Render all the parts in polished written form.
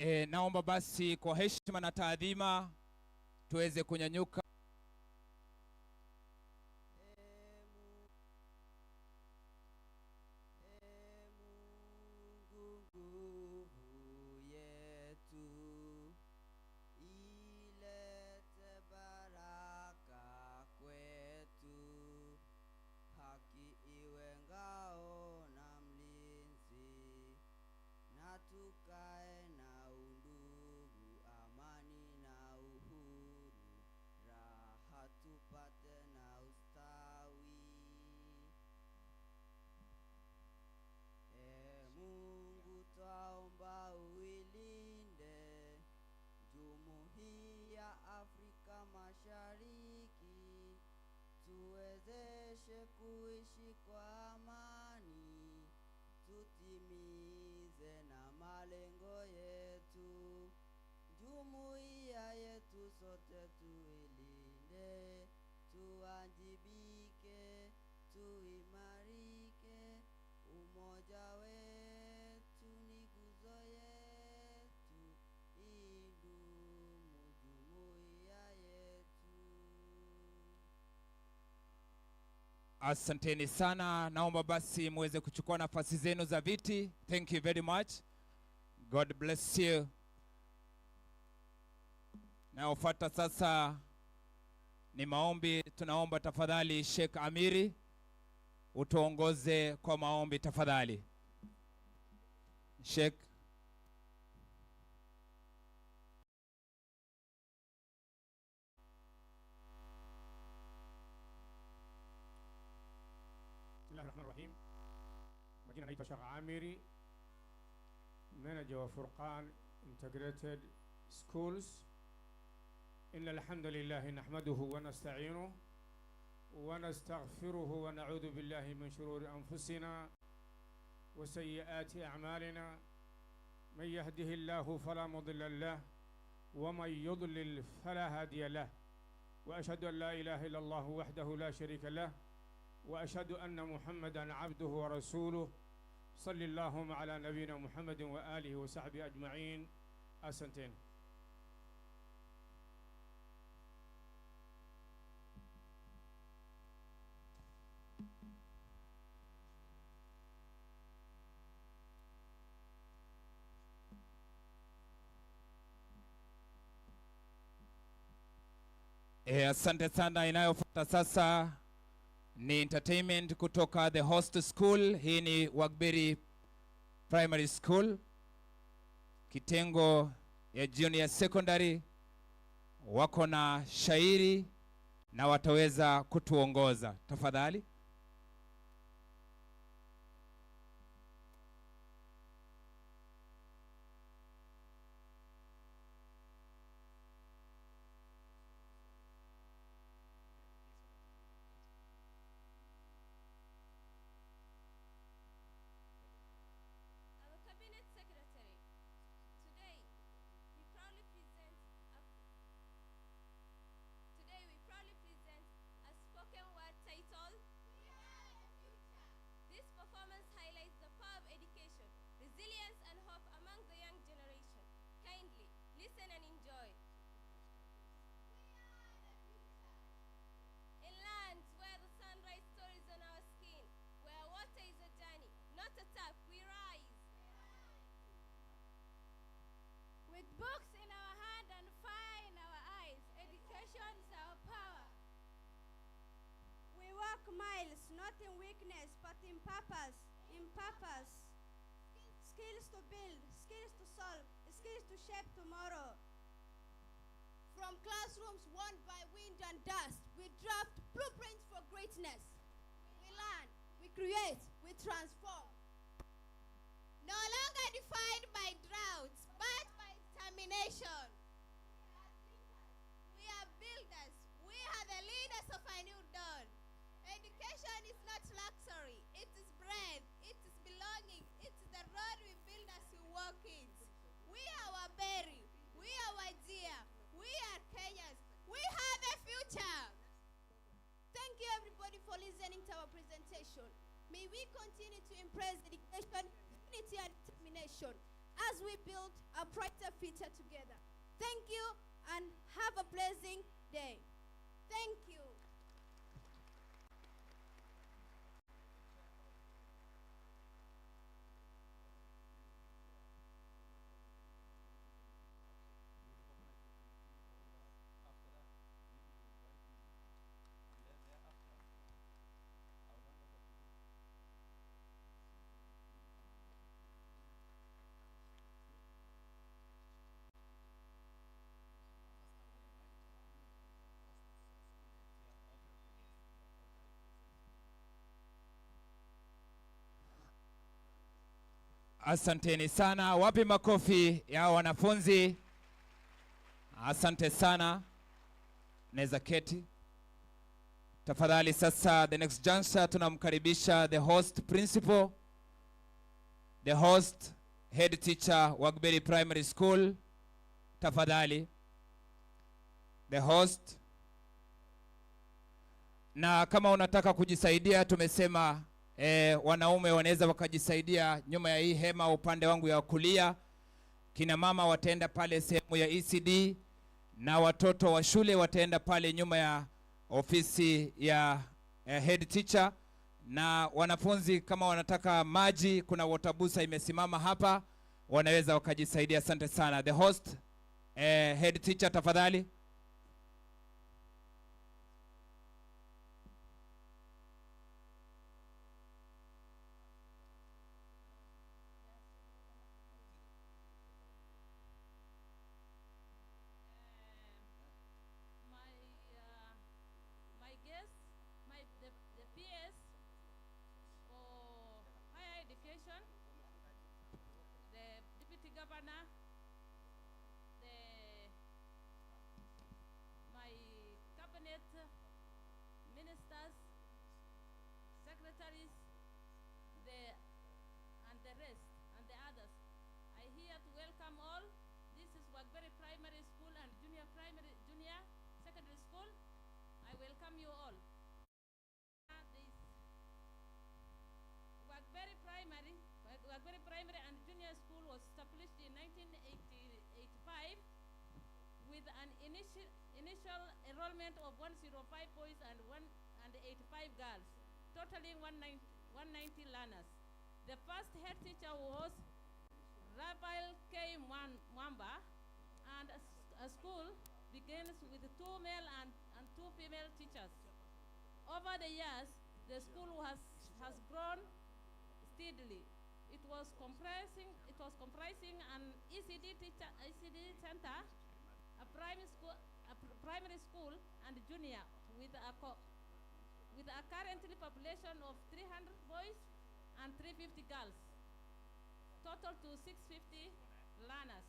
Naomba basi kwa heshima na taadhima tuweze kunyanyuka. Tuwezeshe kuishi kwa amani, tutimize na malengo yetu. Jumuiya yetu sote tuilinde, tuwajibike, tuimarike. Umoja wetu ni nguzo yetu, idumu jumuiya yetu. Asanteni sana. Naomba basi muweze kuchukua nafasi zenu za viti. Thank you very much. God bless you. Naofuata sasa ni maombi. Tunaomba tafadhali Sheikh Amiri utuongoze kwa maombi tafadhali. Sheikh. Bismillahirrahmanirrahim. Majina naitwa Sheikh Amiri, manager wa Furqan Integrated Schools. إن الحمد لله نحمده ونستعينه ونستغفره ونعوذ بالله من شرور أنفسنا وسيئات أعمالنا. من يهده الله فلا مضل له ومن يضلل فلا هادي له. وأشهد أن لا إله إلا الله وحده لا شريك له وأشهد أن محمدًا عبده ورسوله. صلى اللهم على نبينا محمد وآله وصحبه أجمعين. أسنتين. Asante sana. Inayofuata sasa ni entertainment kutoka the host school. Hii ni Wagberi Primary School, kitengo ya junior secondary. Wako na shairi na wataweza kutuongoza tafadhali. Miles, not in weakness, but in purpose. Skills to build, skills to solve, skills to shape tomorrow. From classrooms won by wind and dust, we draft blueprints for greatness. We learn, we create, we transform. No longer defined by droughts, but by determination. We are builders. We are the leaders of a new dawn. Education is not luxury. It is bread. It is belonging. It is the road we build as we walk it. We are Waberi. We are Wajir. We are Kenyans. We have a future. Thank you everybody for listening to our presentation. May we continue to embrace education, unity and determination. as we build a brighter future together. Thank you and have a blessing day. Thank you. Asanteni sana. Wapi makofi ya wanafunzi? Asante sana. Neza keti. Tafadhali sasa, the next juncture tunamkaribisha the host principal, the host head teacher Wagberi Primary School. Tafadhali. The host. Na kama unataka kujisaidia, tumesema wanaume wanaweza wakajisaidia nyuma ya hii hema upande wangu ya kulia. Kina mama wataenda pale sehemu ya ECD na watoto wa shule wataenda pale nyuma ya ofisi ya head teacher, na wanafunzi kama wanataka maji, kuna water busa imesimama hapa, wanaweza wakajisaidia. Asante sana. The host head teacher, tafadhali. The PS for higher education, the deputy governor, my cabinet ministers, secretaries, and the rest, and the others. I here to welcome all. This is Wagberi Primary School and Junior Secondary School. I welcome you all. Wagberi Primary and Junior School was established in 1985 with an initial enrollment of 105 boys and 85 girls, totaling 190 learners. The first head teacher was Rafael K. Mwamba, and a school begins with 2 male and 2 female teachers. Over the years, the school has grown steadily. It was comprising an ECD center, a primary school and junior with a currently population of 300 boys and 350 girls, total to 650 learners.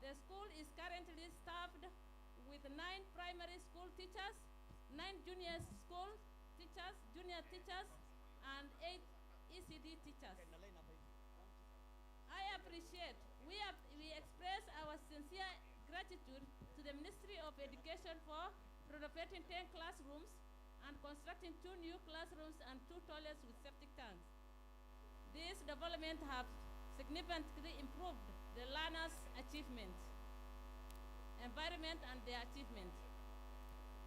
The school is currently staffed with 9 primary school teachers, 9 junior school teachers, junior teachers, and 8 ECD teachers. I appreciate, we express our sincere gratitude to the Ministry of Education for renovating 10 classrooms and constructing 2 new classrooms and 2 toilets with septic tanks. These developments have significantly improved the learners' achievement, environment, and their achievement.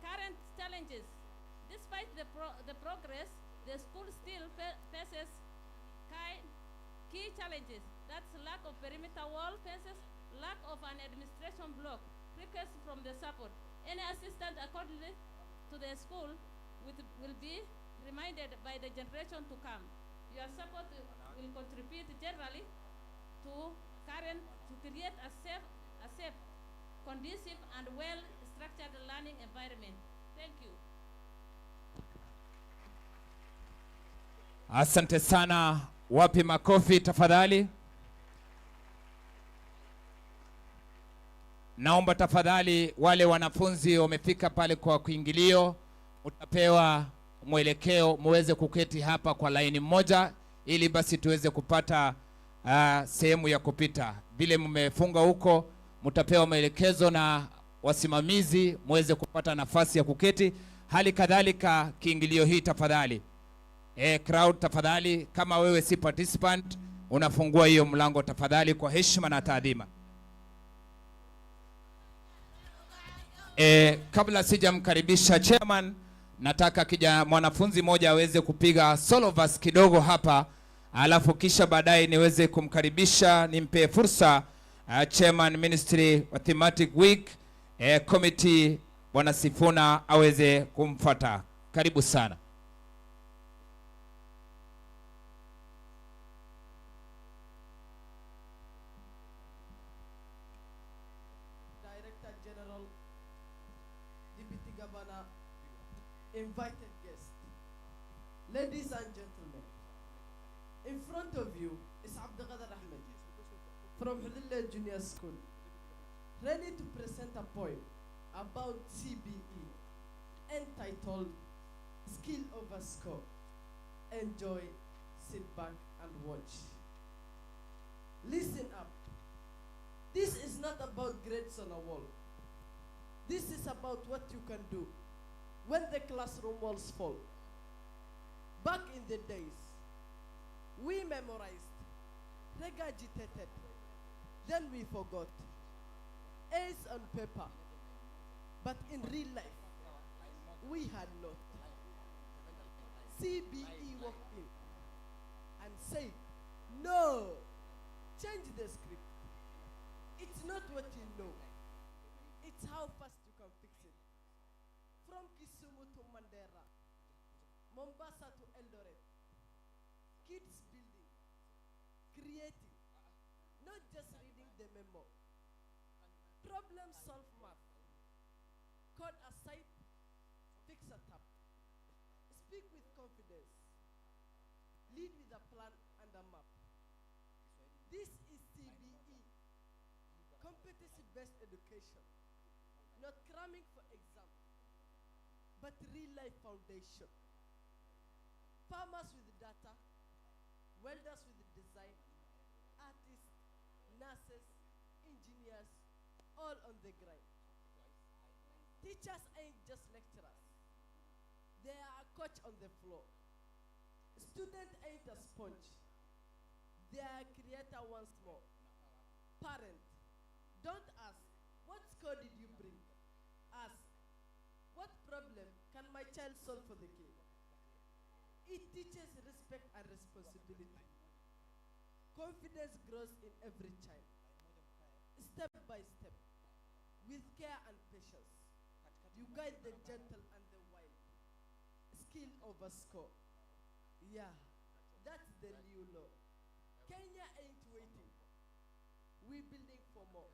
Current challenges. Despite the progress, the school still faces key challenges. That's lack of perimeter wall fences, lack of an administration block, requests from the support. Any assistance accordingly to the school will be reminded by the generation to come. Your support will contribute generally to create a safe, conducive, and well-structured learning environment. Thank you. Asante sana. Wapi makofi tafadhali? Naomba tafadhali wale wanafunzi wamefika pale kwa kuingilio, utapewa mwelekeo muweze kuketi hapa kwa laini moja ili basi tuweze kupata sehemu ya kupita. Vile mmefunga huko, mtapewa maelekezo na wasimamizi muweze kupata nafasi ya kuketi. Hali kadhalika kiingilio hii tafadhali. Crowd tafadhali, kama wewe si participant, unafungua hiyo mlango tafadhali kwa heshima na taadhima. Kabla sijamkaribisha chairman, nataka mwanafunzi mmoja aweze kupiga solo verse kidogo hapa, alafu kisha baadaye niweze kumkaribisha, nimpe fursa chairman ministry wa thematic week committee Bwana Sifuna aweze kumfuata. Karibu sana. Director General, Deputy Governor, invited guests, ladies and gentlemen, in front of you is Abdelkader Ahmed from Hudilla Junior School, ready to present a poem about CBE entitled Skill Over Score. Enjoy, sit back and watch. Listen up. This is not about grades on a wall. This is about what you can do when the classroom walls fall. Back in the days, we memorized, regurgitated, then we forgot. A's on paper, but in real life, we had not. CBE walked in and said, no, change the script. It's not what you know, it's how fast you can fix it. From Kisumu to Mandera, Mombasa to Eldoret, kids building, creating, not just reading the memo. Problem solve math, code a site, fix a tab. Speak with confidence, lead with a plan and a map. This is CBE, competency-based education, not cramming for exam, but real-life foundation. Farmers with data, welders with design, artists, nurses, engineers, all on the grind. Teachers ain't just lecturers, they are a coach on the floor. Student ain't a sponge, they are a creator once more. Parent, don't ask, what score did you bring? Ask, what problem can my child solve for the kid? It teaches respect and responsibility. Confidence grows in every child, step by step, with care and patience. You guide the gentle and the wild. Skill over score. Yeah, that's the new law. Kenya ain't waiting. We're building for more.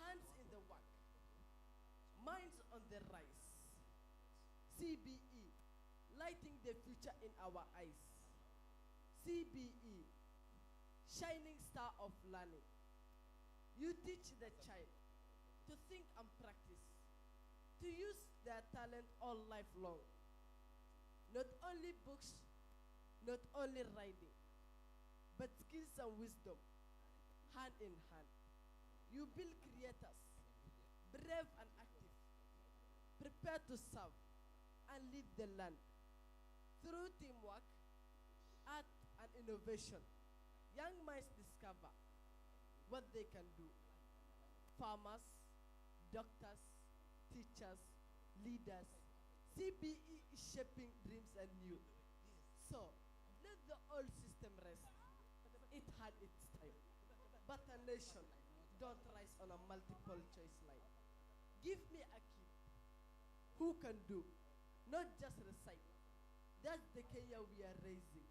Hands in the work. Minds on the rise. CBE, lighting the future in our eyes. CBE, shining star of learning. You teach the child to think and practice, to use their talent all life long. Not only books, not only writing, but skills and wisdom, hand in hand. You build creators, brave and active, prepared to serve and lead the land. Through teamwork, art and innovation, young minds discover what they can do. Farmers, doctors, teachers, leaders, CBE is shaping dreams and new. So, let the old system rest. It had its time. But a nation don't rise on a multiple choice line. Give me a kid who can do, not just recite. That's the Kenya we are raising.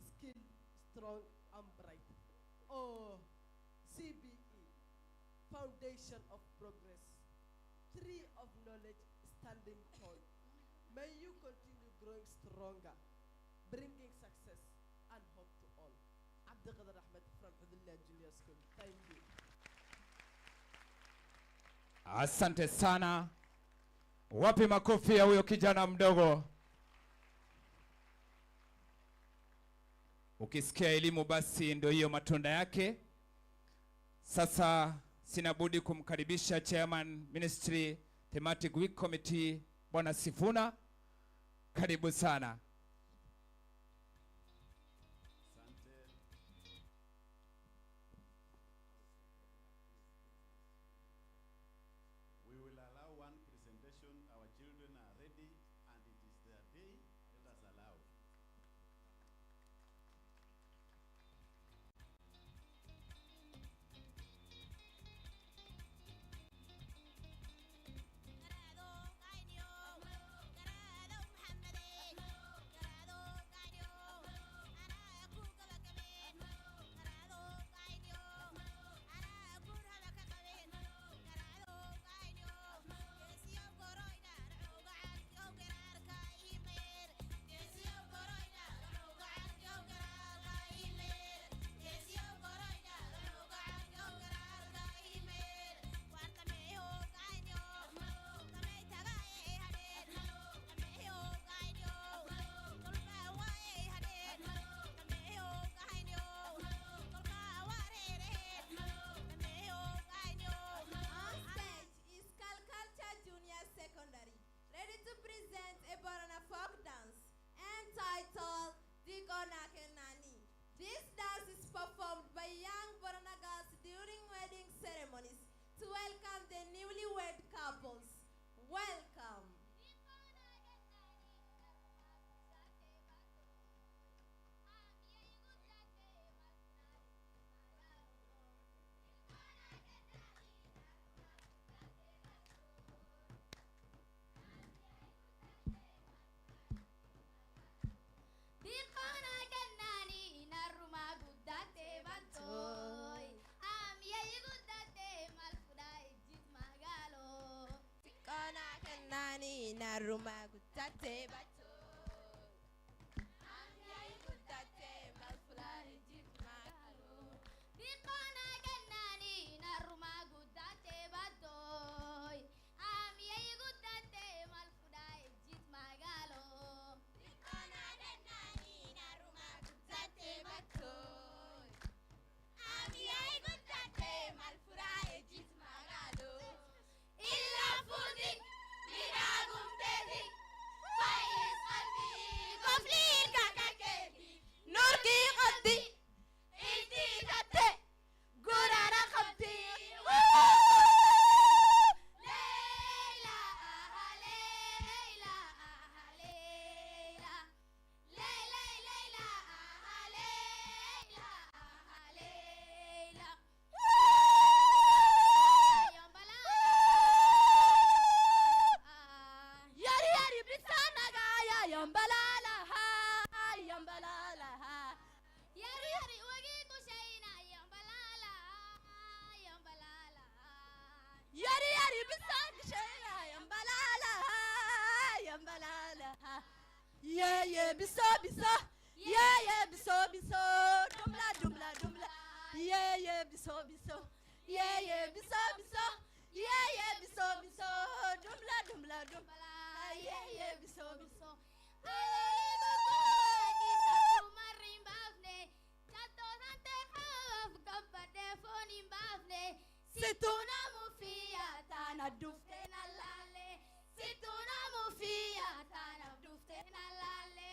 Skilled, strong, and bright. Oh, CBE, foundation of progress, tree of knowledge standing tall. May you continue growing stronger, bringing success and hope to all. Abdelkader Ahmed from Hudilla Junior School. Thank you. Asante sana. Wapi makofi ya huyo kijana mdogo? Ukisikia elimu basi ndio hiyo matunda yake. Sasa sina budi kumkaribisha Chairman Ministry Thematic Week Committee Bwana Sifuna. Karibu sana. occasion, our children are ready, and it is their day. Let us allow. This dance is performed by young Borana girls during wedding ceremonies to welcome the newlywed couples. Welcome. Naruma gutate bato amyai gutate malfulai jitmagalo dikona ganani naruma gutate bato amyai gutate malfulai jitmagalo dikona ganani naruma gutate bato amyai gutate malfulai jitmagalo illa fudi Miragum dedi, faiz qalbi, qoflin kakakedi, nurki qaddi, inti tatte, gurara qabdi. Leila, Leila, Leila, Leila, Leila, Leila, Leila. Yari yari bisana gaya yambalala ha yambalala ha yari yari wagi kushaina yambalala yambalala yari yari bisana kushaina yambalala yambalala yeah biso biso yeah biso biso dumla dumla dumla yeah biso biso yeah biso biso yeah biso biso dumla dumla dumla yeah biso biso alele go ni marimbavne chato sante khaf kabade foni mbavne situna mufia tana dufte na lale situna mufia tana dufte na lale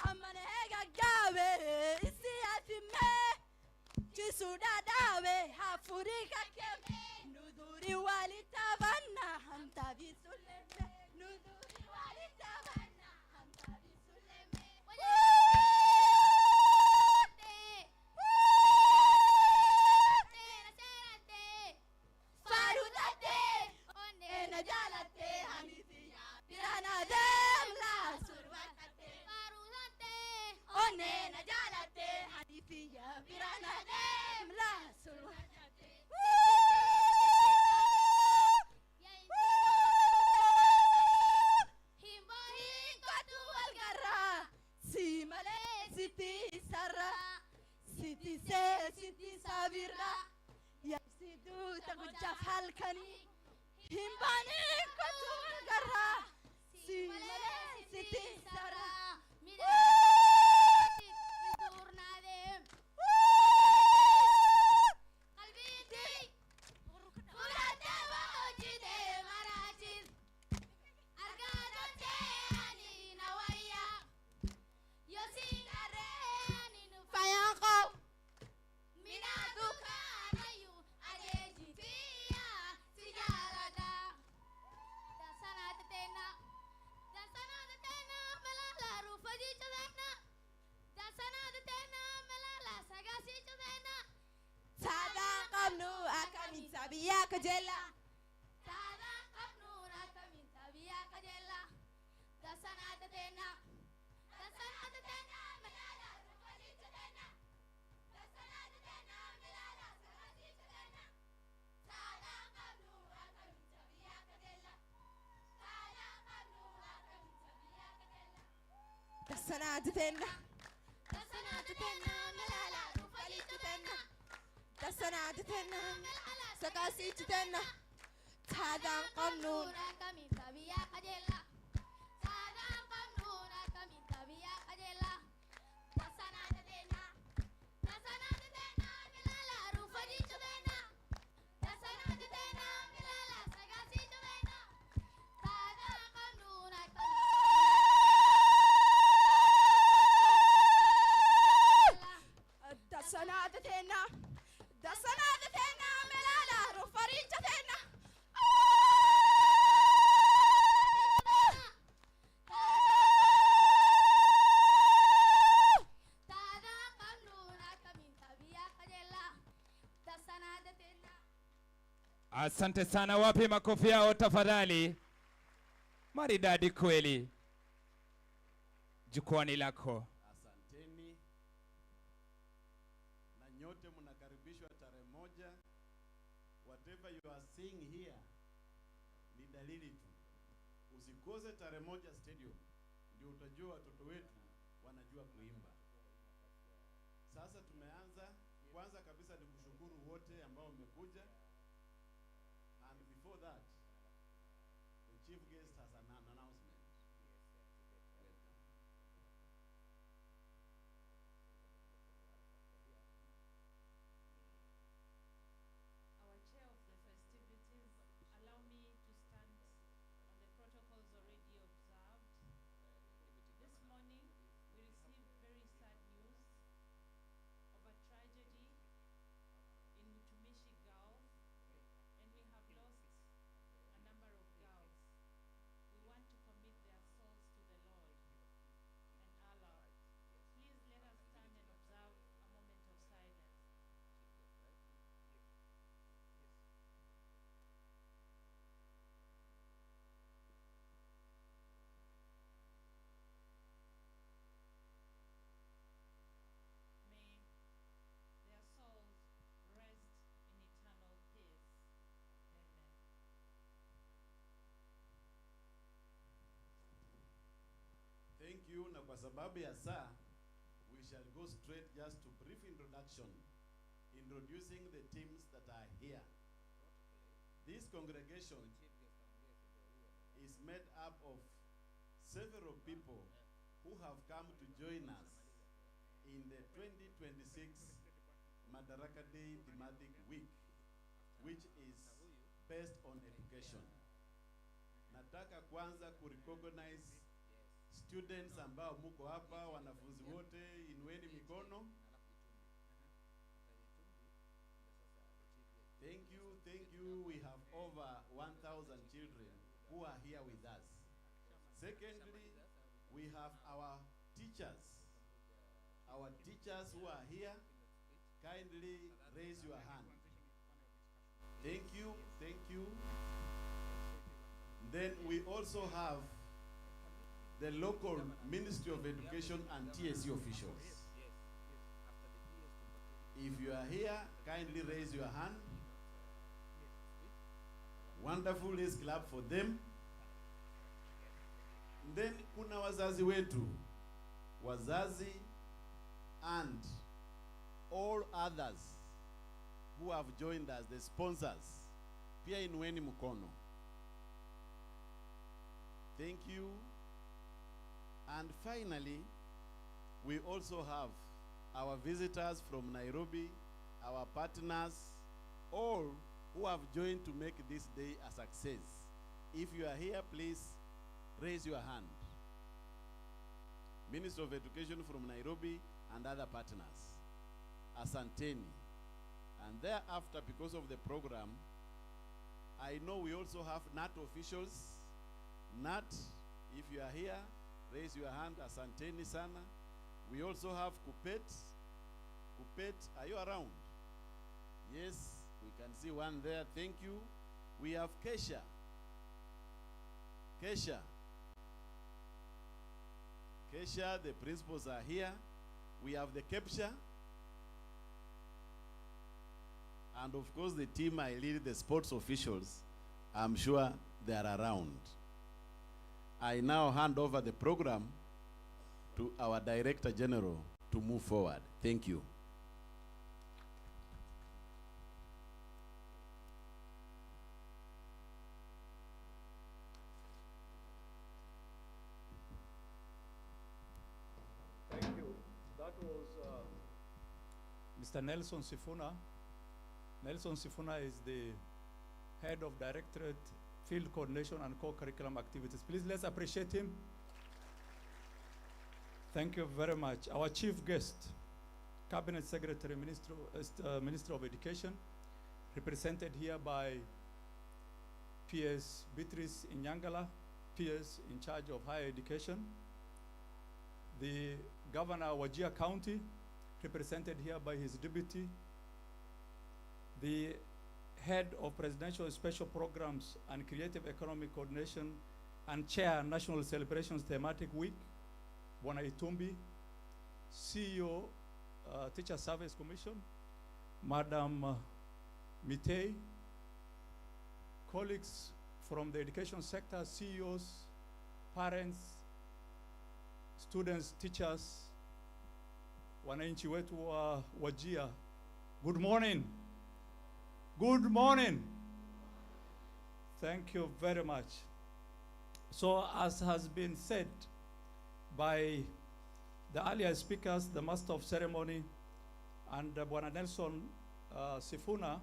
amane gawe isi afime chisuda dawe hafurika keme nuduri walitavanna hanta bisuleme nuduri walitavanna hanta bisuleme farudate onena jalate hanifiya birana demla surwatate farudate onena jalate hanifiya birana demla surwatate Siti se siti sabira ya sidu takujaf halkani himbani katul garra simale siti sara mina idurna dem qalbiti furata wajide marajid argadate ani nawaya yosingare ani nufayanqo minaduka nayu adeji fiya sijarada dasar kajela. Tada kapnura kamin tabiya kajela. Dasana tena. Dasana tena melala rufali tena. Dasana tena melala sakati tena. Tada kapnura kamin tabiya kajela. Tada kapnura kamin tabiya kajela. Dasana tena. Dasana tena melala rufali tena. Dasana tena melala sakati tena. Tada kapnura kamin tabiya kajela. Tada kapnura kamin tabiya kajela. Dasana tena. Dasana tena melala rufali tena. Dasana tena melala sakati tena. Tada kapnura kamin Dasana tena. Dasana tena melala rufali tena. Tada kapnura kamin tabiya kajela. Dasana tena. Asante sana, wapi makofi yao tafadhali? Maridadi kweli. Jukwani lako. Asanteni. Na nyote mnakaribishwa tarehe moja. Whatever you are seeing here ni dalili tu. Usikose tarehe moja stadium. Ndio utajua watoto wetu wanajua kuimba. Sasa tumeanza. Kwanza kabisa ni kushukuru wote ambao mmekuja. And before that, the chief guest has an announcement. Welcome. Our chair of the festivities, allow me to stand on the protocols already observed. This morning, we received very sad news of a tragedy in Mutumishi Gulf, and we have lost a number of girls. We want to commit their souls to the Lord and Allah. Please let us stand and observe a moment of silence. May their souls rest in eternal peace. Amen. Thank you. Na kwa sababu ya saa, we shall go straight just to brief introduction, introducing the teams that are here. This congregation is made up of several people who have come to join us in the 2026 Madaraka Day thematic week, which is based on education. Nataka kwanza kurecognize students ambao muko hapa, wanafunzi wote, inueni mikono. Thank you, thank you. We have over 1,000 children who are here with us. Secondly, we have our teachers. Our teachers who are here, kindly raise your hand. Thank you, thank you. Then we also have the local Ministry of Education and TSC officials. If you are here, kindly raise your hand. Wonderful, let's clap for them. Then kuna wazazi wetu, wazazi and all others who have joined us, the sponsors. Pia inueni mkono. Thank you. And finally, we also have our visitors from Nairobi, our partners, all who have joined to make this day a success. If you are here, please raise your hand. Minister of Education from Nairobi and other partners. Asanteni. And thereafter, because of the program, I know we also have NAT officials. NAT, if you are here, raise your hand. Asanteni sana. We also have Kupet. Kupet, are you around? Yes, We can see one there. Thank you. We have Kesha. Kesha. Kesha, the principals are here. We have the capture. And of course, the team I lead, the sports officials, I'm sure they are around. I now hand over the program to our Director General to move forward. Thank you. Thank you. That was Mr. Nelson Sifuna. Nelson Sifuna is the head of Directorate Field Coordination and Co-Curriculum Activities. Please, let's appreciate him. Thank you very much. Our chief guest, Cabinet Secretary, Minister of Education, represented here by PS Beatrice Inyangala, PS in charge of higher education. The Governor of Wajir County, represented here by his deputy. The head of Presidential Special Programs and Creative Economic Coordination and Chair National Celebrations Thematic Week, Bwana Itumbi, CEO, Teacher Service Commission, Madam Mitei, colleagues from the education sector, CEOs, parents, students, teachers, wananchi wetu wa Wajir. Good morning. Good morning. Thank you very much. So as has been said by the earlier speakers, the Master of Ceremony, and Bwana Nelson Sifuna,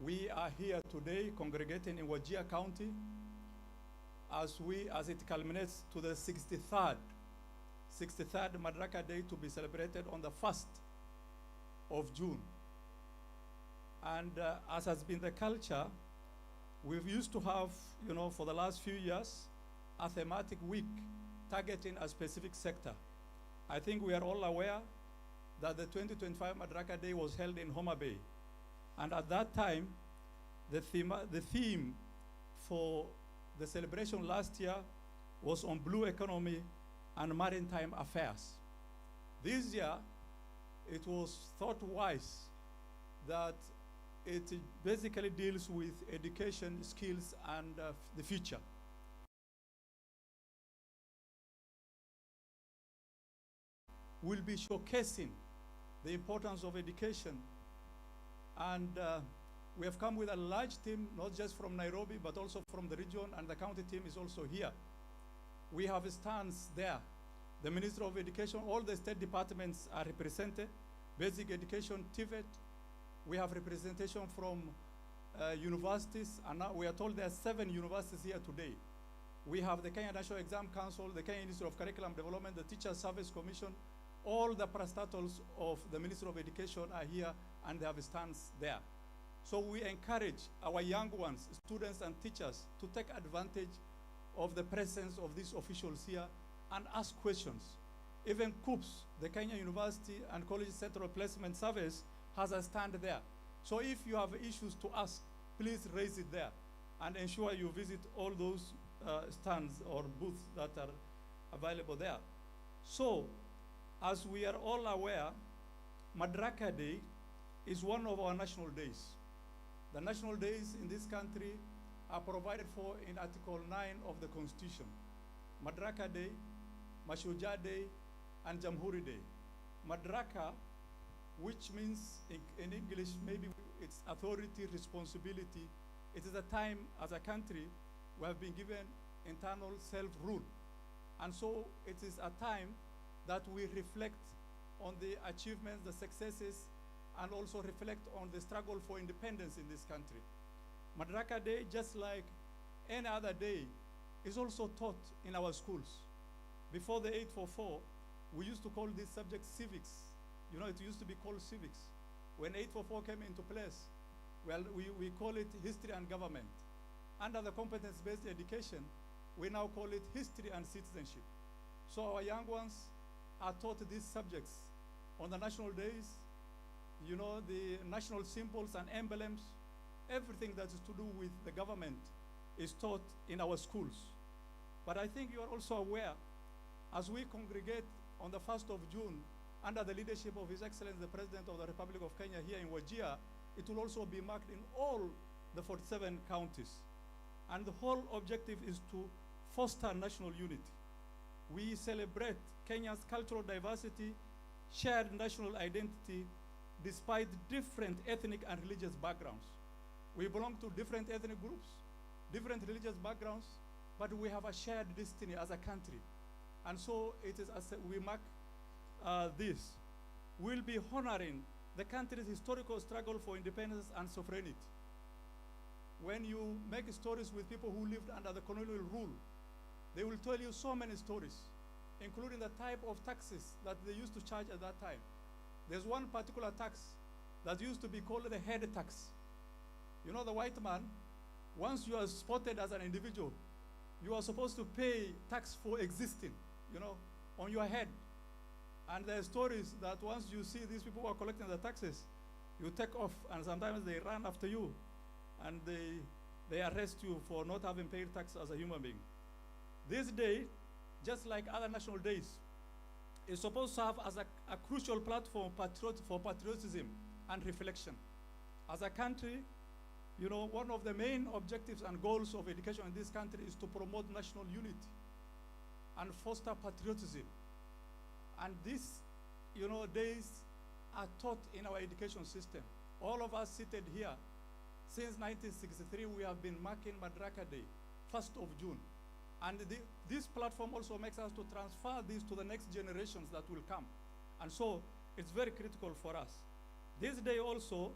we are here today congregating in Wajir County as it culminates to the 63rd Madaraka Day to be celebrated on the 1st of June. And as has been the culture, we've used to have, for the last few years, a thematic week targeting a specific sector. I think we are all aware that the 2025 Madaraka Day was held in Homa Bay. And at that time, the theme for the celebration last year was on blue economy and maritime affairs. This year, it was thought wise that it basically deals with education, skills, and the future. We'll be showcasing the importance of education. And we have come with a large team, not just from Nairobi, but also from the region, and the county team is also here. We have stands there. The Minister of Education, all the state departments are represented. Basic education, TVET. We have representation from universities, and now we are told there are 7 universities here today. We have the Kenya National Exam Council, the Kenya Institute of Curriculum Development, the Teacher Service Commission. All the parastatals of the Ministry of Education are here, and they have stands there. So we encourage our young ones, students and teachers, to take advantage of the presence of these officials here and ask questions. Even COOPS, the Kenya University and College Central Placement Service, has a stand there. So if you have issues to ask, please raise it there and ensure you visit all those stands or booths that are available there. So, as we are all aware, Madaraka Day is one of our national days. The national days in this country are provided for in Article 9 of the Constitution. Madaraka Day, Mashujaa Day, and Jamhuri Day. Madaraka, which means in English, maybe it's authority, responsibility. It is a time as a country we have been given internal self-rule. And so it is a time that we reflect on the achievements, the successes, and also reflect on the struggle for independence in this country. Madaraka Day, just like any other day, is also taught in our schools. Before the 844, we used to call this subject civics. It used to be called civics. When 844 came into place, well, we call it history and government. Under the competence-based education, we now call it history and citizenship. So our young ones are taught these subjects on the national days, you know, the national symbols and emblems, everything that is to do with the government is taught in our schools. But I think you are also aware, as we congregate on the 1st of June, under the leadership of His Excellency, the President of the Republic of Kenya here in Wajir, it will also be marked in all the 47 counties. And the whole objective is to foster national unity. We celebrate Kenya's cultural diversity, shared national identity, despite different ethnic and religious backgrounds. We belong to different ethnic groups, different religious backgrounds, but we have a shared destiny as a country. And so it is as we mark this, we'll be honoring the country's historical struggle for independence and sovereignty. When you make stories with people who lived under the colonial rule, they will tell you so many stories, including the type of taxes that they used to charge at that time. There's one particular tax that used to be called the head tax. You know, the white man, once you are spotted as an individual, you are supposed to pay tax for existing, you know, on your head. And there are stories that once you see these people who are collecting the taxes, you take off, and sometimes they run after you, and they arrest you for not having paid tax as a human being. This day, just like other national days, is supposed to have as a crucial platform for patriotism and reflection. As a country, you know, one of the main objectives and goals of education in this country is to promote national unity and foster patriotism. And these, you know, days are taught in our education system. All of us seated here, since 1963, we have been marking Madaraka Day, 1st of June. And this platform also makes us to transfer this to the next generations that will come. And so it's very critical for us. This day also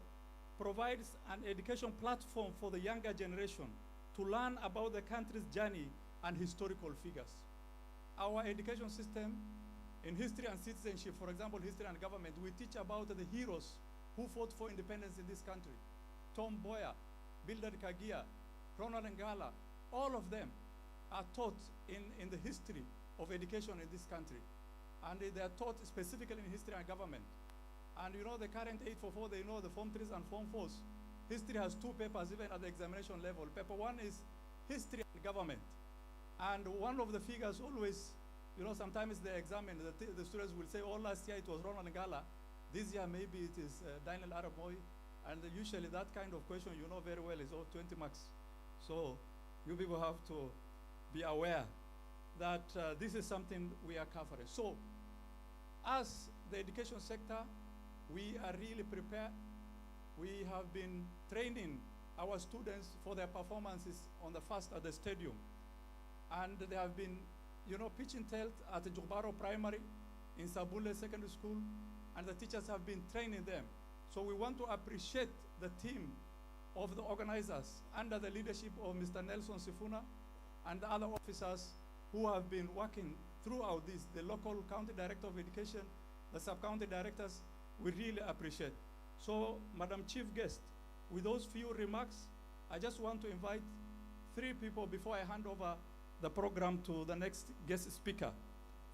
provides an education platform for the younger generation to learn about the country's journey and historical figures. Our education system in history and citizenship, for example, history and government, we teach about the heroes who fought for independence in this country. Tom Mboya, Bildad Kagia, Ronald Ngala, all of them are taught in the history of education in this country. And they are taught specifically in history and government. And you know, the current 844, they know the Form 3s and Form 4s. History has 2 papers, even at the examination level. Paper 1 is history and government. And one of the figures always, you know, sometimes they examine, the students will say, oh, last year it was Ronald Ngala. This year maybe it is Daniel Arap Moi. And usually that kind of question, you know very well, is all 20 marks. So you people have to be aware that this is something we are covering. So as the education sector, we are really prepared. We have been training our students for their performances on the first at the stadium. And they have been, you know, pitching tent at the Jubaro Primary, in Sabule Secondary School, and the teachers have been training them. So we want to appreciate the team of the organizers under the leadership of Mr. Nelson Sifuna and the other officers who have been working throughout this, the local county director of education, the sub-county directors, we really appreciate. So, Madam Chief Guest, with those few remarks, I just want to invite 3 people before I hand over the program to the next guest speaker.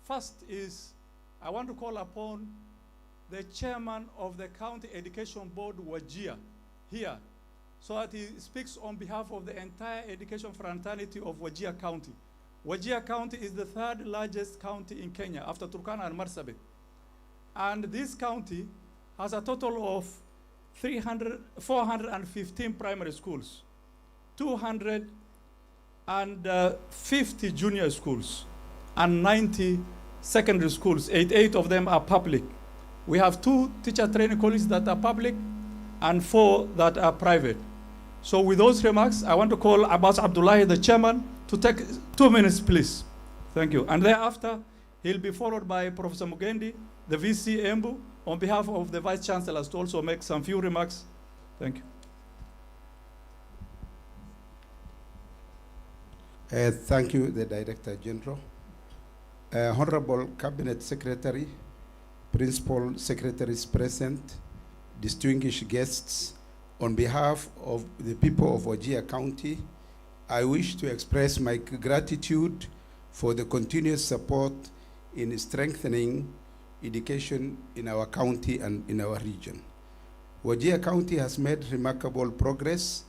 First is, I want to call upon the chairman of the County Education Board, Wajir, here, so that he speaks on behalf of the entire education fraternity of Wajir County. Wajir County is the 3rd largest county in Kenya after Turkana and Marsabit. And this county has a total of 415 primary schools, 250 junior schools, and 90 secondary schools. 88 of them are public. We have 2 teacher training colleges that are public and 4 that are private. So with those remarks, I want to call Abbas Abdullahi, the chairman, to take 2 minutes, please. Thank you. And thereafter, he'll be followed by Professor Mugendi, the VC Embu, on behalf of the Vice Chancellors, to also make some few remarks. Thank you. Thank you, the Director General. Honorable Cabinet Secretary, Principal Secretaries present, distinguished guests, on behalf of the people of Wajir County, I wish to express my gratitude for the continuous support in strengthening education in our county and in our region. Wajir County has made remarkable progress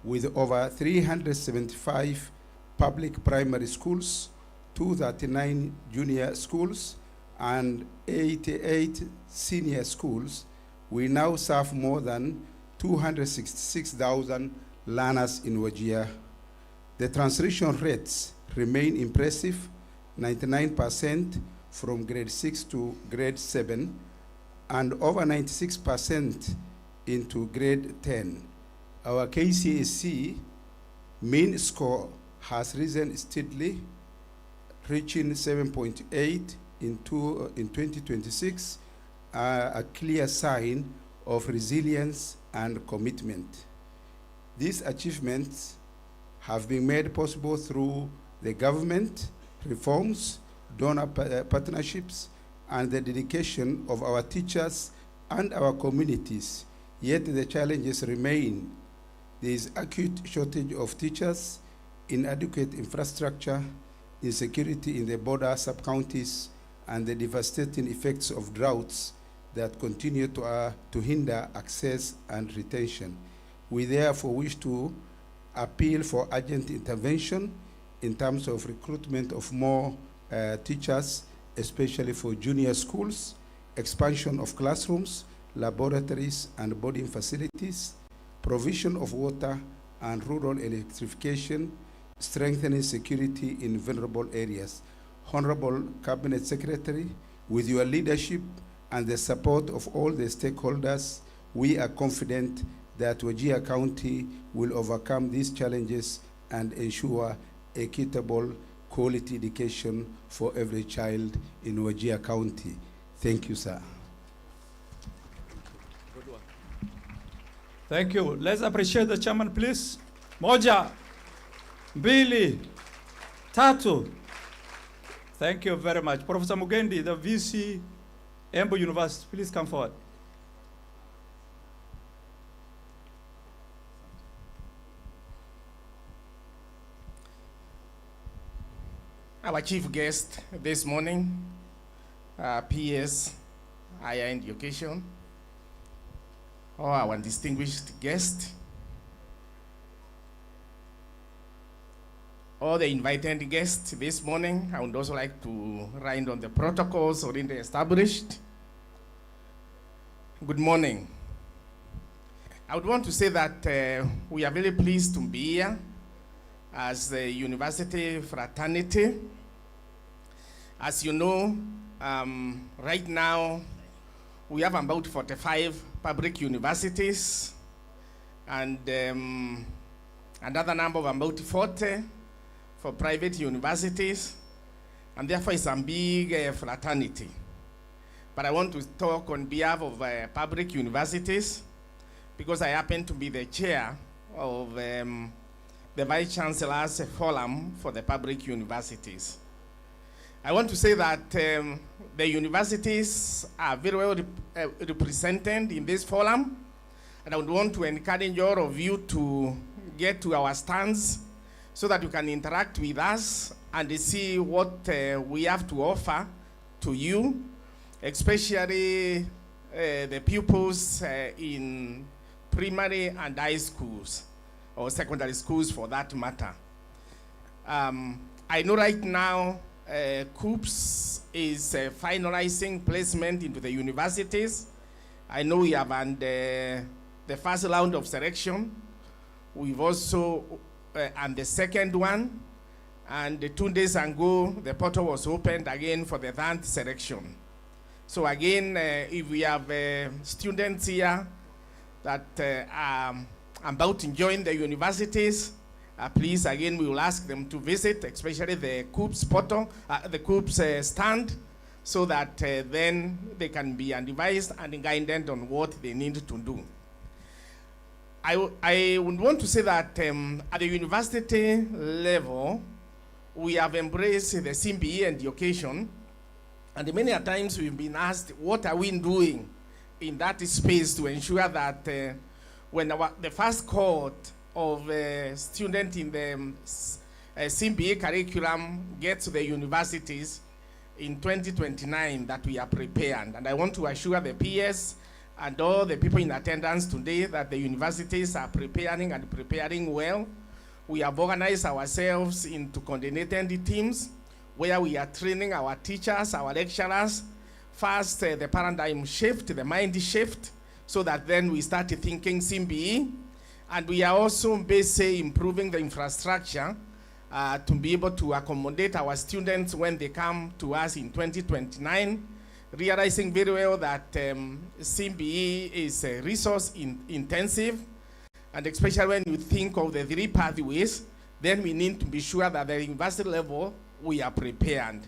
with over 375 public primary schools, 239 junior schools, and 88 senior schools. We now serve more than 266,000 learners in Wajir. The transition rates remain impressive, 99% from grade 6 to grade 7, and over 96% into grade 10. Our KCSE mean score has risen steadily, reaching 7.8 in 2026, a clear sign of resilience and commitment. These achievements have been made possible through the government, reforms, donor partnerships, and the dedication of our teachers and our communities. Yet the challenges remain. There is acute shortage of teachers, inadequate infrastructure, insecurity in the border sub-counties, and the devastating effects of droughts that continue to hinder access and retention. We therefore wish to appeal for urgent intervention in terms of recruitment of more teachers, especially for junior schools, expansion of classrooms, laboratories, and boarding facilities, provision of water and rural electrification, strengthening security in vulnerable areas. Honorable Cabinet Secretary, with your leadership and the support of all the stakeholders, we are confident that Wajir County will overcome these challenges and ensure equitable quality education for every child in Wajir County. Thank you, sir. Thank you. Let's appreciate the chairman, please. Moja, Billy, Tatu. Thank you very much. Professor Mugendi, the VC, Embu University, please come forward. Our chief guest this morning, PS, Higher Education, or our distinguished guest, all the invited guests this morning. I would also like to ride on the protocols already established. Good morning. I would want to say that we are very pleased to be here as the university fraternity. As you know, right now we have about 45 public universities and another number of about 40 for private universities, and therefore it's a big fraternity. But I want to talk on behalf of public universities because I happen to be the chair of the Vice Chancellor's Forum for the public universities. I want to say that the universities are very well represented in this forum, and I would want to encourage all of you to get to our stands so that you can interact with us and see what we have to offer to you, especially the pupils in primary and high schools, or secondary schools for that matter. I know right now COOPS is finalizing placement into the universities. I know we have the first round of selection. We've also, and the second one, and 2 days ago, the portal was opened again for the third selection. So again, if we have students here that are about to join the universities, please, again, we will ask them to visit, especially the COOPS portal, the COOPS stand, so that then they can be advised and guided on what they need to do. I would want to say that at the university level, we have embraced the CBE education, and many a times we've been asked, what are we doing in that space to ensure that when the first cohort of students in the CBA curriculum get to the universities in 2029, that we are prepared. And I want to assure the PS and all the people in attendance today that the universities are preparing and preparing well. We have organized ourselves into coordinated teams where we are training our teachers, our lecturers. First, the paradigm shift, the mind shift, so that then we start thinking CBE. And we are also basically improving the infrastructure to be able to accommodate our students when they come to us in 2029, realizing very well that CBE is resource intensive, and especially when you think of the 3 pathways, then we need to be sure that at the university level we are prepared.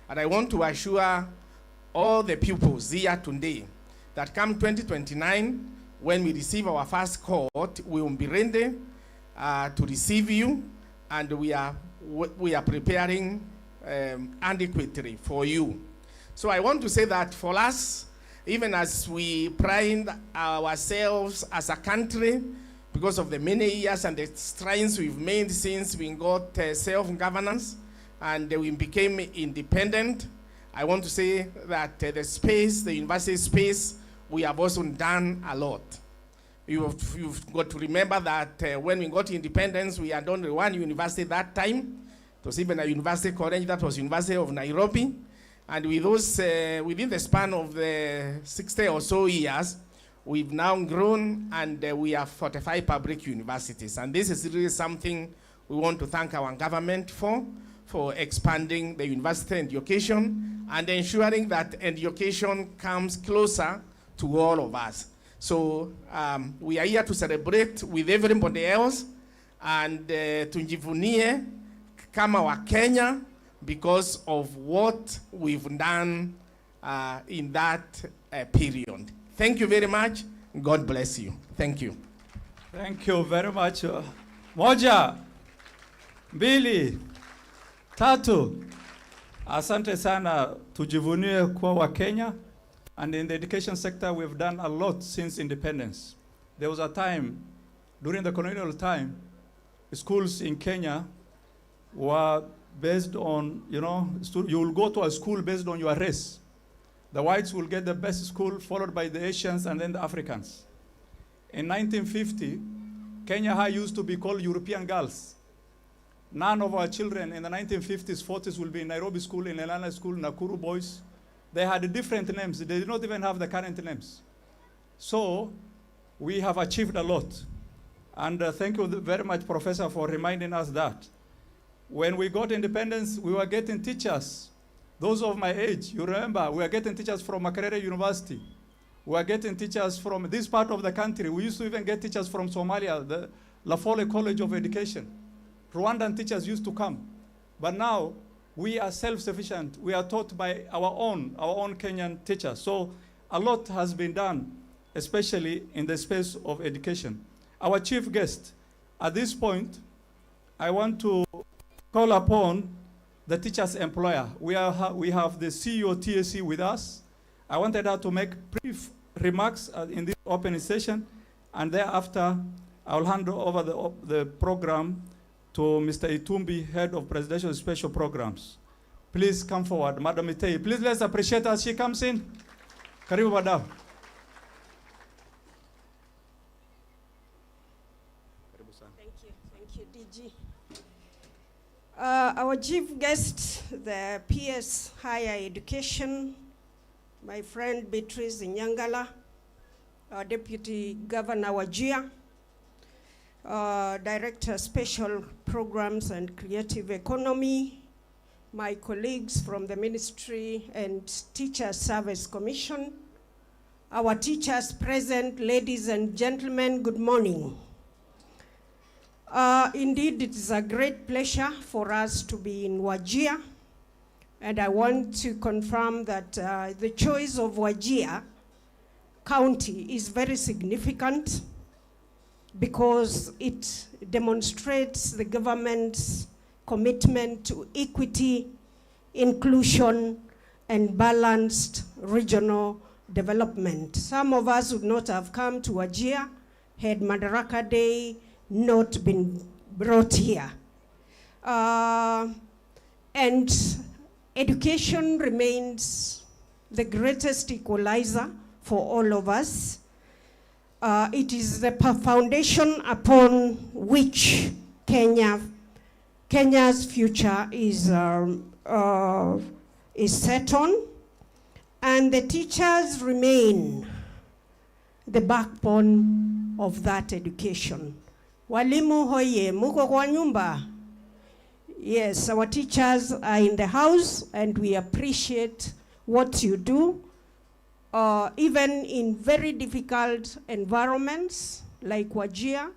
And I want to assure all the pupils here today that come 2029, when we receive our first cohort, we will be ready to receive you, and we are preparing adequately for you. So I want to say that for us, even as we pride ourselves as a country, because of the many years and the strides we've made since we got self-governance and we became independent, I want to say that the space, the university space, we have also done a lot. You've got to remember that when we got independence, we had only one university that time. It was even a university college, that was University of Nairobi. And with those, within the span of the 60 or so years, we've now grown, and we have 45 public universities. And this is really something we want to thank our government for expanding the university education and ensuring that education comes closer to all of us. So we are here to celebrate with everybody else and tujivunie kama wa Kenya because of what we've done in that period. Thank you very much. God bless you. Thank you. Thank you very much. Moja, mbili, tatu. Asante sana, tujivunie kuwa wa Kenya. And in the education sector, we've done a lot since independence. There was a time, during the colonial time, schools in Kenya were based on, you will go to a school based on your race. The whites will get the best school, followed by the Asians and then the Africans. In 1950, Kenya High used to be called European Girls. None of our children in the 1950s, 40s will be in Nairobi School, in Elana School, Nakuru Boys. They had different names. They did not even have the current names. So we have achieved a lot. And thank you very much, Professor, for reminding us that. When we got independence, we were getting teachers. Those of my age, you remember, we were getting teachers from Makerere University. We were getting teachers from this part of the country. We used to even get teachers from Somalia, the Lafole College of Education. Rwandan teachers used to come. But now, we are self-sufficient. We are taught by our own Kenyan teachers. So a lot has been done, especially in the space of education. Our chief guest, at this point, I want to call upon the teacher's employer. We have the CEO TSC with us. I wanted her to make brief remarks in this opening session, and thereafter, I'll hand over the program to Mr. Itumbi, Head of Presidential Special Programs. Please come forward, Madam Itei. Please let's appreciate her as she comes in. Karibu, Madam. Thank you, DG. Our chief guest, the PS Higher Education, my friend Beatrice Nyangala, our Deputy Governor Wajir, Director Special Programs and Creative Economy, my colleagues from the Ministry and Teacher Service Commission, our teachers present, ladies and gentlemen, good morning. Indeed, it is a great pleasure for us to be in Wajir, and I want to confirm that the choice of Wajir County is very significant because it demonstrates the government's commitment to equity, inclusion, and balanced regional development. Some of us would not have come to Wajir had Madaraka Day not been brought here. And education remains the greatest equalizer for all of us. It is the foundation upon which Kenya's future is set on, and the teachers remain the backbone of that education. Walimu hoye, muko kwa nyumba? Yes, our teachers are in the house, and we appreciate what you do. Even in very difficult environments like Wajir,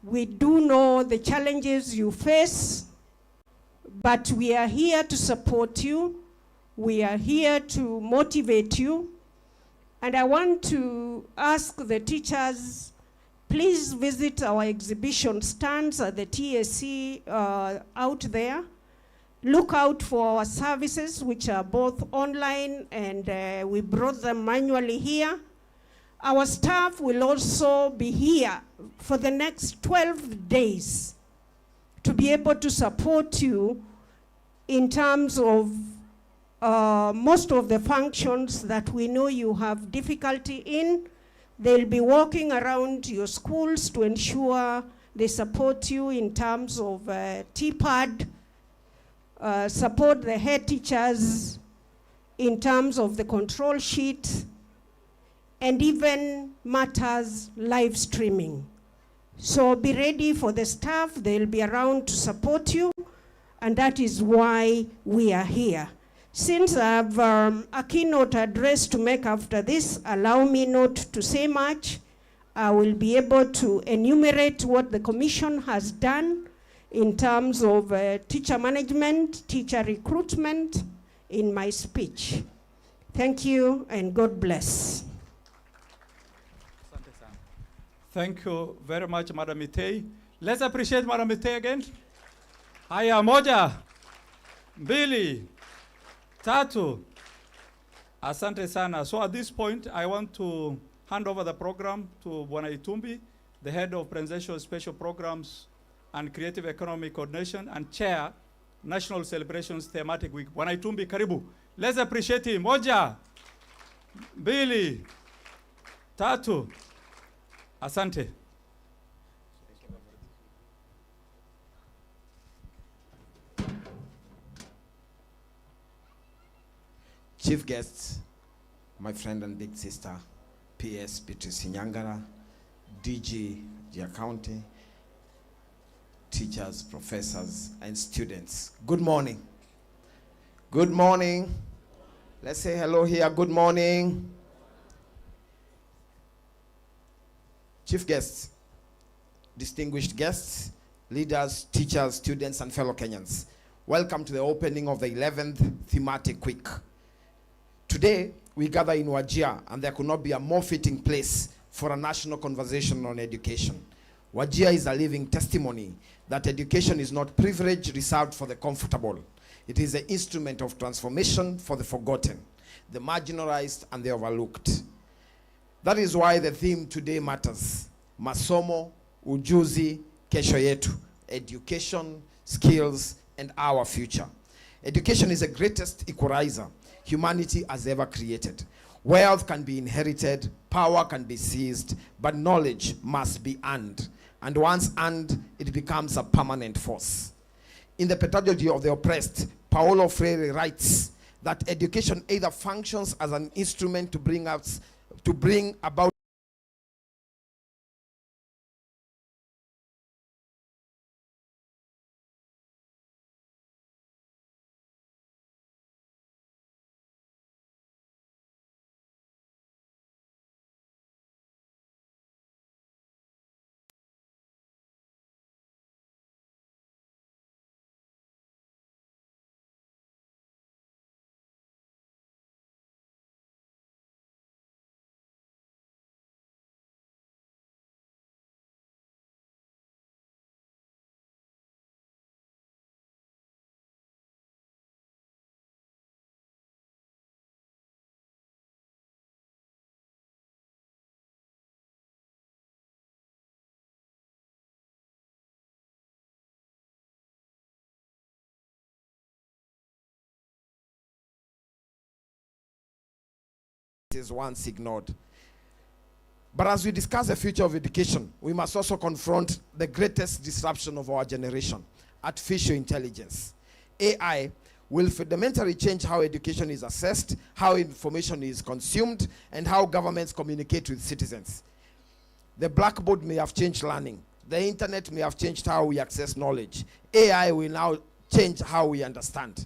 we do know the challenges you face, but we are here to support you. We are here to motivate you. And I want to ask the teachers, please visit our exhibition stands at the TSC out there. Look out for our services, which are both online, and we brought them manually here. Our staff will also be here for the next 12 days to be able to support you in terms of most of the functions that we know you have difficulty in. They'll be walking around your schools to ensure they support you in terms of TPAD, support the head teachers in terms of the control sheet, and even matters live streaming. So be ready for the staff. They'll be around to support you, and that is why we are here. Since I have a keynote address to make after this, allow me not to say much. I will be able to enumerate what the commission has done in terms of teacher management, teacher recruitment in my speech. Thank you, and God bless. Thank you very much, Madam Itei. Let's appreciate Madam Itei again. Haya, moja, mbili, tatu. Asante sana. So at this point, I want to hand over the program to Bwana Itumbi, the head of Presidential Special Programs and Creative Economy Coordination and Chair, National Celebrations Thematic Week. Bwana Itumbi, karibu. Let's appreciate him. Moja, mbili, tatu. Asante. Chief guests, my friend and big sister, PS Beatrice Nyangara, DG County, teachers, professors, and students. Good morning. Good morning. Let's say hello here. Good morning. Chief guests, distinguished guests, leaders, teachers, students, and fellow Kenyans. Welcome to the opening of the 11th thematic week. Today, we gather in Wajir, and there could not be a more fitting place for a national conversation on education. Wajir is a living testimony that education is not privilege reserved for the comfortable. It is an instrument of transformation for the forgotten, the marginalized, and the overlooked. That is why the theme today matters. Masomo, Ujuzi, Kesho, Yetu. Education, skills, and our future. Education is the greatest equalizer humanity has ever created. Wealth can be inherited, power can be seized, but knowledge must be earned. And once earned, it becomes a permanent force. In the Pedagogy of the Oppressed, Paulo Freire writes that education either functions as an instrument to bring about is once ignored. But as we discuss the future of education, we must also confront the greatest disruption of our generation, artificial intelligence. AI will fundamentally change how education is assessed, how information is consumed, and how governments communicate with citizens. The blackboard may have changed learning. The internet may have changed how we access knowledge. AI will now change how we understand.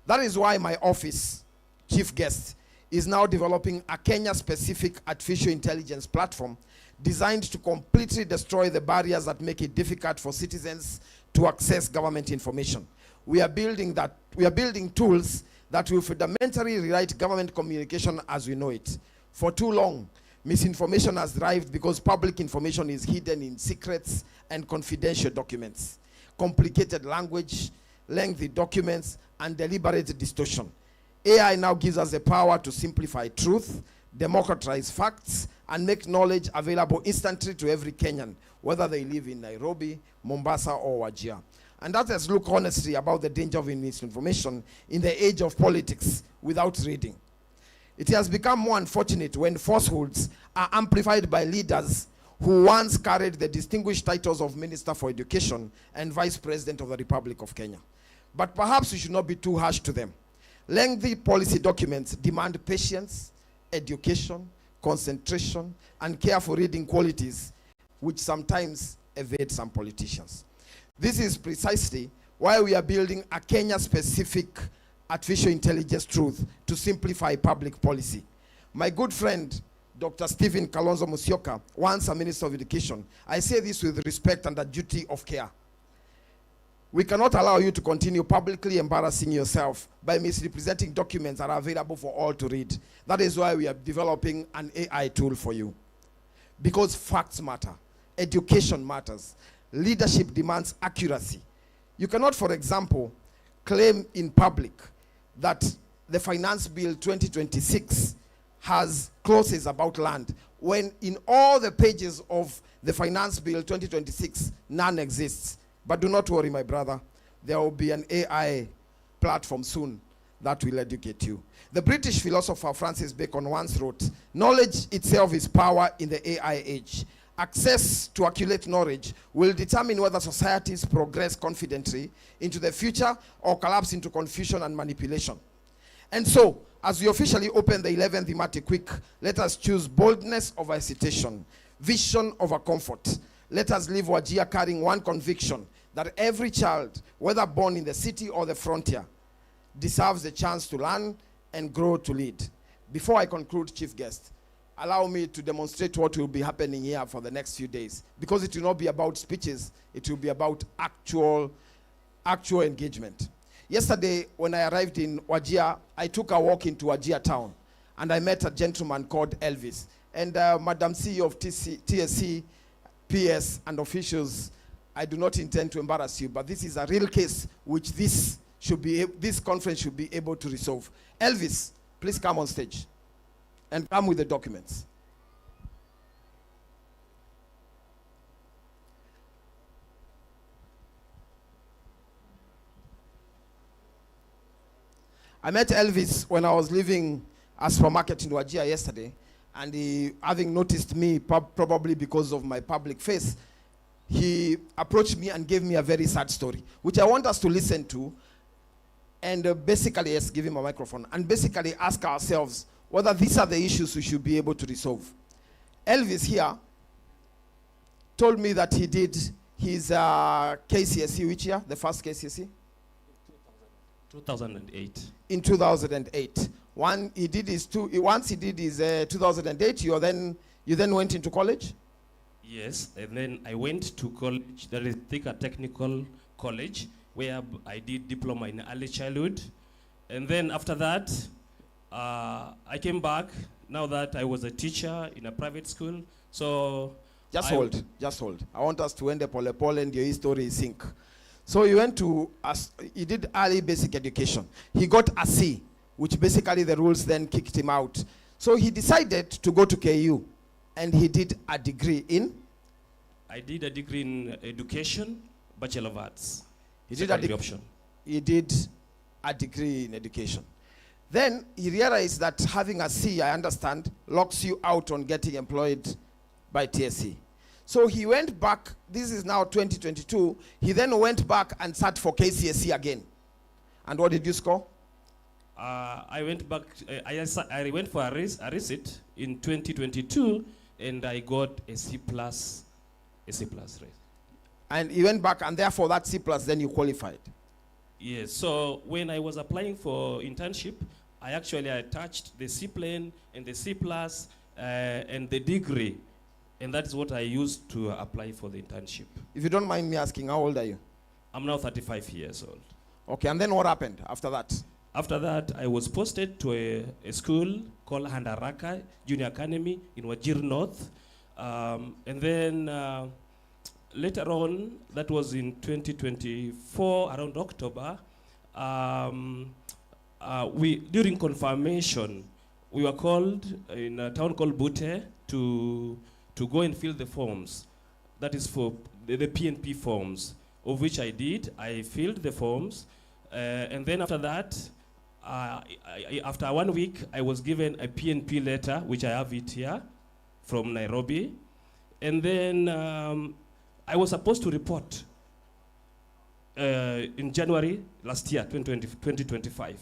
That is why my office, Chief Guest, is now developing a Kenya-specific artificial intelligence platform designed to completely destroy the barriers that make it difficult for citizens to access government information. We are building tools that will fundamentally rewrite government communication as we know it. For too long, misinformation has thrived because public information is hidden in secrets and confidential documents, complicated language, lengthy documents, and deliberate distortion. AI now gives us the power to simplify truth, democratize facts, and make knowledge available instantly to every Kenyan, whether they live in Nairobi, Mombasa, or Wajir. And that has looked honestly about the danger of misinformation in the age of politics without reading. It has become more unfortunate when falsehoods are amplified by leaders who once carried the distinguished titles of Minister for Education and Vice President of the Republic of Kenya. But perhaps we should not be too harsh to them. Lengthy policy documents demand patience, education, concentration, and careful reading qualities, which sometimes evade some politicians. This is precisely why we are building a Kenya-specific artificial intelligence truth to simplify public policy. My good friend, Dr. Stephen Kalonzo Musyoka, once a Minister of Education, I say this with respect and a duty of care. We cannot allow you to continue publicly embarrassing yourself by misrepresenting documents that are available for all to read. That is why we are developing an AI tool for you. Because facts matter, education matters, leadership demands accuracy. You cannot, for example, claim in public that the Finance Bill 2026 has clauses about land, when in all the pages of the Finance Bill 2026, none exists. But do not worry, my brother. There will be an AI platform soon that will educate you. The British philosopher Francis Bacon once wrote, "Knowledge itself is power in the AI age. Access to accurate knowledge will determine whether societies progress confidently into the future or collapse into confusion and manipulation." And so, as we officially open the 11th thematic week, let us choose boldness over hesitation, vision over comfort. Let us leave Wajir carrying one conviction, that every child, whether born in the city or the frontier, deserves the chance to learn and grow to lead. Before I conclude, Chief Guest, allow me to demonstrate what will be happening here for the next few days. Because it will not be about speeches, it will be about actual engagement. Yesterday, when I arrived in Wajir, I took a walk into Wajir town, and I met a gentleman called Elvis. And Madam CEO of TSC, PS, and officials, I do not intend to embarrass you, but this is a real case which this conference should be able to resolve. Elvis, please come on stage and come with the documents. I met Elvis when I was leaving a supermarket in Wajir yesterday, and he, having noticed me, probably because of my public face, he approached me and gave me a very sad story, which I want us to listen to, and basically, yes, give him a microphone, and basically ask ourselves whether these are the issues we should be able to resolve. Elvis here told me that he did his KCSE, which year? The first KCSE? 2008. In 2008. Once he did his 2008, you then went into college? Yes, and then I went to college, that is Thika Technical College, where I did diploma in early childhood. And then after that, I came back, now that I was a teacher in a private school. So Just hold. I want us to end up pole and your history sink. So he went to, he did early basic education. He got a C, which basically the rules then kicked him out. So he decided to go to KU, and he did a degree in? I did a degree in education, Bachelor of Arts. He did a degree in education. Then he realized that having a C, I understand, locks you out on getting employed by TSC. So he went back, this is now 2022, he then went back and sat for KCSE again. And what did you score? I went back, I went for a receipt in 2022, and I got a C+, right? And you went back, and therefore that C+, then you qualified. Yes, so when I was applying for internship, I actually attached the C plane and the C+, and the degree, and that's what I used to apply for the internship. If you don't mind me asking, how old are you? I'm now 35 years old. Okay, and then what happened after that? After that, I was posted to a school called Madaraka Junior Academy in Wajir North. And then later on, that was in 2024, around October, during confirmation, we were called in a town called Bute to go and fill the forms. That is for the PNP forms, of which I did. I filled the forms. And then after that, after 1 week, I was given a PNP letter, which I have it here, from Nairobi. And then I was supposed to report in January last year, 2025.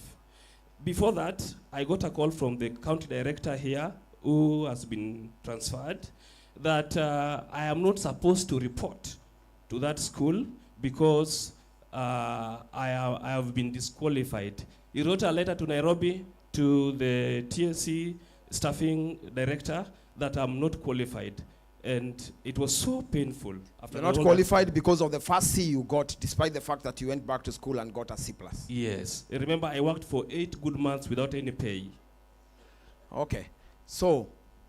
Before that, I got a call from the county director here, who has been transferred, that I am not supposed to report to that school because I have been disqualified. He wrote a letter to Nairobi to the TSC staffing director that I'm not qualified. And it was so painful. You're not qualified because of the first C you got, despite the fact that you went back to school and got a C+. Yes. Remember, I worked for 8 good months without any pay. Okay. So,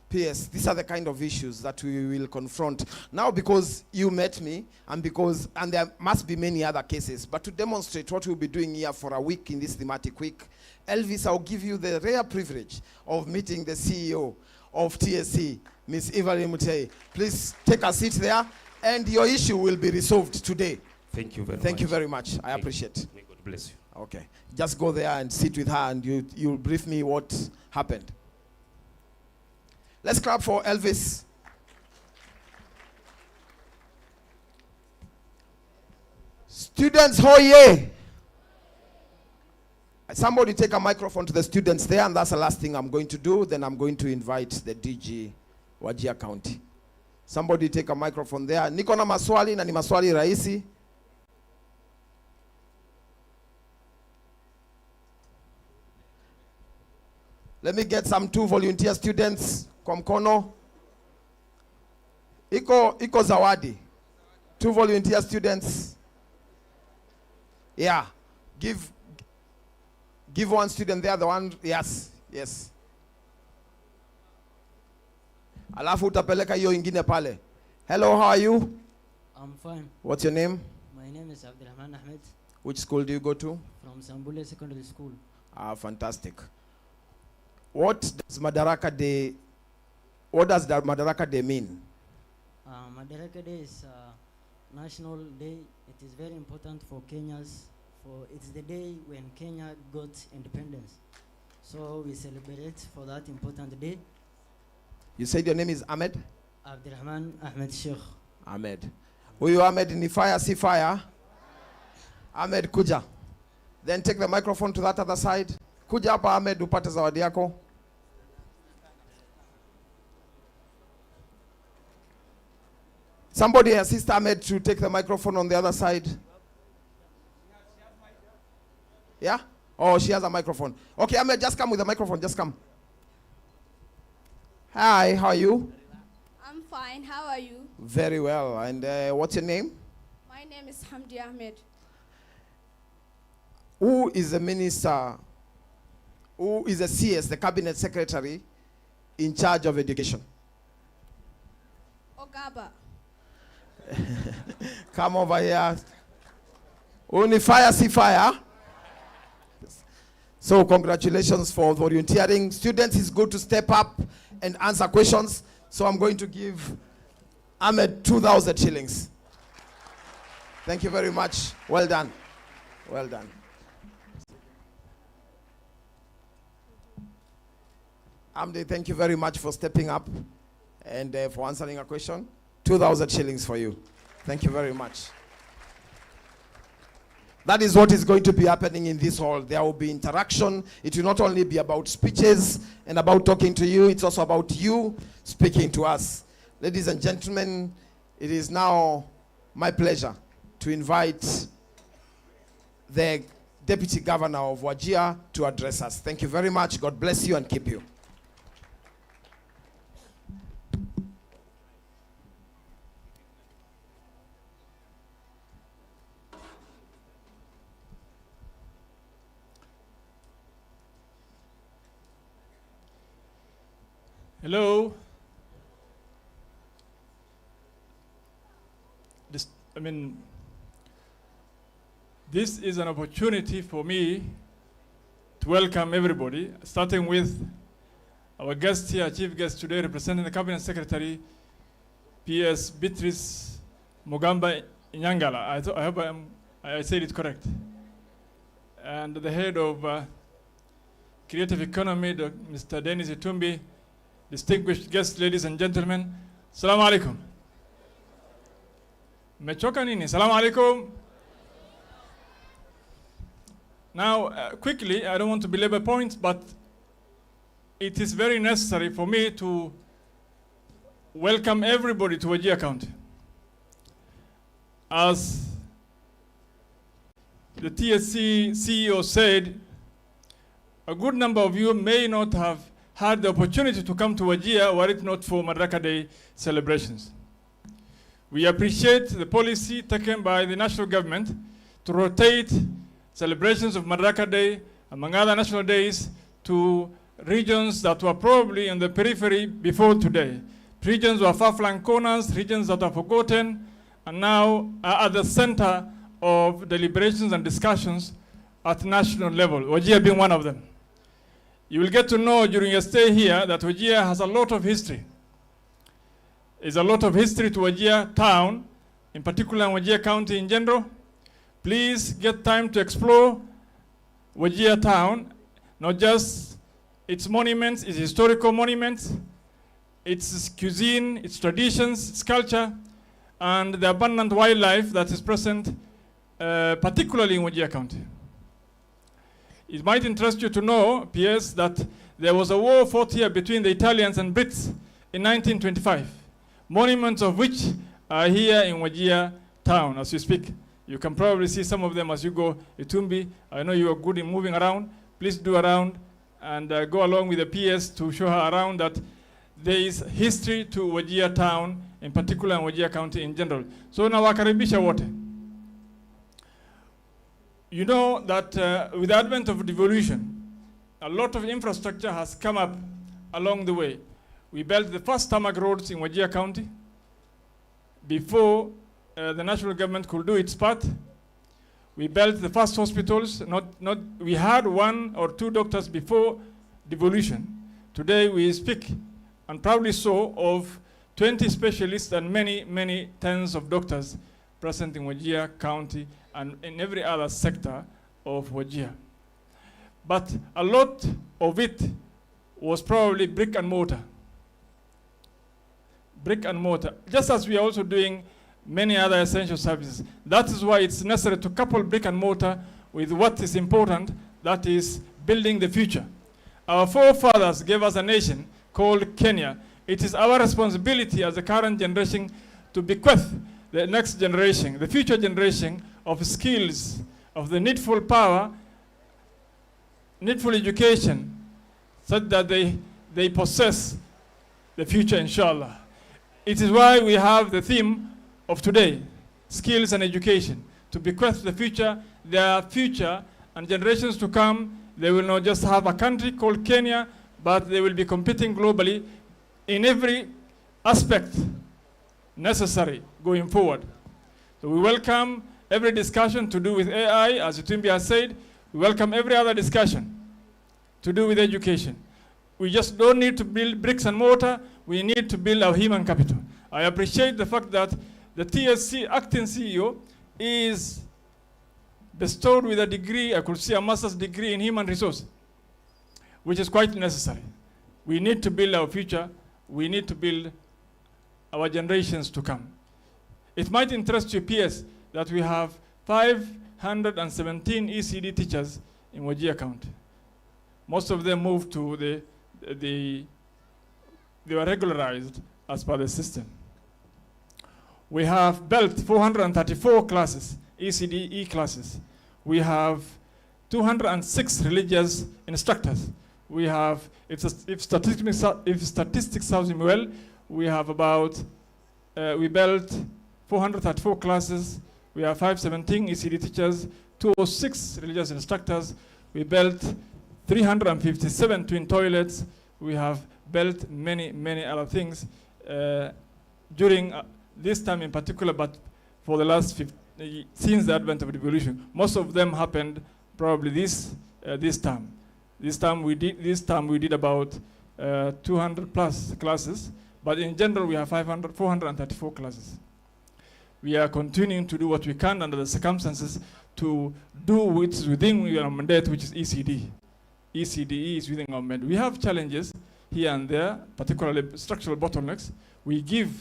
PS, these are the kind of issues that we will confront. Now, because you met me, and there must be many other cases, but to demonstrate what we'll be doing here for a week in this thematic week, Elvis, I'll give you the rare privilege of meeting the CEO of TSC, Ms. Ivary Mutei. Please take a seat there, and your issue will be resolved today. Thank you very much. Thank you very much. I appreciate it. May God bless you. Okay. Just go there and sit with her, and you'll brief me what happened. Let's clap for Elvis. Students, hoye! Somebody take a microphone to the students there, and that's the last thing I'm going to do. Then I'm going to invite the DG Wajir County. Somebody take a microphone there. Niko na maswali na ni maswali rahisi. Let me get some 2 volunteer students kwa mkono. Iko zawadi. 2 volunteer students. Yeah. Give one student there, the one, yes. Alafu utapeleka hiyo ingine pale. Hello, how are you? I'm fine. What's your name? My name is Abdulrahman Ahmed. Which school do you go to? From Sambule Secondary School. Ah, fantastic. What does Madaraka Day mean? Madaraka Day is a national day. It is very important for Kenyans. It's the day when Kenya got independence. So we celebrate for that important day. You said your name is Ahmed? Abdulrahman Ahmed Sheikh. Ahmed. Huyu Ahmed ni fire, si fire? Ahmed, kuja. Then take the microphone to that other side. Kuja hapa Ahmed, upate zawadi yako. Somebody assist Ahmed to take the microphone on the other side. Yeah? Oh, she has a microphone. Okay, Ahmed, just come with the microphone. Just come. Hi, how are you? I'm fine. How are you? Very well. And what's your name? My name is Hamdi Ahmed. Who is the minister? Who is the CS, the cabinet secretary, in charge of education? Ogaba. Come over here. Only fire, see fire. So congratulations for volunteering. Students, it's good to step up and answer questions. So I'm going to give Ahmed 2,000 shillings. Thank you very much. Well done. Well done. Amde, thank you very much for stepping up. And for answering a question, 2,000 shillings for you. Thank you very much. That is what is going to be happening in this hall. There will be interaction. It will not only be about speeches and about talking to you, it's also about you speaking to us. Ladies and gentlemen, it is now my pleasure to invite the Deputy Governor of Wajir to address us. Thank you very much. God bless you and keep you. Hello. This is an opportunity for me to welcome everybody, starting with our guest here, chief guest today, representing the Cabinet Secretary, PS Beatrice Mugamba Nyangala. I hope I said it correct. And the head of Creative Economy, Mr. Dennis Itumbi, distinguished guests, ladies and gentlemen, Assalamu alaikum. Mechoka nini? Assalamu alaikum. Now, quickly, I don't want to belabor points, but it is very necessary for me to welcome everybody to Wajir County. As the TSC CEO said, a good number of you may not have had the opportunity to come to Wajir were it not for Madaraka Day celebrations. We appreciate the policy taken by the national government to rotate celebrations of Madaraka Day, among other national days, to regions that were probably in the periphery before today. Regions were far-flung corners, regions that are forgotten, and now are at the center of deliberations and discussions at national level, Wajir being one of them. You will get to know during your stay here that Wajir has a lot of history. There's a lot of history to Wajir town, in particular Wajir County in general. Please get time to explore Wajir town, not just its monuments, its historical monuments, its cuisine, its traditions, its culture, and the abundant wildlife that is present, particularly in Wajir County. It might interest you to know, PS, that there was a war fought here between the Italians and Brits in 1925, monuments of which are here in Wajir town as we speak. You can probably see some of them as you go. Itumbi, I know you are good in moving around. Please do around and go along with the PS to show her around that there is history to Wajir town, in particular in Wajir County in general. So now wakaribisha wote. You know that with the advent of devolution, a lot of infrastructure has come up along the way. We built the first tarmac roads in Wajir County before the national government could do its part. We built the first hospitals. We had 1 or 2 doctors before devolution. Today we speak, and proudly so, of 20 specialists and many, many tens of doctors present in Wajir County and in every other sector of Wajir. But a lot of it was probably brick and mortar. Brick and mortar, just as we are also doing many other essential services. That is why it's necessary to couple brick and mortar with what is important, that is building the future. Our forefathers gave us a nation called Kenya. It is our responsibility as the current generation to bequeath the next generation, the future generation, of skills, of the needful power, needful education, such that they possess the future, inshallah. It is why we have the theme of today, skills and education, to bequeath the future, their future, and generations to come. They will not just have a country called Kenya, but they will be competing globally in every aspect necessary going forward. So we welcome every discussion to do with AI, as Itumbi has said. We welcome every other discussion to do with education. We just don't need to build bricks and mortar. We need to build our human capital. I appreciate the fact that the TSC acting CEO is bestowed with a degree, I could see a master's degree in human resource, which is quite necessary. We need to build our future. We need to build our generations to come. It might interest you, PS, that we have 517 ECD teachers in Wajir County. Most of them moved to they were regularized as per the system. We have built 434 classes, ECDE classes. We have 206 religious instructors. We have, if statistics serves me well, we have about, we built 434 classes. We have 517 ECD teachers, 206 religious instructors. We built 357 twin toilets. We have built many, many other things during this time in particular, but for the last 50, since the advent of the revolution. Most of them happened probably this term. This time we did about 200 plus classes, but in general we have 434 classes. We are continuing to do what we can under the circumstances to do which is within our mandate, which is ECD. ECDE is within our mandate. We have challenges here and there, particularly structural bottlenecks. We give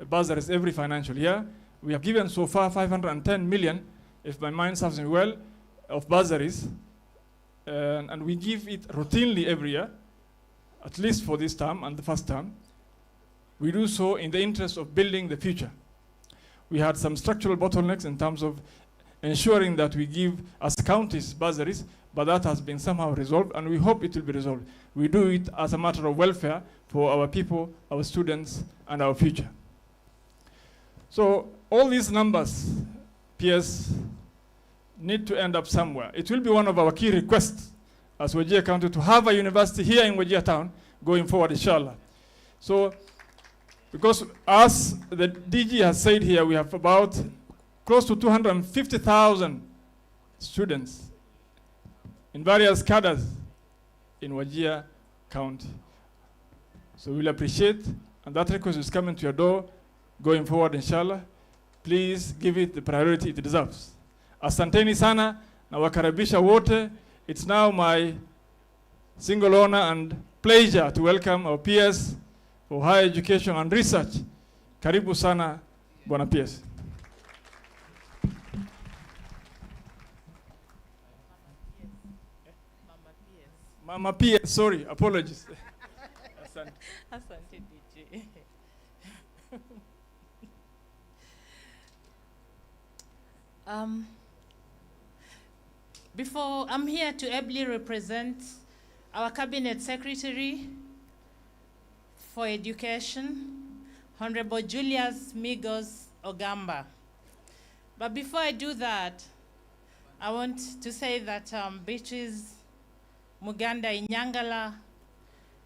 bursaries every financial year. We have given so far 510 million, if my mind serves me well, of bursaries. And we give it routinely every year, at least for this term and the first term. We do so in the interest of building the future. We had some structural bottlenecks in terms of ensuring that we give as counties bursaries, but that has been somehow resolved, and we hope it will be resolved. We do it as a matter of welfare for our people, our students, and our future. So all these numbers, PS, need to end up somewhere. It will be one of our key requests as Wajir County to have a university here in Wajir Town going forward, inshallah. So, because as the DG has said here, we have about close to 250,000 students in various cadres in Wajir County. So we'll appreciate, and that request is coming to your door going forward, inshallah. Please give it the priority it deserves. Asanteni sana na wakaribisha wote. It's now my single honor and pleasure to welcome our peers for higher education and research. Karibu sana, Bwana PS. Mama PS, sorry, apologies. Asante DJ. Before I'm here to ably represent our Cabinet Secretary for Education, Honorable Julius Migos Ogamba. But before I do that, I want to say that Beatrice Muganda Inyangala,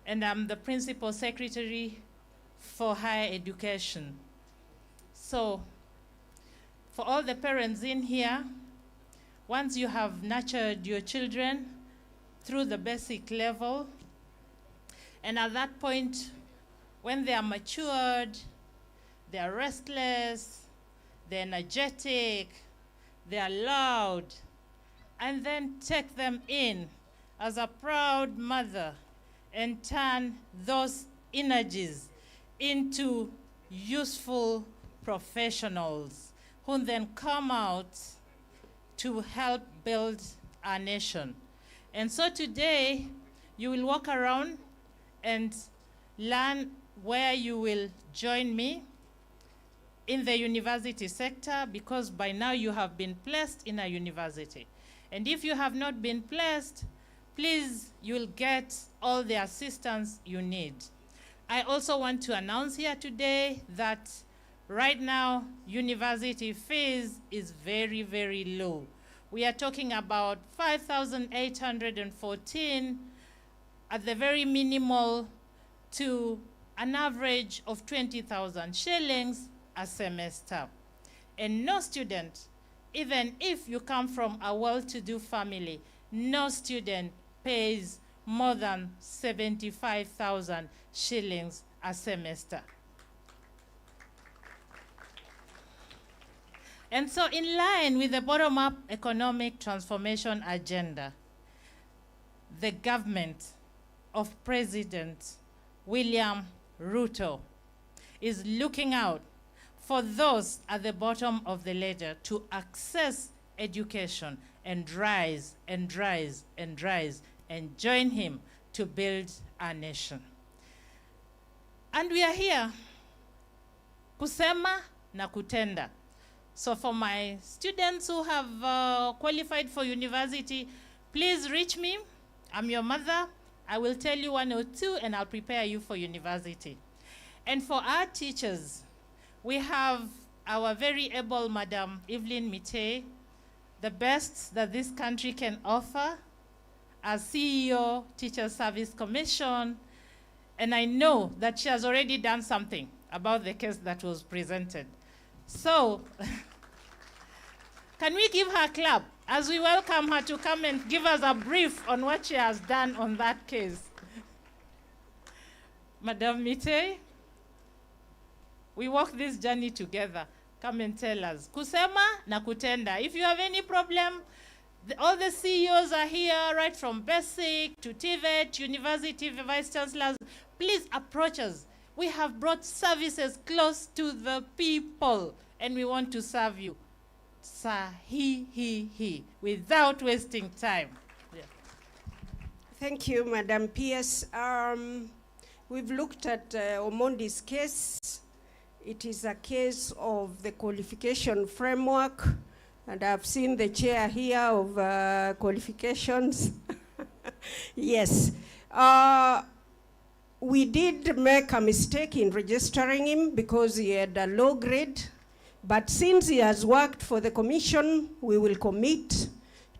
and I'm the Principal Secretary for Higher Education. So, for all the parents in here, once you have nurtured your children through the basic level, and at that point, when they are matured, they are restless, they're energetic, they are loud, and then take them in as a proud mother and turn those energies into useful professionals who then come out to help build our nation. And so today, you will walk around and learn where you will join me in the university sector, because by now you have been placed in a university. And if you have not been placed, please, you'll get all the assistance you need. I also want to announce here today that right now, university fees is very, very low. We are talking about 5,814 at the very minimal to an average of 20,000 shillings a semester. And no student, even if you come from a well-to-do family, no student pays more than 75,000 shillings a semester. And so in line with the bottom-up economic transformation agenda, the government of President William Ruto is looking out for those at the bottom of the ladder to access education and rise and rise and rise and join him to build our nation. And we are here kusema na kutenda. So for my students who have qualified for university, please reach me. I'm your mother. I will tell you one or two and I'll prepare you for university. And for our teachers, we have our very able Madam Evelyn Mite, the best that this country can offer as CEO, Teacher Service Commission, and I know that she has already done something about the case that was presented. So, can we give her a clap as we welcome her to come and give us a brief on what she has done on that case? Madam Mite, we walk this journey together. Come and tell us. Kusema na kutenda. If you have any problem, all the CEOs are here, right from basic to TVET, university, vice chancellors. Please approach us. We have brought services close to the people, and we want to serve you. Sahihi, without wasting time. Yeah. Thank you, Madam PS. We've looked at Omondi's case. It is a case of the qualification framework, and I've seen the chair here of qualifications. Yes. We did make a mistake in registering him because he had a low grade, but since he has worked for the commission, we will commit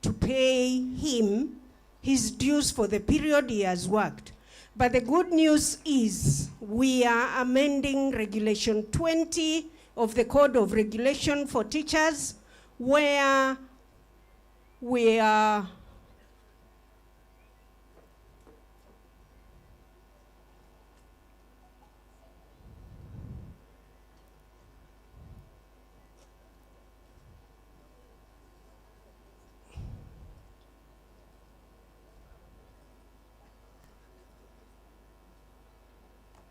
to pay him his dues for the period he has worked. But the good news is we are amending Regulation 20 of the Code of Regulation for Teachers, where we are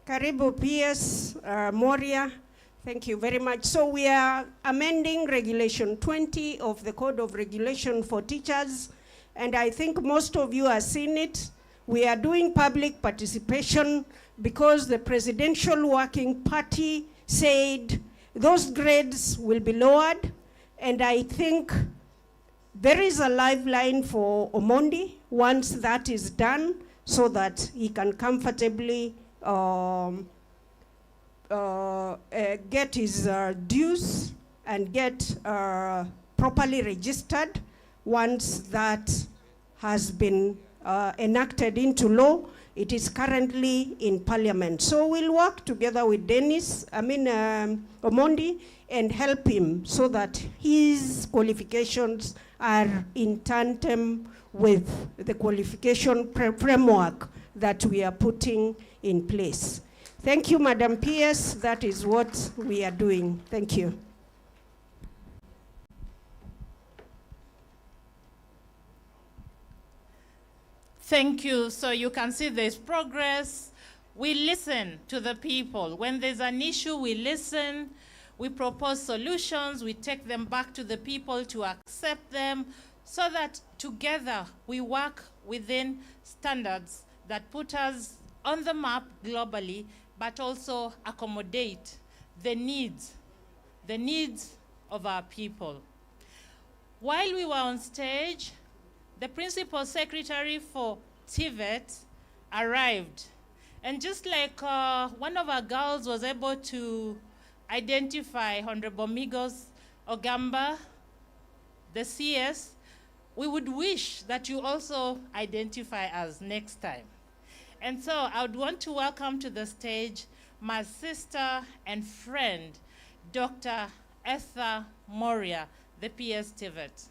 Karibu PS Moria, thank you very much. So we are amending Regulation 20 of the Code of Regulation for Teachers, and I think most of you have seen it. We are doing public participation because the Presidential Working Party said those grades will be lowered, and I think there is a lifeline for Omondi once that is done so that he can comfortably get his dues and get properly registered once that has been enacted into law. It is currently in Parliament. So we'll work together with Omondi and help him so that his qualifications are in tandem with the qualification framework that we are putting in place. Thank you, Madam PS. That is what we are doing. Thank you. Thank you. So you can see there's progress. We listen to the people. When there's an issue, we listen. We propose solutions. We take them back to the people to accept them so that together we work within standards that put us on the map globally, but also accommodate the needs of our people. While we were on stage, the Principal Secretary for TVET arrived. And just like one of our girls was able to identify Honorable Migos Ogamba, the CS, we would wish that you also identify us next time. And so I would want to welcome to the stage my sister and friend, Dr. Esther Moria, the PS TVET.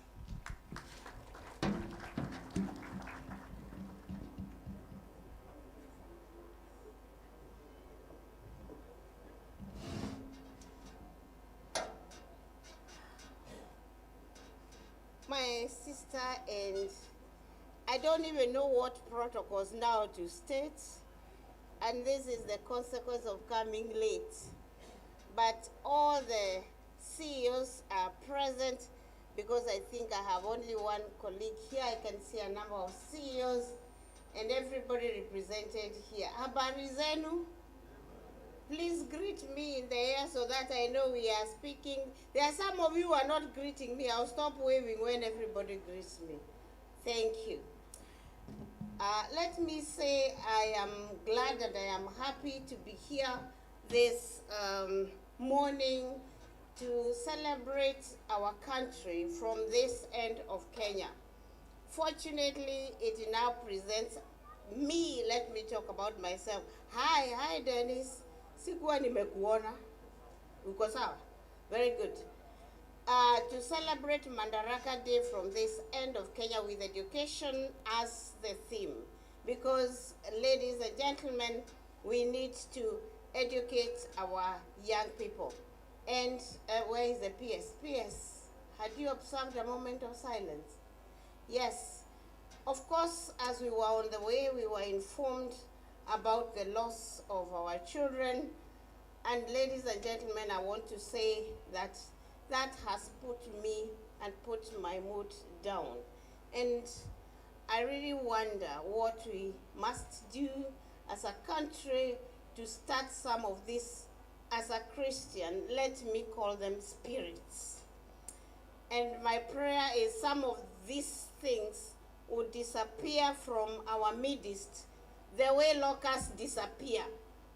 My sister, and I don't even know what protocols now to state, and this is the consequence of coming late. but all the CEOs are present because I think I have only one colleague here. I can see a number of CEOs and everybody represented here. Habari zenu? Please greet me in the air so that I know we are speaking. There are some of you who are not greeting me. I'll stop waving when everybody greets me. Thank you. Let me say I am glad and I am happy to be here this morning to celebrate our country from this end of Kenya. Fortunately, it now presents me. Let me talk about myself. Hi, Dennis. Sikuwa nimekuona. Uko sawa? Very good. To celebrate Madaraka Day from this end of Kenya with education as the theme. Because, ladies and gentlemen, we need to educate our young people. And where is the PS? PS, had you observed a moment of silence? Yes. Of course, as we were on the way, we were informed about the loss of our children. And ladies and gentlemen, I want to say that that has put me and put my mood down. And I really wonder what we must do as a country to start some of this. As a Christian, let me call them spirits. And my prayer is some of these things would disappear from our midst the way locusts disappear.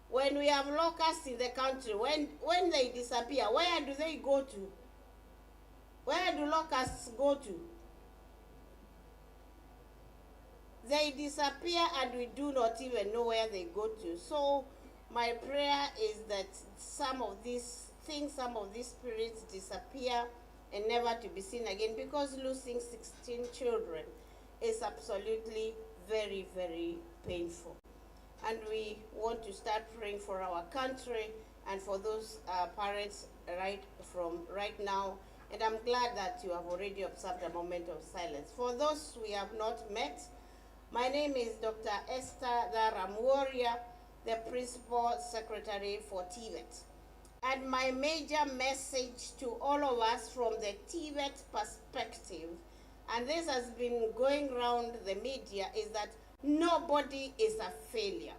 When we have locusts in the country, when they disappear, where do they go to? Where do locusts go to? They disappear and we do not even know where they go to. So my prayer is that some of these things, some of these spirits disappear and never to be seen again, because losing 16 children is absolutely very, very painful. And we want to start praying for our country and for those parents right now. And I'm glad that you have already observed a moment of silence. For those we have not met, my name is Dr. Esther Dharamworia, the Principal Secretary for TVET. And my major message to all of us from the TVET perspective, and this has been going around the media, is that nobody is a failure.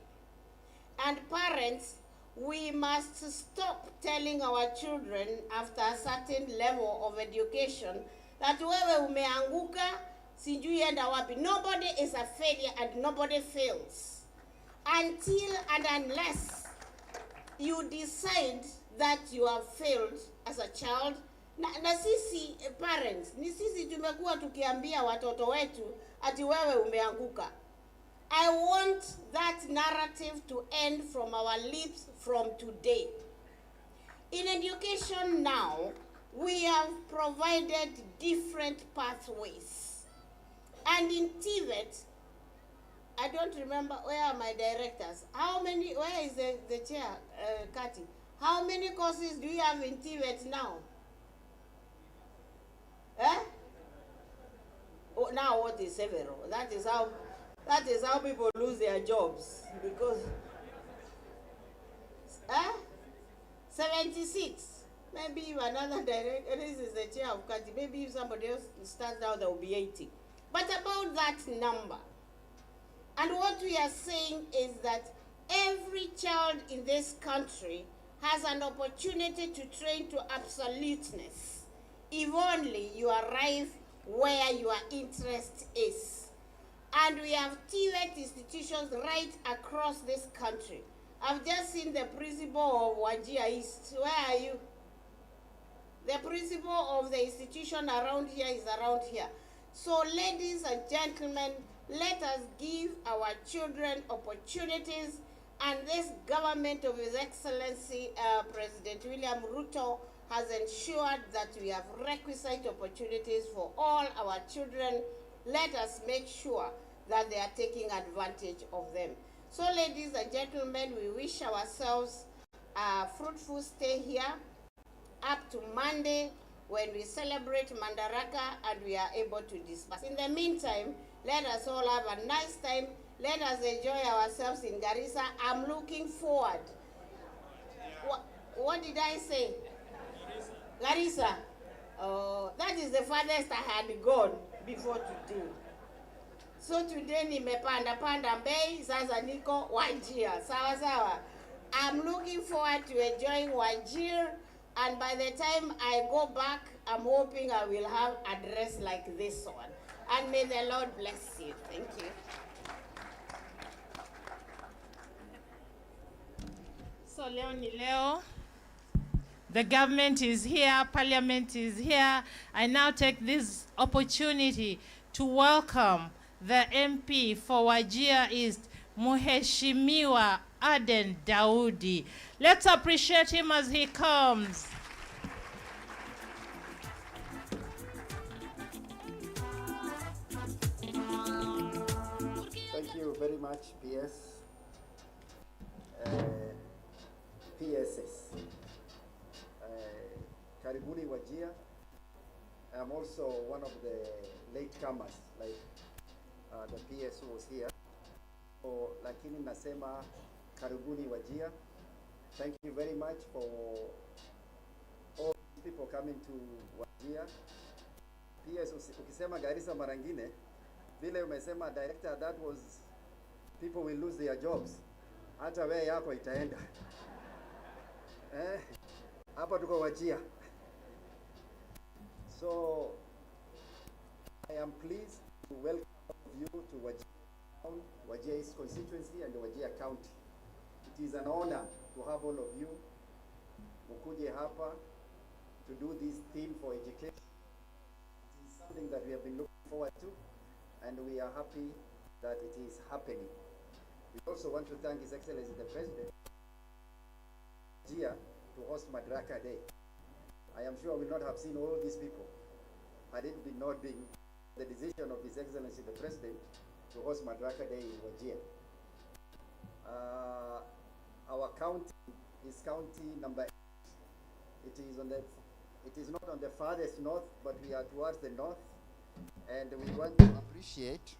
And parents, we must stop telling our children after a certain level of education that wewe umeanguka, sijui enda wapi. Nobody is a failure and nobody fails. Until and unless you decide that you have failed as a child, na sisi parents, ni sisi tumekuwa tukiambia watoto wetu ati wewe umeanguka. I want that narrative to end from our lips from today. In education now, we have provided different pathways. And in TVET, I don't remember, where are my directors? Where is the chair, Kati? How many courses do you have in TVET now? Eh? Oh, now what is several? That is how people lose their jobs, because 76. Maybe if another director, this is the chair of Kati, maybe if somebody else starts out, there will be 80. But about that number, and what we are saying is that every child in this country has an opportunity to train to absoluteness, if only you arrive where your interest is. And we have TVET institutions right across this country. I've just seen the principal of Wajir East. Where are you? The principal of the institution around here is around here. So ladies and gentlemen, let us give our children opportunities, and this government of His Excellency President William Ruto has ensured that we have requisite opportunities for all our children. Let us make sure that they are taking advantage of them. So ladies and gentlemen, we wish ourselves a fruitful stay here up to Monday, when we celebrate Madaraka and we are able to disperse. In the meantime, let us all have a nice time. Let us enjoy ourselves in Garissa. I'm looking forward. What did I say? Garissa. Oh, that is the farthest I had gone before today. So today nimepanda Mbei, sasa niko Wajir. Sawa sawa. I'm looking forward to enjoying Wajir, and by the time I go back, I'm hoping I will have a dress like this one. And may the Lord bless you. Thank you. So leo ni leo. The government is here, parliament is here. I now take this opportunity to welcome the MP for Wajir East, Mheshimiwa Aden Daudi. Let's appreciate him as he comes. Thank you very much, PS. PSS. Karibuni Wajir. I'm also one of the latecomers, like the PS who was here. So, lakini nasema karibuni Wajir. Thank you very much for all people coming to Wajir. PS ukisema Garissa mara ngine, vile umesema director, that was people will lose their jobs. Hata wewe yako itaenda. Hapa tuko Wajir. So I am pleased to welcome you to Wajir East constituency and Wajir County. It is an honor to have all of you mukuje hapa to do this theme for education. It is something that we have been looking forward to, and we are happy that it is happening. We also want to thank His Excellency the President here to host Madaraka Day. I am sure we will not have seen all these people had it been not been the decision of His Excellency the President to host Madaraka Day in Wajir. Our county is county number 8. It is not on the farthest north, but we are towards the north, and we want to appreciate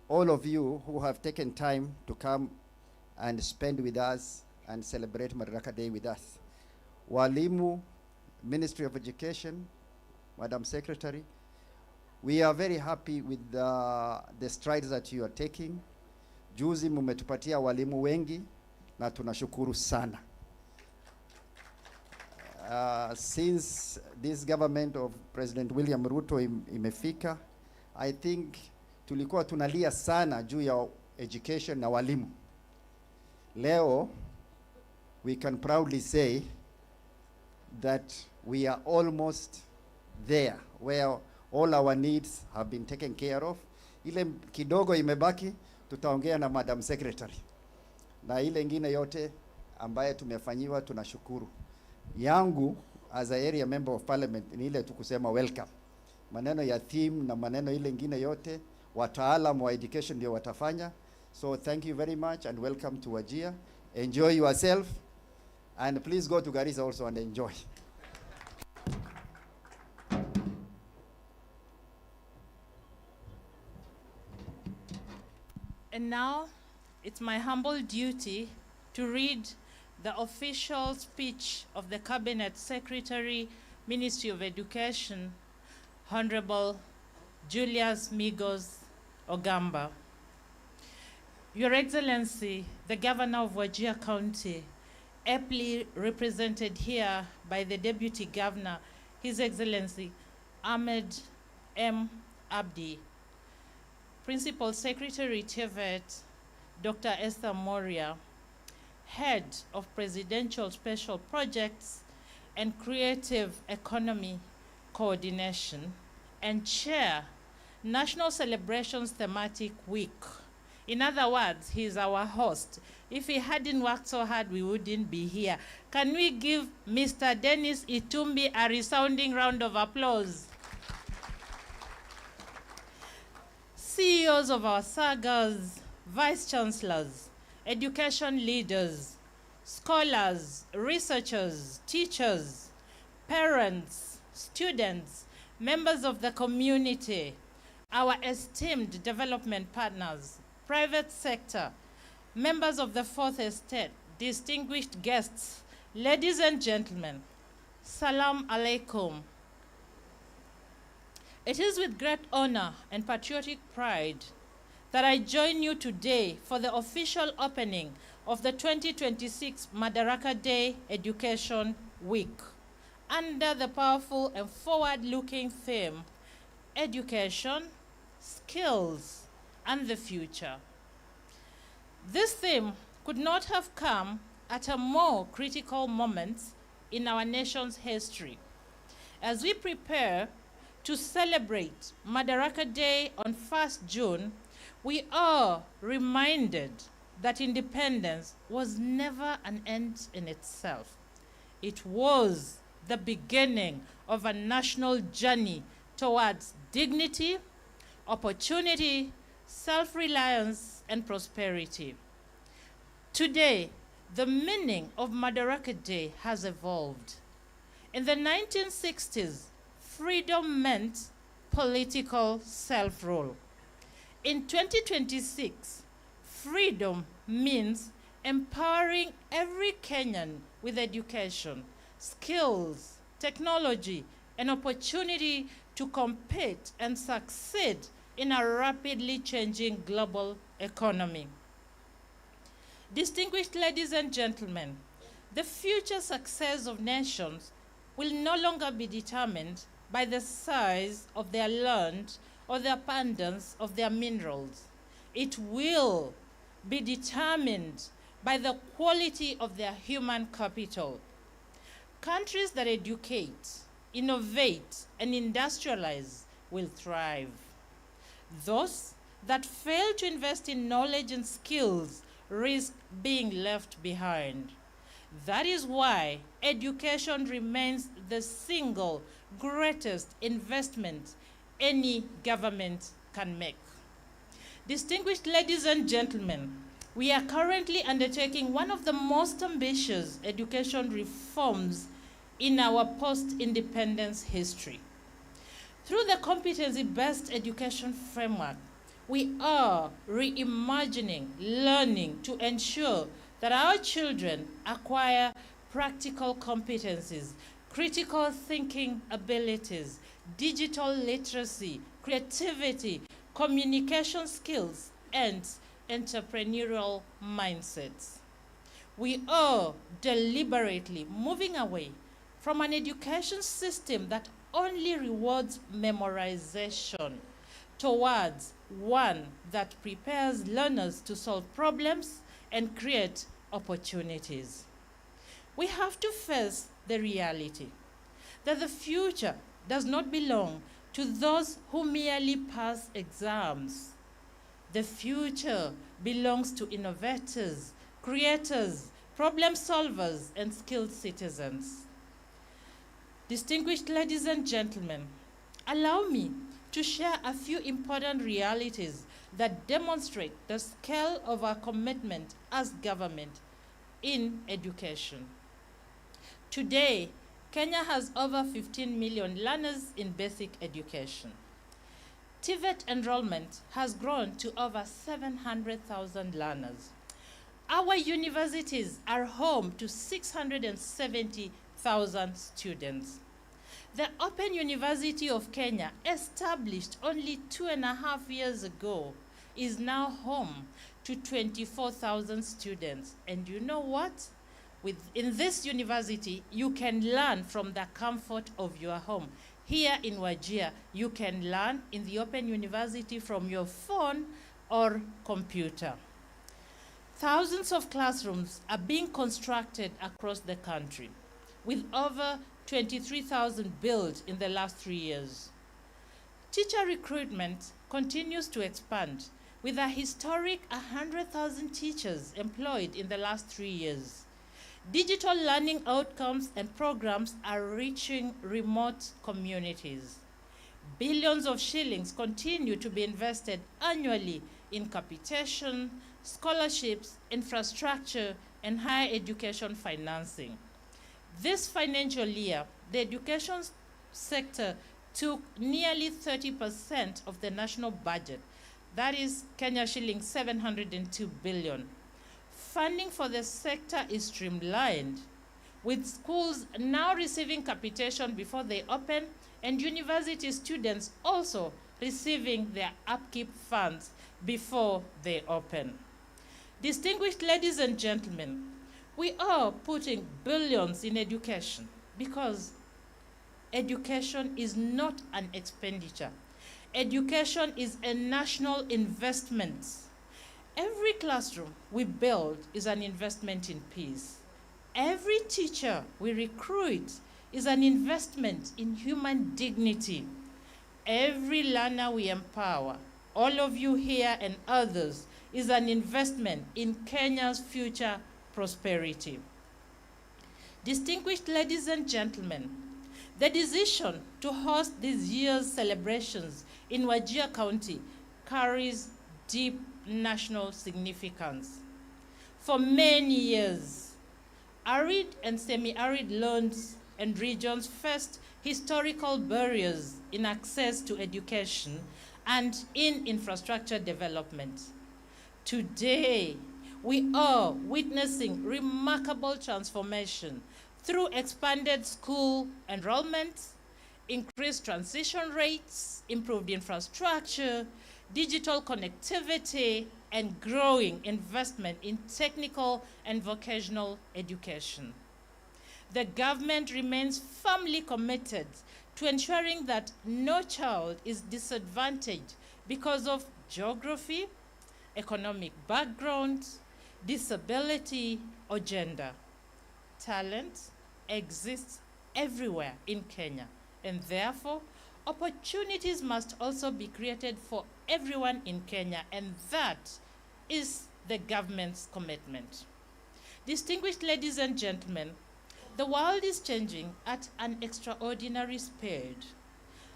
all of you who have taken time to come and spend with us and celebrate Madaraka Day with us. Walimu, Ministry of Education, Madam Secretary, we are very happy with the strides that you are taking. Juzi mumetupatia walimu wengi na tunashukuru sana. Since this government of President William Ruto imefika, I think tulikuwa tunalia sana juu ya education na walimu. Leo, we can proudly say that we are almost there, where all our needs have been taken care of. Ile kidogo imebaki, tutaongea na Madam Secretary. Na ile ingine yote ambaye tumefanyiwa tunashukuru. Yangu, as a area member of parliament, ni ile tukusema welcome. Maneno ya theme na maneno ile ingine yote, wataalam wa education ndio watafanya. So thank you very much and welcome to Wajir. Enjoy yourself, and please go to Garissa also and enjoy. And now, it's my humble duty to read the official speech of the Cabinet Secretary, Ministry of Education, Honorable Julius Migos Ogamba. Your Excellency, the Governor of Wajir County, aptly represented here by the Deputy Governor, His Excellency Ahmed M. Abdi, Principal Secretary TVET, Dr. Esther Moria, Head of Presidential Special Projects and Creative Economy Coordination, and Chair, National Celebrations Thematic Week. In other words, he's our host. If he hadn't worked so hard, we wouldn't be here. Can we give Mr. Dennis Itumbi a resounding round of applause? CEOs of our sagas, vice chancellors, education leaders, scholars, researchers, teachers, parents, students, members of the community, our esteemed development partners, private sector, members of the Fourth Estate, distinguished guests, Ladies and gentlemen, Salam Alaikum. It is with great honor and patriotic pride that I join you today for the official opening of the 2026 Madaraka Day Education Week under the powerful and forward-looking theme, Education, Skills, and the Future. This theme could not have come at a more critical moment in our nation's history. As we prepare to celebrate Madaraka Day on 1st June, we are reminded that independence was never an end in itself. It was the beginning of a national journey towards dignity, opportunity, self-reliance, and prosperity. Today, the meaning of Madaraka Day has evolved. In the 1960s, freedom meant political self-rule. In 2026, freedom means empowering every Kenyan with education, skills, technology, and opportunity to compete and succeed in a rapidly changing global economy. Distinguished ladies and gentlemen, the future success of nations will no longer be determined by the size of their land or the abundance of their minerals. It will be determined by the quality of their human capital. Countries that educate, innovate, and industrialize will thrive. Those that fail to invest in knowledge and skills risk being left behind. That is why education remains the single greatest investment any government can make. Distinguished ladies and gentlemen, we are currently undertaking one of the most ambitious education reforms in our post-independence history. Through the competency-based education framework, we are reimagining learning to ensure that our children acquire practical competencies, critical thinking abilities, digital literacy, creativity, communication skills, and entrepreneurial mindsets. We are deliberately moving away from an education system that only rewards memorization towards one that prepares learners to solve problems and create opportunities. We have to face the reality that the future does not belong to those who merely pass exams. The future belongs to innovators, creators, problem solvers, and skilled citizens. Distinguished ladies and gentlemen, allow me to share a few important realities that demonstrate the scale of our commitment as government in education. Today, Kenya has over 15 million learners in basic education. TVET enrollment has grown to over 700,000 learners. Our universities are home to 670,000 students. The Open University of Kenya, established only 2.5 years ago, is now home to 24,000 students. And you know what? In this university, you can learn from the comfort of your home. Here in Wajir, you can learn in the Open University from your phone or computer. Thousands of classrooms are being constructed across the country, with over 23,000 built in the last 3 years. Teacher recruitment continues to expand, with a historic 100,000 teachers employed in the last 3 years. Digital learning outcomes and programs are reaching remote communities. Billions of shillings continue to be invested annually in capitation, scholarships, infrastructure, and higher education financing. This financial year, the education sector took nearly 30% of the national budget, that is Kenya shillings 702 billion. Funding for the sector is streamlined, with schools now receiving capitation before they open and university students also receiving their upkeep funds before they open. Distinguished ladies and gentlemen, we are putting billions in education because education is not an expenditure. Education is a national investment. Every classroom we build is an investment in peace. Every teacher we recruit is an investment in human dignity. Every learner we empower, all of you here and others, is an investment in Kenya's future prosperity. Distinguished ladies and gentlemen, the decision to host this year's celebrations in Wajir County carries deep national significance. For many years, arid and semi-arid lands and regions faced historical barriers in access to education and in infrastructure development. Today, we are witnessing remarkable transformation through expanded school enrollment, increased transition rates, improved infrastructure, digital connectivity, and growing investment in technical and vocational education. The government remains firmly committed to ensuring that no child is disadvantaged because of geography, economic background, disability, or gender. Talent exists everywhere in Kenya, and therefore, opportunities must also be created for everyone in Kenya, and that is the government's commitment. Distinguished ladies and gentlemen, the world is changing at an extraordinary speed.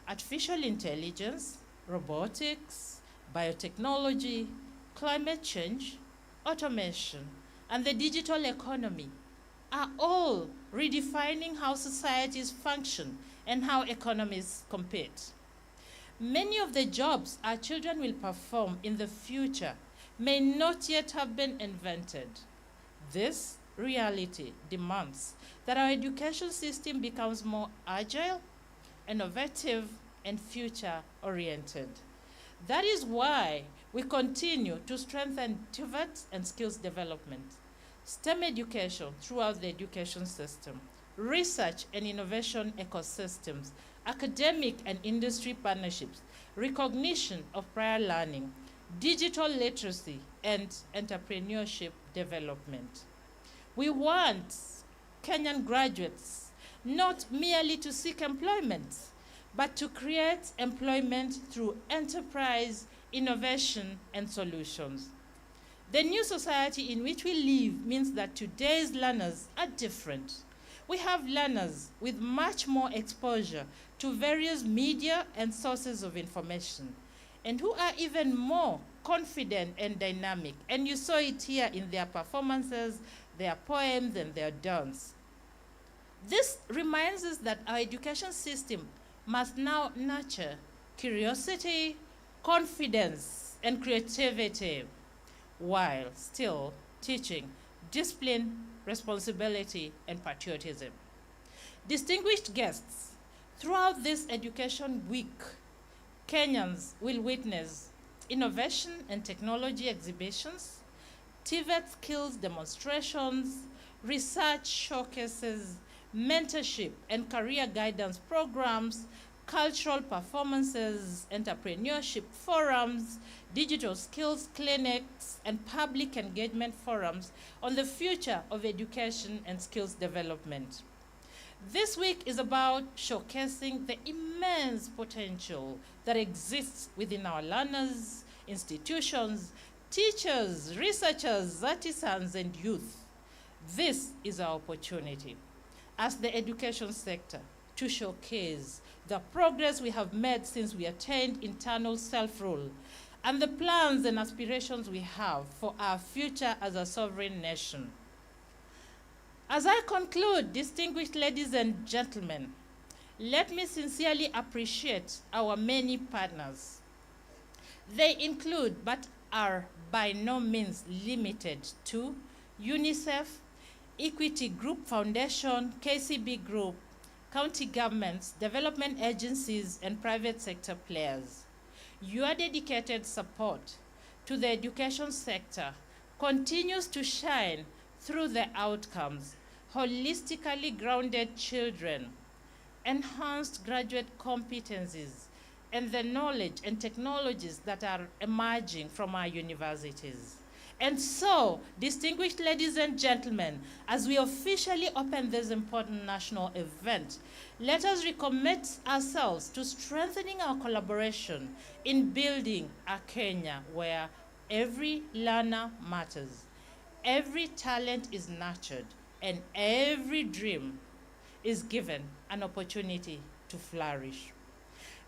Artificial intelligence, robotics, biotechnology, climate change, automation, and the digital economy are all redefining how societies function and how economies compete. Many of the jobs our children will perform in the future may not yet have been invented. This reality demands that our education system becomes more agile, innovative, and future-oriented. That is why we continue to strengthen TVET and skills development, STEM education throughout the education system, research and innovation ecosystems, academic and industry partnerships, recognition of prior learning, digital literacy, and entrepreneurship development. We want Kenyan graduates not merely to seek employment, but to create employment through enterprise, innovation, and solutions. The new society in which we live means that today's learners are different. We have learners with much more exposure to various media and sources of information, and who are even more confident and dynamic. And you saw it here in their performances, their poems, and their dance. This reminds us that our education system must now nurture curiosity, confidence, and creativity, while still teaching discipline, responsibility, and patriotism. Distinguished guests, throughout this education week, Kenyans will witness innovation and technology exhibitions, TVET skills demonstrations, research showcases, mentorship and career guidance programs, cultural performances, entrepreneurship forums, digital skills clinics, and public engagement forums on the future of education and skills development. This week is about showcasing the immense potential that exists within our learners, institutions, teachers, researchers, artisans, and youth. This is our opportunity as the education sector to showcase the progress we have made since we attained internal self-rule and the plans and aspirations we have for our future as a sovereign nation. As I conclude, distinguished ladies and gentlemen, let me sincerely appreciate our many partners. They include, but are by no means limited to, UNICEF, Equity Group Foundation, KCB Group, county governments, development agencies, and private sector players. Your dedicated support to the education sector continues to shine through the outcomes: holistically grounded children, enhanced graduate competencies, and the knowledge and technologies that are emerging from our universities. And so, distinguished ladies and gentlemen, as we officially open this important national event, let us recommit ourselves to strengthening our collaboration in building a Kenya where every learner matters, every talent is nurtured, and every dream is given an opportunity to flourish.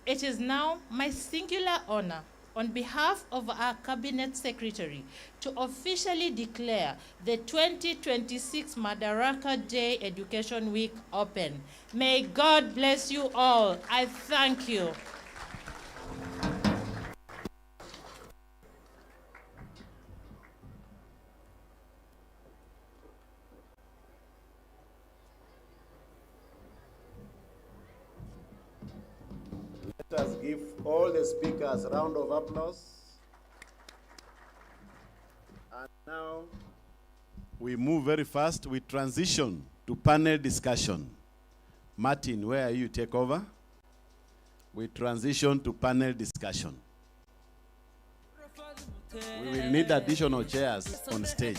It is now my singular honor, on behalf of our Cabinet Secretary, to officially declare the 2026 Madaraka Day Education Week open. May God bless you all. I thank you. Let us give all the speakers a round of applause. And now we move very fast. We transition to panel discussion. Martin, where are you? Take over. We transition to panel discussion. We will need additional chairs on stage.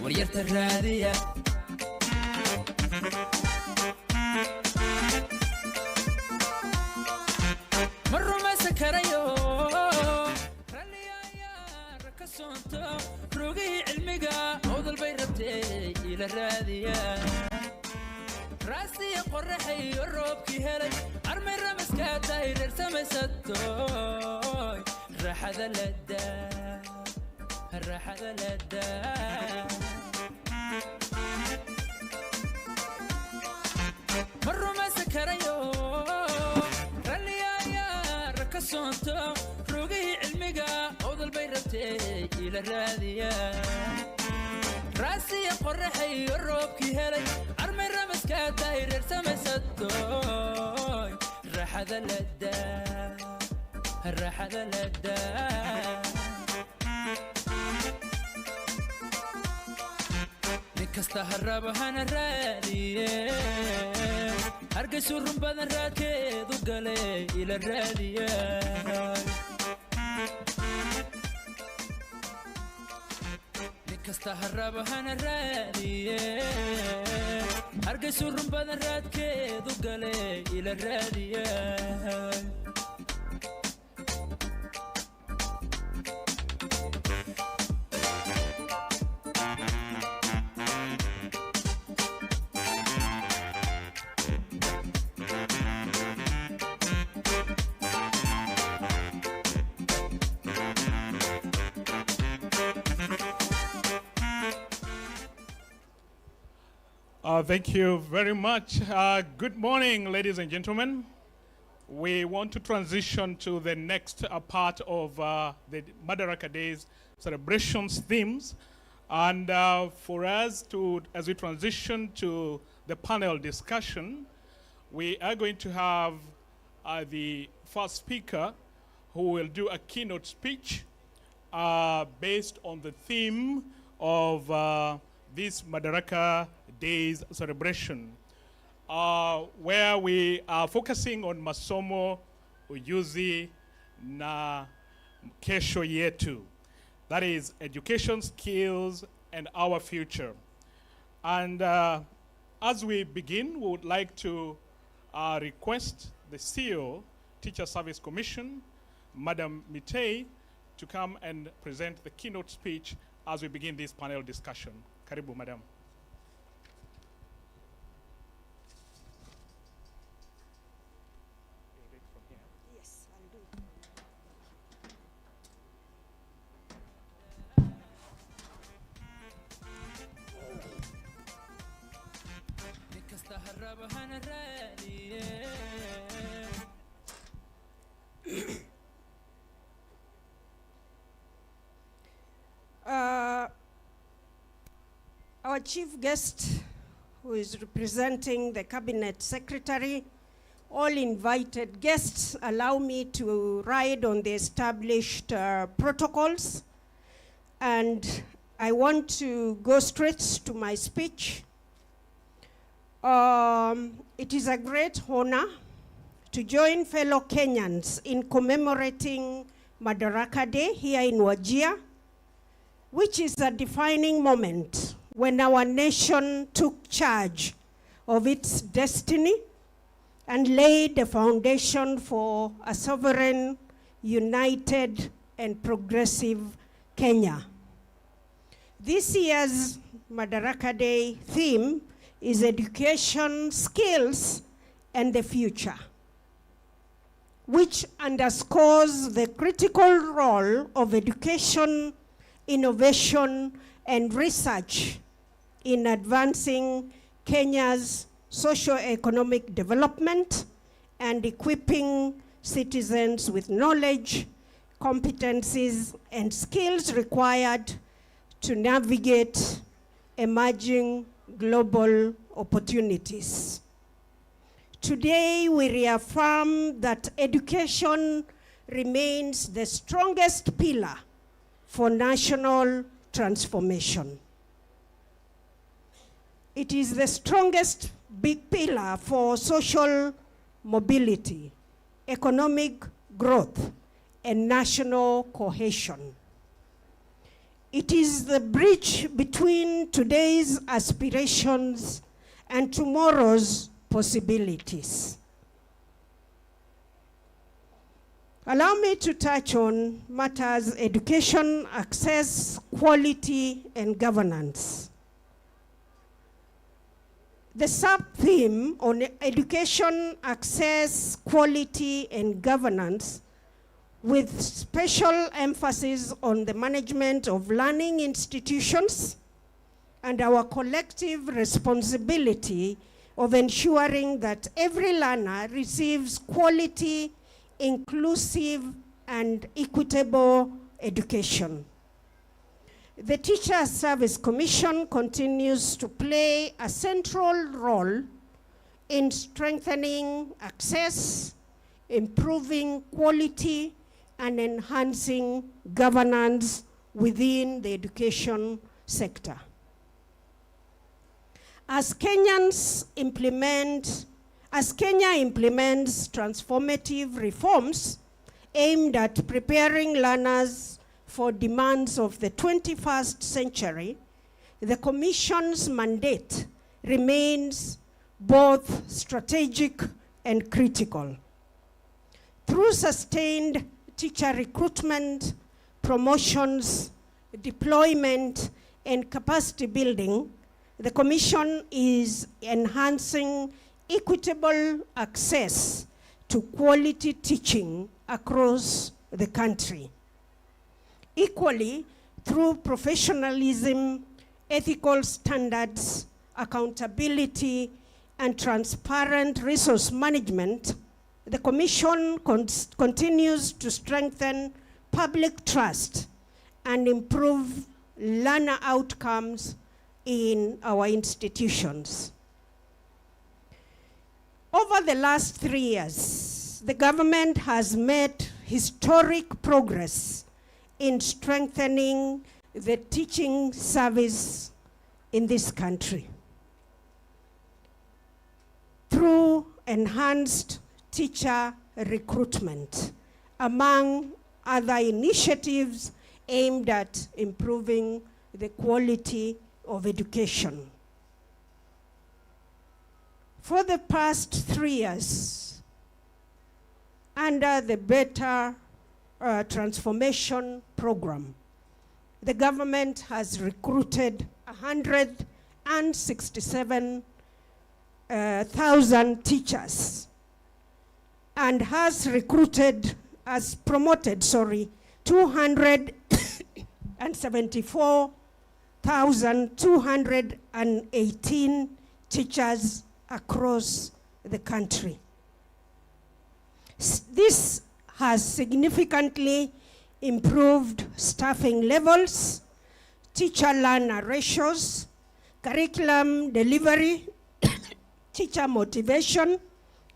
وريرت الرادية مروا ما سكريو راليا ركسونتو روقي علمقا عوض البيربتي إلى الرادية راسي قرحي الروبكي هلي عرمي الرمسكا داير ارسمي ستوي راح ذا الدا الراحة للدا مروا ما سكريو راليا ركسونتو روقي علمقا عوض البيربتي إلى الرادية راسي قرحي الروبكي هلي عرمي الرمسكا داير ارسمي ستوي الراحة للدا الراحة للدا kasta haraba hana raadiye hargeysu run badan raadkeedu gale ila raadiye kasta haraba hana raadiye hargeysu run badan raadkeedu gale ila raadiye Thank you very much. Good morning, ladies and gentlemen. We want to transition to the next part of the Madaraka Days celebrations themes. And for us to, as we transition to the panel discussion, we are going to have the first speaker who will do a keynote speech based on the theme of this Madaraka Days celebration, where we are focusing on Masomo, Ujuzi, na Kesho, Yetu. That is education, skills, and our future. And as we begin, we would like to request the CEO, Teacher Service Commission, Madam Mitei, to come and present the keynote speech as we begin this panel discussion. Karibu, Madam. our chief guest, who is representing the cabinet secretary, all invited guests, allow me to ride on the established protocols. And I want to go straight to my speech. It is a great honor to join fellow Kenyans in commemorating Madaraka Day here in Wajir, which is a defining moment when our nation took charge of its destiny and laid the foundation for a sovereign, united, and progressive Kenya. This year's Madaraka Day theme is education, skills, and the future, which underscores the critical role of education, innovation, and research in advancing Kenya's socio-economic development and equipping citizens with knowledge, competencies, and skills required to navigate emerging global opportunities. Today, we reaffirm that education remains the strongest pillar for national transformation. It is the strongest big pillar for social mobility, economic growth, and national cohesion. It is the bridge between today's aspirations and tomorrow's possibilities. Allow me to touch on matters education, access, quality, and governance. The sub-theme on education, access, quality, and governance, with special emphasis on the management of learning institutions and our collective responsibility of ensuring that every learner receives quality, inclusive, and equitable education. The Teacher Service Commission continues to play a central role in strengthening access, improving quality, and enhancing governance within the education sector. As Kenya implements transformative reforms aimed at preparing learners for demands of the 21st century, the Commission's mandate remains both strategic and critical. Through sustained teacher recruitment, promotions, deployment, and capacity building, the Commission is enhancing equitable access to quality teaching across the country. Equally, through professionalism, ethical standards, accountability, and transparent resource management, the Commission continues to strengthen public trust and improve learner outcomes in our institutions. Over the last 3 years, the government has made historic progress in strengthening the teaching service in this country through enhanced teacher recruitment, among other initiatives aimed at improving the quality of education. For the past 3 years, under the Better Transformation Program, the government has recruited 167,000 teachers and has promoted 274,218 teachers across the country. This has significantly improved staffing levels, teacher-learner ratios, curriculum delivery, teacher motivation,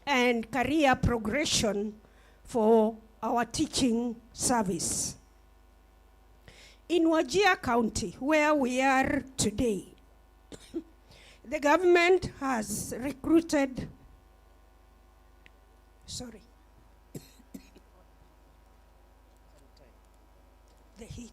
and career progression for our teaching service. In Wajir County, where we are today, the government has recruited, the heat.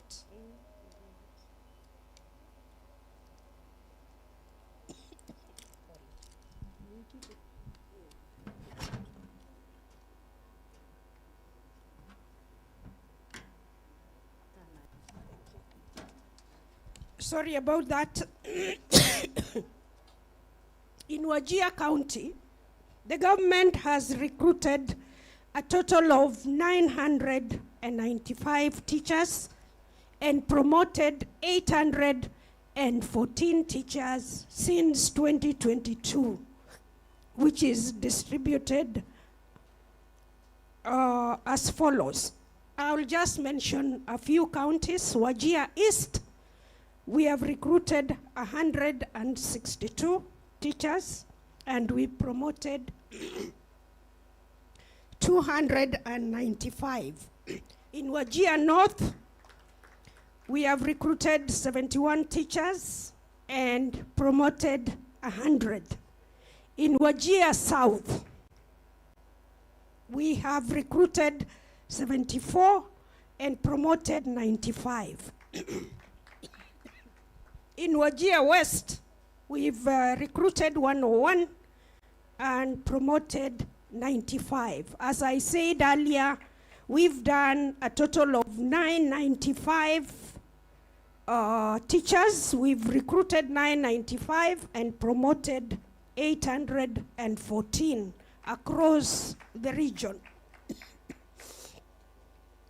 Sorry about that. In Wajir County, the government has recruited a total of 995 teachers and promoted 814 teachers since 2022, which is distributed as follows. I'll just mention a few counties. Wajir East, we have recruited 162 teachers and we promoted 295. In Wajir North, we have recruited 71 teachers and promoted 100. In Wajir South, we have recruited 74 and promoted 95. In Wajir West, we've recruited 101 and promoted 95. As I said earlier, we've done a total of 995 teachers. We've recruited 995 and promoted 814 across the region.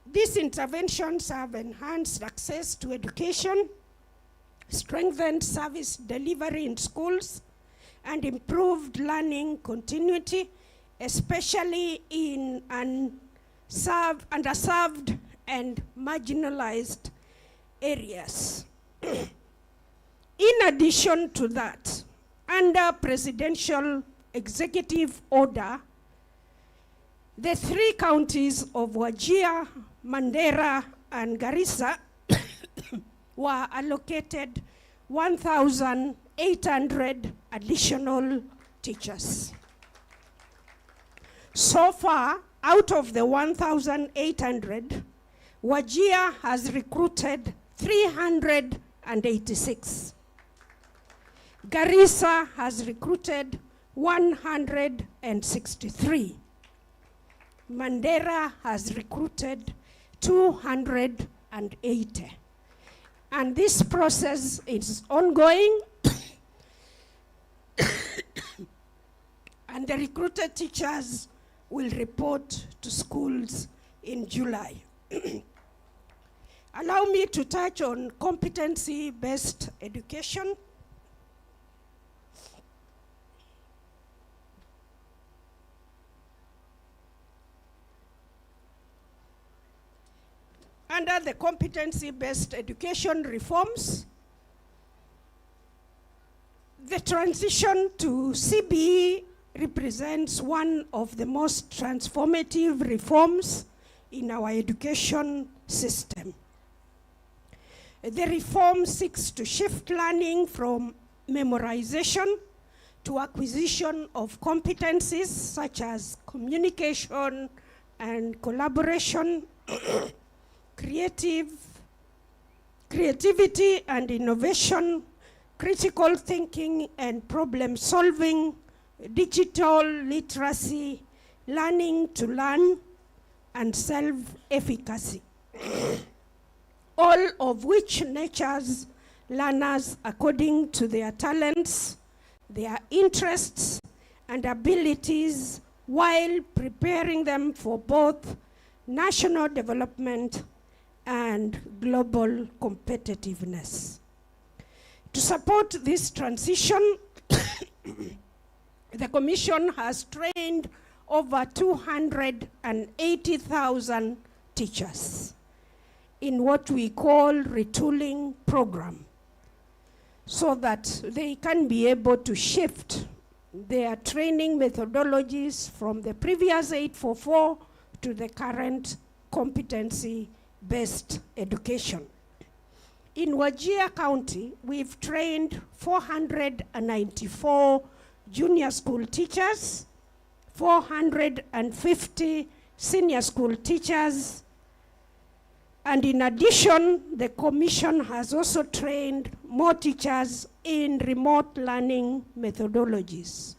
These interventions have enhanced access to education, strengthened service delivery in schools, and improved learning continuity, especially in underserved and marginalized areas. In addition to that, under presidential executive order, the 3 counties of Wajir, Mandera, and Garissa were allocated 1,800 additional teachers. So far, out of the 1,800, Wajir has recruited 386. Garissa has recruited 163. Mandera has recruited 280. And this process is ongoing. And the recruited teachers will report to schools in July. Allow me to touch on competency-based education. Under the competency-based education reforms, the transition to CBE represents one of the most transformative reforms in our education system. The reform seeks to shift learning from memorization to acquisition of competencies such as communication and collaboration, creativity and innovation, critical thinking and problem solving, digital literacy, learning to learn, and self-efficacy. All of which nurtures learners according to their talents, their interests, and abilities, while preparing them for both national development and global competitiveness. To support this transition, the Commission has trained over 280,000 teachers in what we call retooling program. so that they can be able to shift their training methodologies from the previous 844 to the current competency-based education. In Wajir County, we've trained 494 junior school teachers, 450 senior school teachers, and in addition, the Commission has also trained more teachers in remote learning methodologies.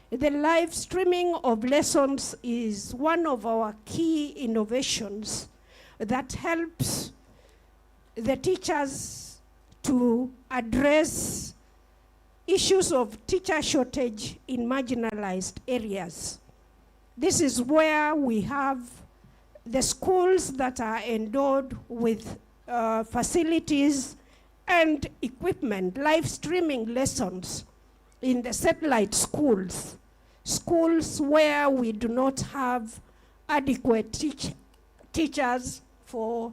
The live streaming of lessons is one of our key innovations that helps the teachers to address issues of teacher shortage in marginalized areas. This is where we have the schools that are endowed with facilities and equipment, live streaming lessons in the satellite schools, schools where we do not have adequate teachers for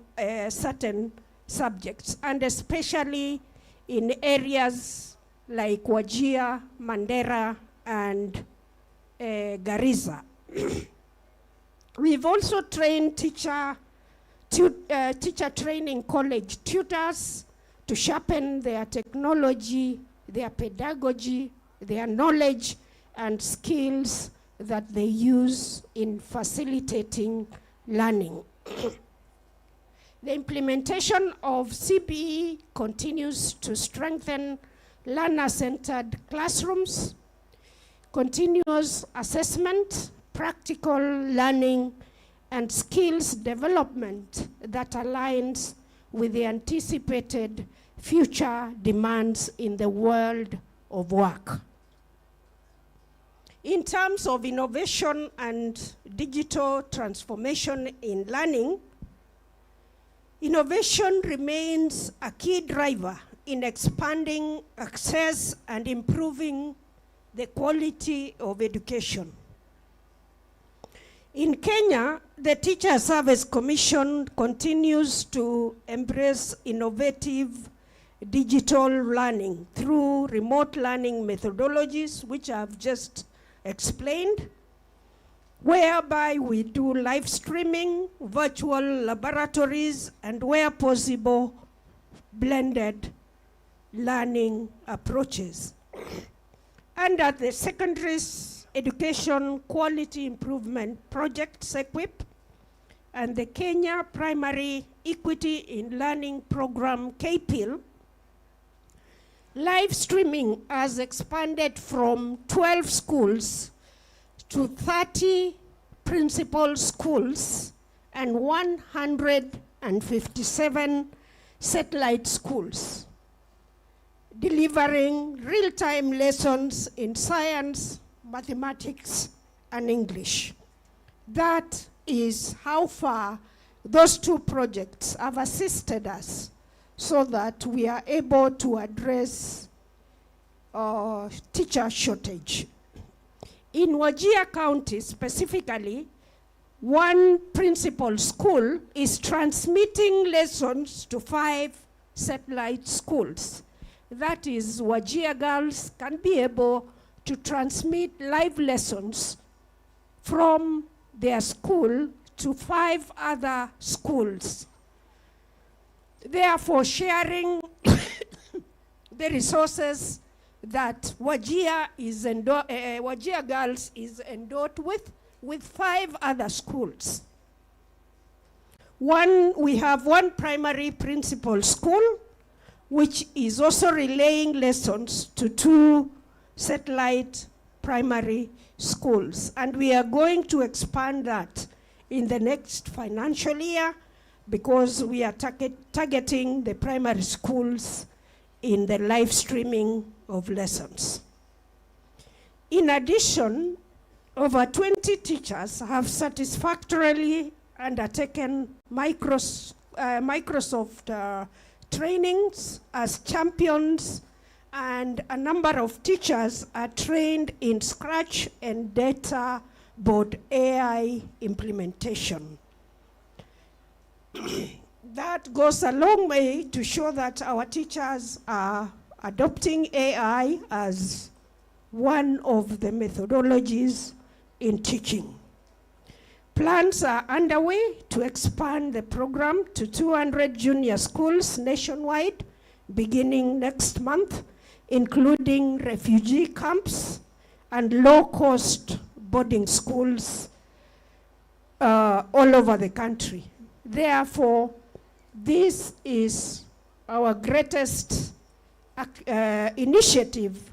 certain subjects, and especially in areas like Wajir, Mandera, and Garissa. We've also trained teacher training college tutors to sharpen their technology, their pedagogy, their knowledge and skills that they use in facilitating learning. The implementation of CPE continues to strengthen learner-centered classrooms, continuous assessment, practical learning, and skills development that aligns with the anticipated future demands in the world of work. In terms of innovation and digital transformation in learning, innovation remains a key driver in expanding access and improving the quality of education. In Kenya, the Teacher Service Commission continues to embrace innovative digital learning through remote learning methodologies, which I've just explained, whereby we do live streaming, virtual laboratories, and where possible, blended learning approaches. And at the secondary Education Quality Improvement Project, SEQUIP, and the Kenya Primary Equity in Learning Program, KPIL, live streaming has expanded from 12 schools to 30 principal schools and 157 satellite schools, delivering real-time lessons in science, mathematics, and English. That is how far those two projects have assisted us so that we are able to address teacher shortage. In Wajir County specifically, one principal school is transmitting lessons to 5 satellite schools. That is, Wajir girls can be able to transmit live lessons from their school to 5 other schools, therefore sharing the resources that Wajir girls is endowed with 5 other schools. We have one primary principal school, which is also relaying lessons to 2 satellite primary schools. And we are going to expand that in the next financial year because we are targeting the primary schools in the live streaming of lessons. In addition, over 20 teachers have satisfactorily undertaken Microsoft trainings as champions, and a number of teachers are trained in Scratch and data board AI implementation. That goes a long way to show that our teachers are adopting AI as one of the methodologies in teaching. Plans are underway to expand the program to 200 junior schools nationwide beginning next month, including refugee camps and low-cost boarding schools all over the country. Therefore, this is our greatest initiative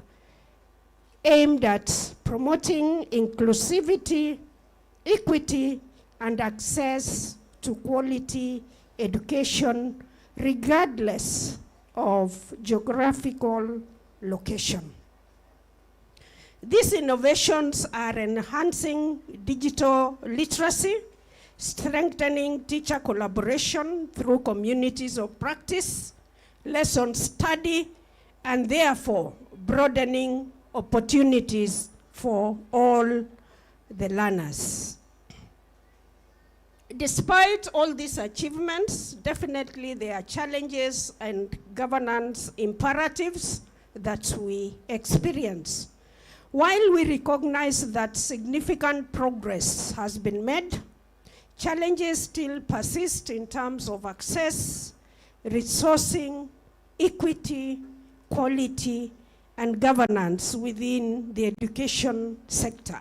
aimed at promoting inclusivity, equity, and access to quality education regardless of geographical location. These innovations are enhancing digital literacy, strengthening teacher collaboration through communities of practice, lesson study, and therefore broadening opportunities for all the learners. Despite all these achievements, definitely there are challenges and governance imperatives that we experience. While we recognize that significant progress has been made, challenges still persist in terms of access, resourcing, equity, quality, and governance within the education sector.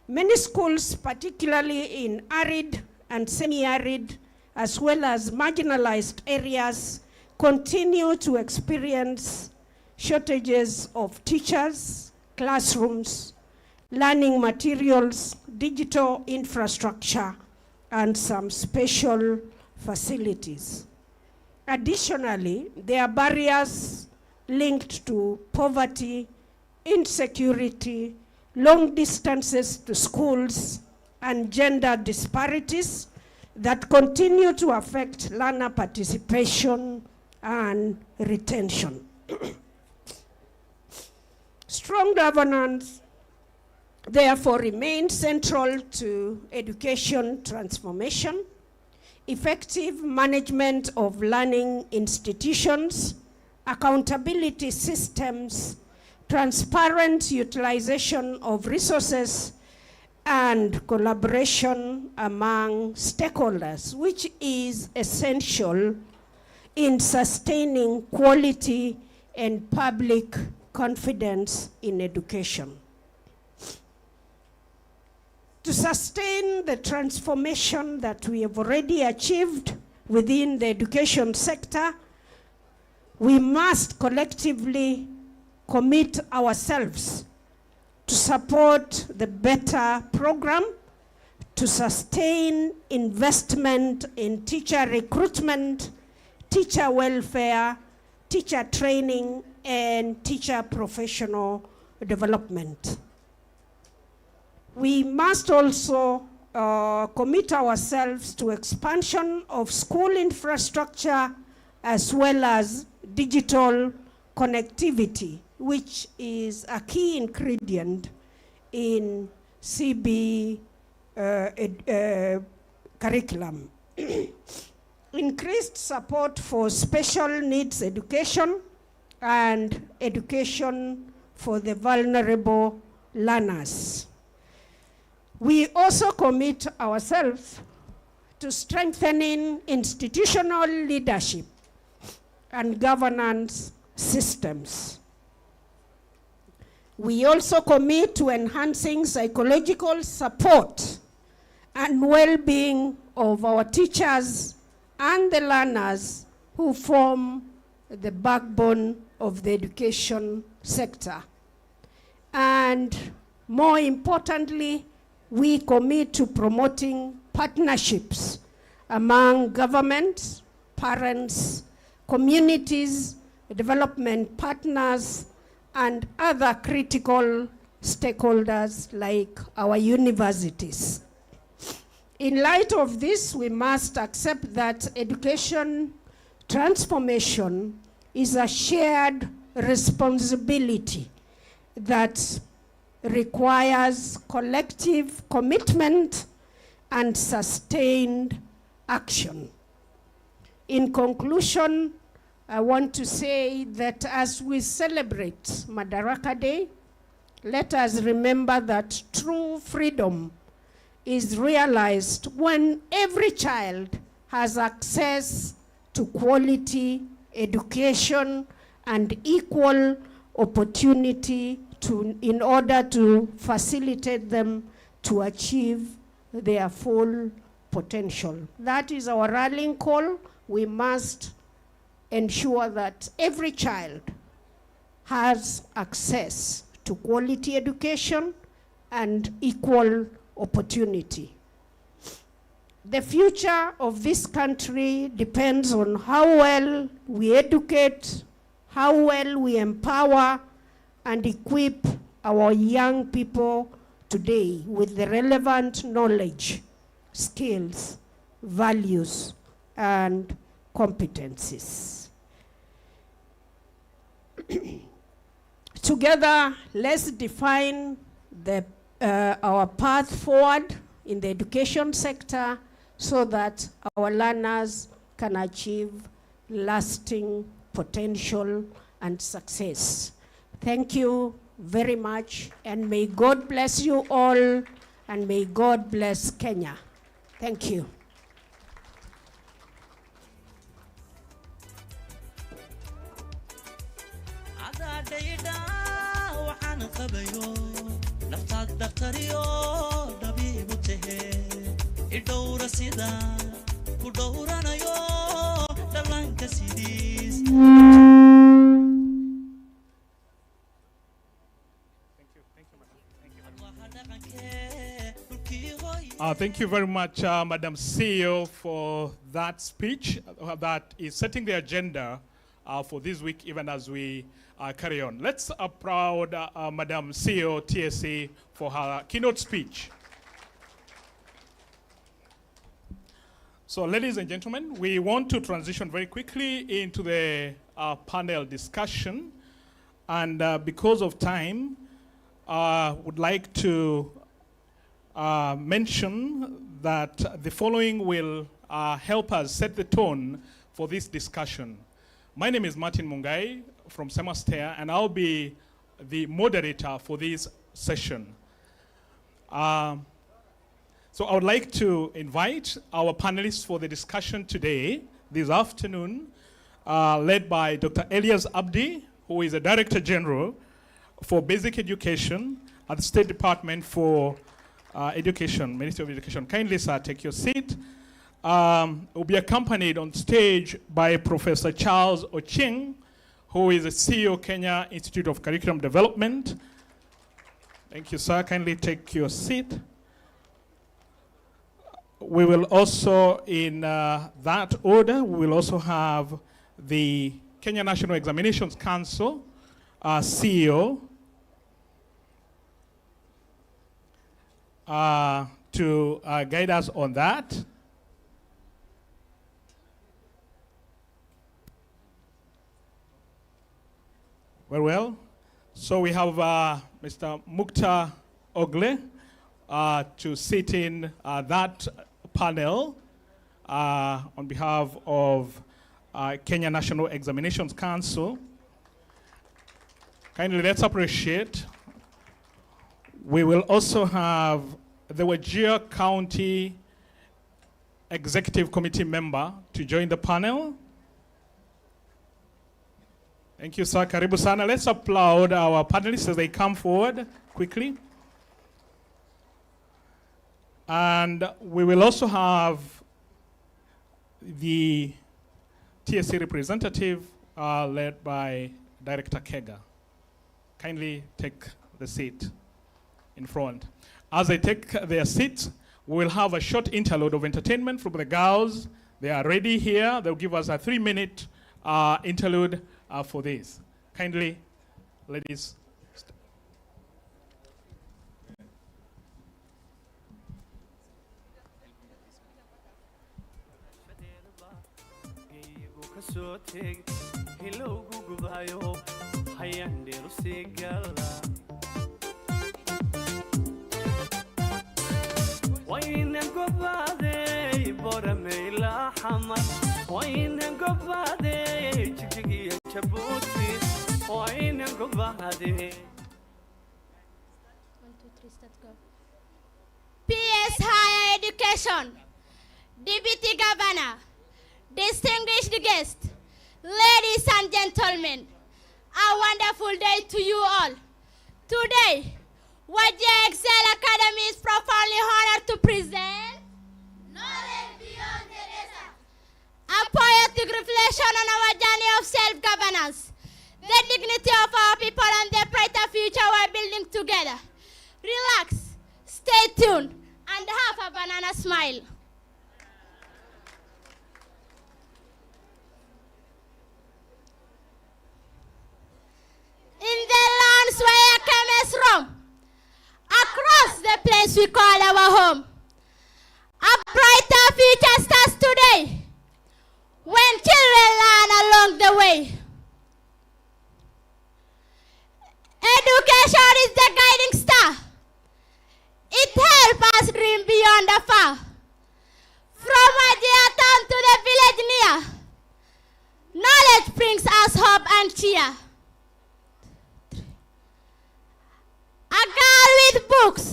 Many schools, particularly in arid and semi-arid, as well as marginalized areas, continue to experience shortages of teachers, classrooms, learning materials, digital infrastructure, and some special facilities. Additionally, there are barriers linked to poverty, insecurity, long distances to schools, and gender disparities that continue to affect learner participation and retention. Strong governance, therefore, remains central to education transformation. Effective management of learning institutions, accountability systems, transparent utilization of resources, and collaboration among stakeholders, which is essential in sustaining quality and public confidence in education. To sustain the transformation that we have already achieved within the education sector, we must collectively commit ourselves to support the better program, to sustain investment in teacher recruitment, teacher welfare, teacher training, and teacher professional development. We must also commit ourselves to expansion of school infrastructure as well as digital connectivity, which is a key ingredient in CB curriculum. Increased support for special needs education and education for the vulnerable learners. We also commit ourselves to strengthening institutional leadership and governance systems. We also commit to enhancing psychological support and well-being of our teachers and the learners who form the backbone of the education sector. And more importantly, we commit to promoting partnerships among governments, parents, communities, development partners, and other critical stakeholders like our universities. In light of this, we must accept that education transformation is a shared responsibility that requires collective commitment and sustained action. In conclusion, I want to say that as we celebrate Madaraka Day, let us remember that true freedom is realized when every child has access to quality education and equal opportunity in order to facilitate them to achieve their full potential. That is our rallying call. We must ensure that every child has access to quality education and equal opportunity. The future of this country depends on how well we educate, how well we empower and equip our young people today with the relevant knowledge, skills, values, and competencies. Together, let's define our path forward in the education sector so that our learners can achieve lasting potential and success. Thank you very much, and may God bless you all, and may God bless Kenya. Thank you. Thank you very much, Madam CEO, for that speech that is setting the agenda for this week, even as we carry on. Let's applaud Madam CEO TSA for her keynote speech. So, ladies and gentlemen, we want to transition very quickly into the panel discussion. And because of time, would like to mention that the following will help us set the tone for this discussion. My name is Martin Mungai from Semaster, and I'll be the moderator for this session. So I would like to invite our panelists for the discussion today, this afternoon, led by Dr. Elias Abdi, who is the Director General for Basic Education at the State Department for Education, Ministry of Education. Kindly, sir, take your seat. Will be accompanied on stage by Professor Charles Ocheng, who is the CEO, Kenya Institute of Curriculum Development. Thank you, sir. Kindly take your seat. We will also, in that order, we will also have the Kenya National Examinations Council CEO, to guide us on that. Very well. So we have Mr. Mukta Ogle to sit in that panel on behalf of Kenya National Examinations Council. Kindly, let's appreciate. We will also have the Wajir County Executive Committee member to join the panel. Thank you, sir. Karibu sana. Let's applaud our panelists as they come forward quickly. And we will also have the TSC representative led by Director Kega. Kindly take the seat in front. As they take their seats, we will have a short interlude of entertainment from the girls. They are ready here. They'll give us a 3-minute interlude for this. Kindly, ladies. وين قبادي بورمي لا حمر وين قبادي جبوتي وعين قبهدي. PS Higher Education, Deputy Governor, distinguished guests, ladies and gentlemen, a wonderful day to you all. Today, Wajir Excel Academy is profoundly honored to present Knowledge Beyond the Desert, a poetic reflection on our journey of self-governance, the dignity of our people and the brighter future we're building together. Relax, stay tuned, and have a banana smile. In the lands where chemists roam, across the plains we call our home, a brighter future starts today when children learn along the way. Education is the guiding star. It helps us dream beyond afar. From Wajir town to the village near, knowledge brings us hope and cheer. A girl with books,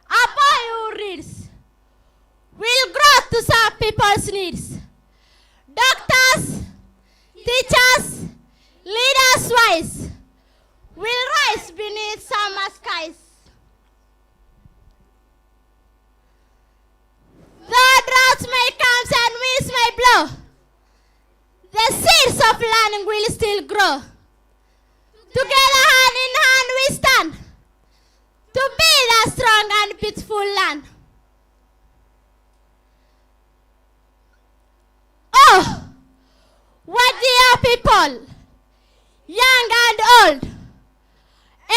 a boy who reads, will grow to serve people's needs. Doctors, teachers, leaders wise, will rise beneath summer skies. Though droughts may come and winds may blow, the seeds of learning will still grow. Together hand in hand we stand to build a strong and peaceful land. Oh, what dear people, young and old,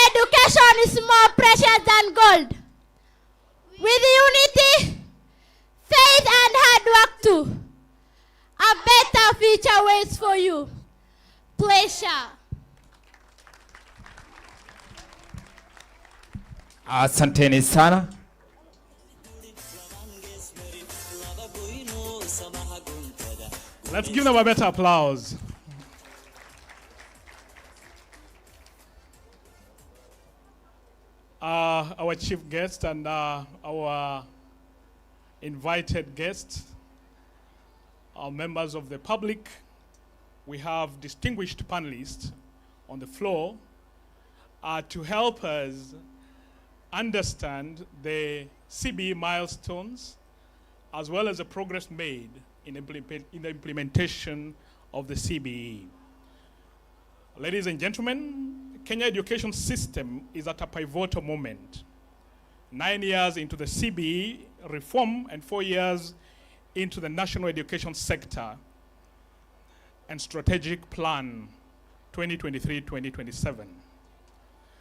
education is more precious than gold. With unity, faith and hard work too, a better future waits for you. Pleasure. Asanteni sana. Let's give them a better applause. Our chief guest and our invited guests, our members of the public, we have distinguished panelists on the floor to help us understand the CBE milestones as well as the progress made in the implementation of the CBE. Ladies and gentlemen, Kenya education system is at a pivotal moment. 9 years into the CBE reform and 4 years into the national education sector and strategic plan 2023-2027.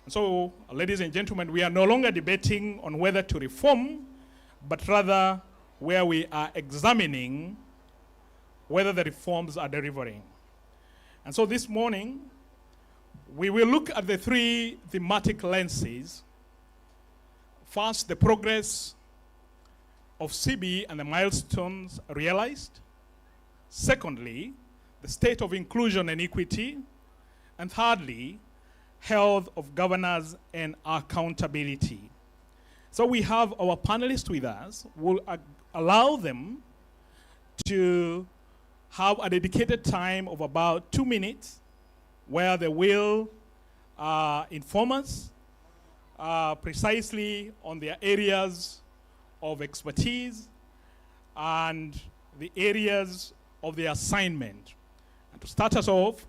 So, ladies and gentlemen, we are no longer debating on whether to reform, but rather where we are examining whether the reforms are delivering. And so this morning, we will look at the three thematic lenses. First, the progress of CBE and the milestones realized. Secondly, the state of inclusion and equity. And thirdly, health of governance and accountability. So we have our panelists with us. We'll allow them to have a dedicated time of about 2 minutes where they will inform us precisely on their areas of expertise and the areas of their assignment. And to start us off,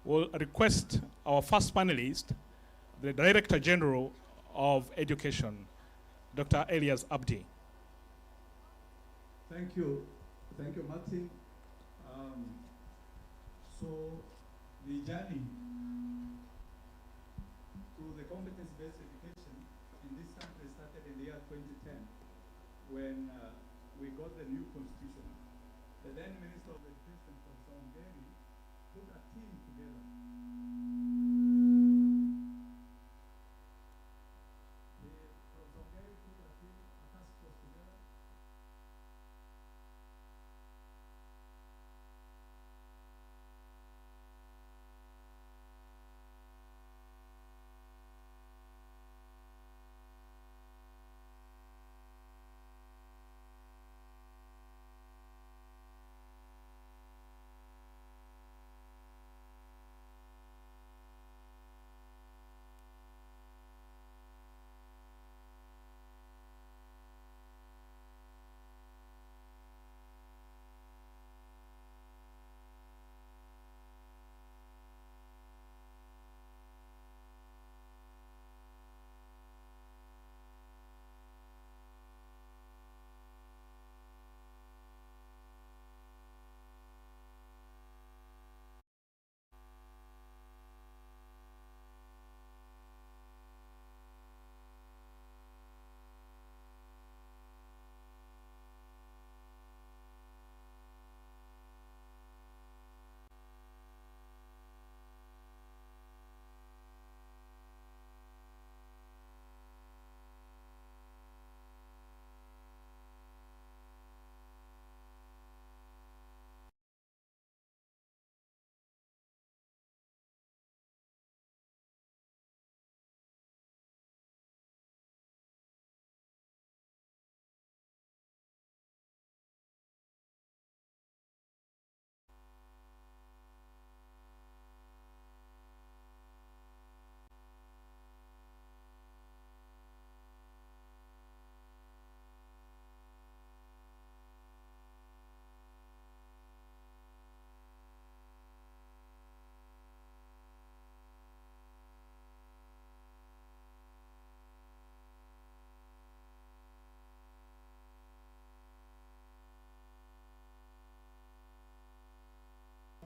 we'll request our first panelist, the Director General of Education, Dr. Elias Abdi. Thank you, Martin. So the journey to the competence-based education in this country started in the year 2010 when we got the new constitution. The then Minister of Education, Professor Ongeri, put a team together. Professor Ongeri put a task force together.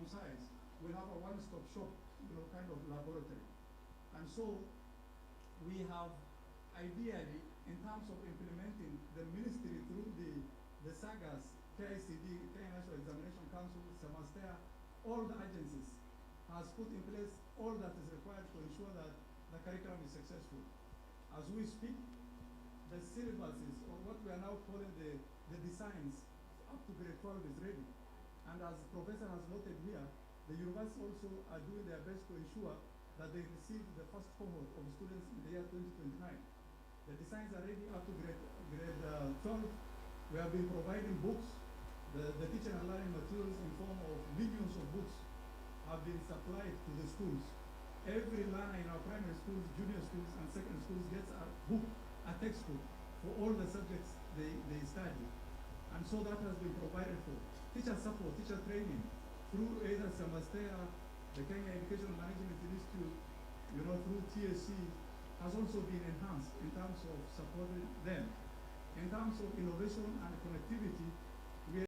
size, will have a one-stop shop, kind of laboratory. And so we have, ideally, in terms of implementing the ministry through the SAGAs, KICD, Kenya National Examination Council, Semester, all the agencies has put in place all that is required to ensure that the curriculum is successful. As we speak, the syllabuses, or what we are now calling the designs, up to grade 12 is ready. And as the professor has noted here, the university also are doing their best to ensure that they receive the first cohort of students in the year 2029. The designs are ready up to grade 12. We have been providing books. The teaching and learning materials in form of millions of books have been supplied to the schools. Every learner in our primary schools, junior schools, and secondary schools gets a book, a textbook, for all the subjects they study. And so that has been provided for. Teacher support, teacher training, through either Semester, the Kenya Education Management Institute, through TSC, has also been enhanced in terms of supporting them. In terms of innovation and connectivity, we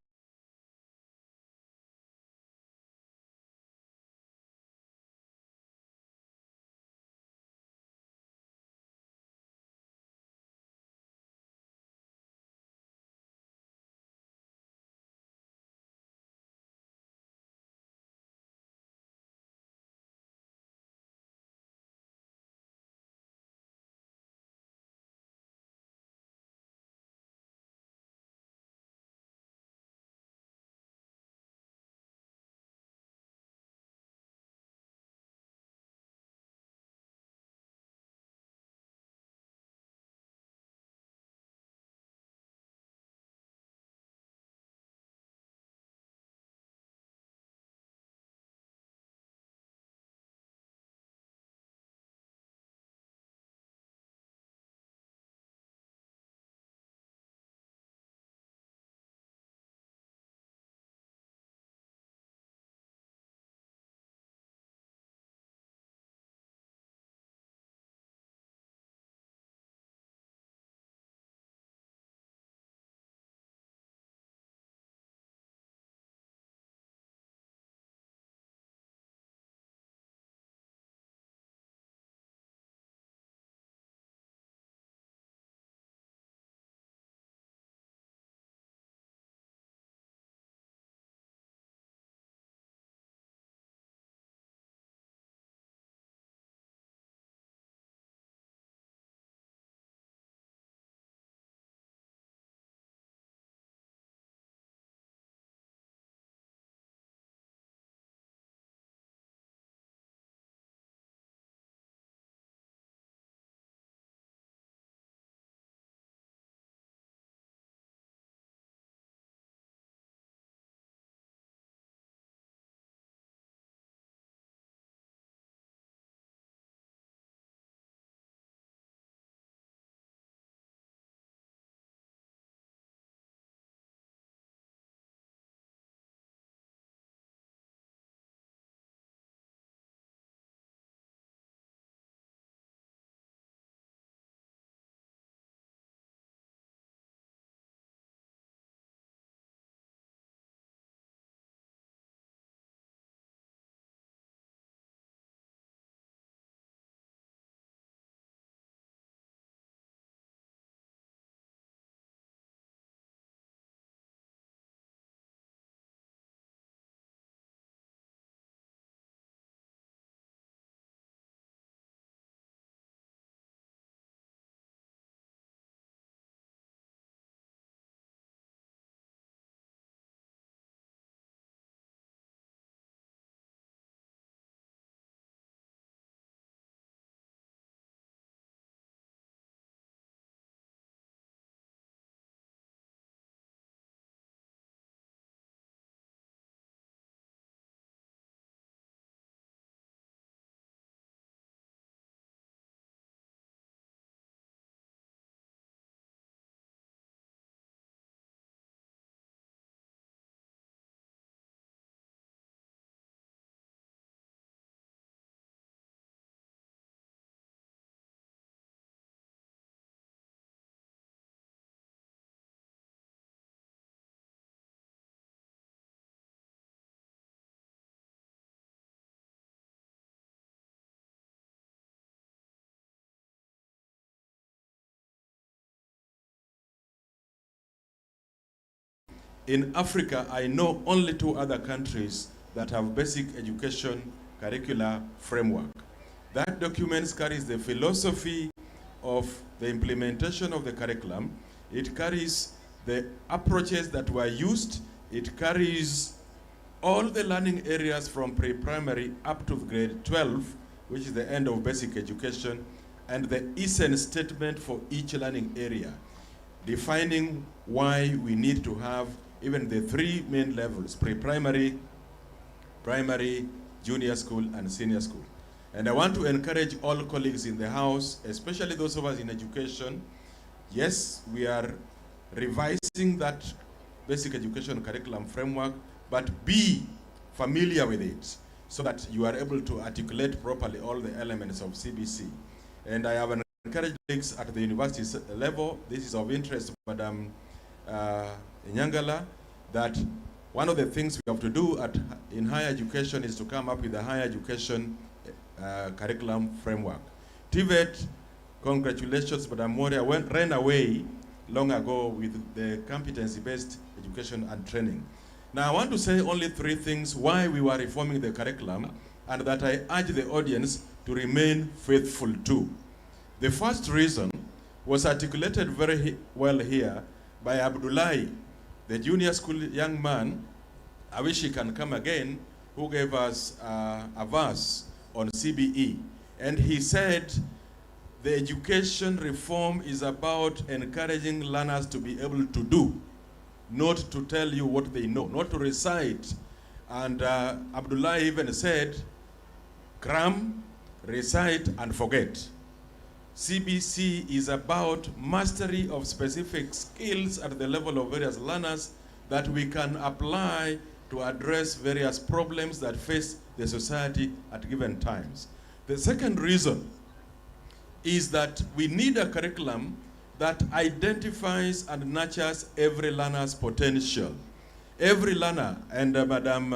in Africa, I know only 2 other countries that have basic education curricular framework. That document carries the philosophy of the implementation of the curriculum. It carries the approaches that were used. It carries all the learning areas from pre-primary up to grade 12, which is the end of basic education, and the mission statement for each learning area, defining why we need to have even the 3 main levels: pre-primary, primary, junior school, and senior school. And I want to encourage all colleagues in the House, especially those of us in education. Yes, we are revising that basic education curriculum framework, but be familiar with it so that you are able to articulate properly all the elements of CBC. And I have encouraged colleagues at the university level, this is of interest, Madam Nyangala, that one of the things we have to do in higher education is to come up with a higher education curriculum framework. TVET, congratulations, Madam Moria ran away long ago with the competency-based education and training. Now I want to say only 3 things why we were reforming the curriculum, and that I urge the audience to remain faithful to. The first reason was articulated very well here by Abdullahi, the junior school young man, I wish he can come again, who gave us a verse on CBE. And he said, the education reform is about encouraging learners to be able to do, not to tell you what they know, not to recite. And Abdullah even said, cram, recite, and forget. CBC is about mastery of specific skills at the level of various learners that we can apply to address various problems that face the society at given times. The second reason is that we need a curriculum that identifies and nurtures every learner's potential. Every learner, and Madam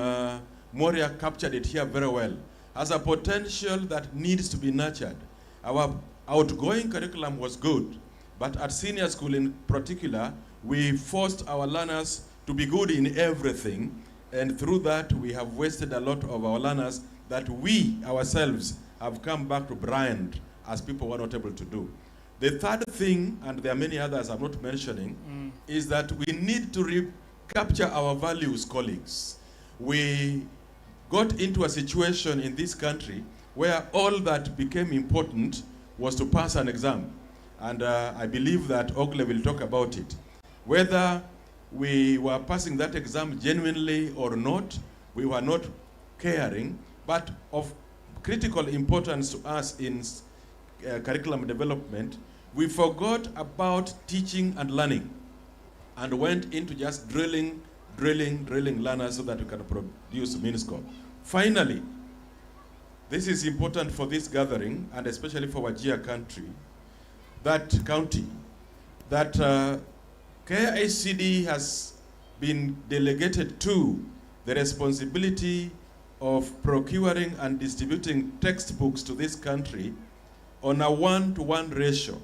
Moria captured it here very well, has a potential that needs to be nurtured. Our outgoing curriculum was good, but at senior school in particular, we forced our learners to be good in everything, and through that, we have wasted a lot of our learners that we ourselves have come back to blind as people were not able to do. The third thing, and there are many others I'm not mentioning, is that we need to recapture our values, colleagues. We got into a situation in this country where all that became important was to pass an exam. And I believe that Ogle will talk about it. Whether we were passing that exam genuinely or not, we were not caring, but of critical importance to us in curriculum development, we forgot about teaching and learning and went into just drilling learners so that we can produce MINSCO. Finally, this is important for this gathering and especially for Wajir county, that KICD has been delegated to the responsibility of procuring and distributing textbooks to this country on a 1-to-1 ratio.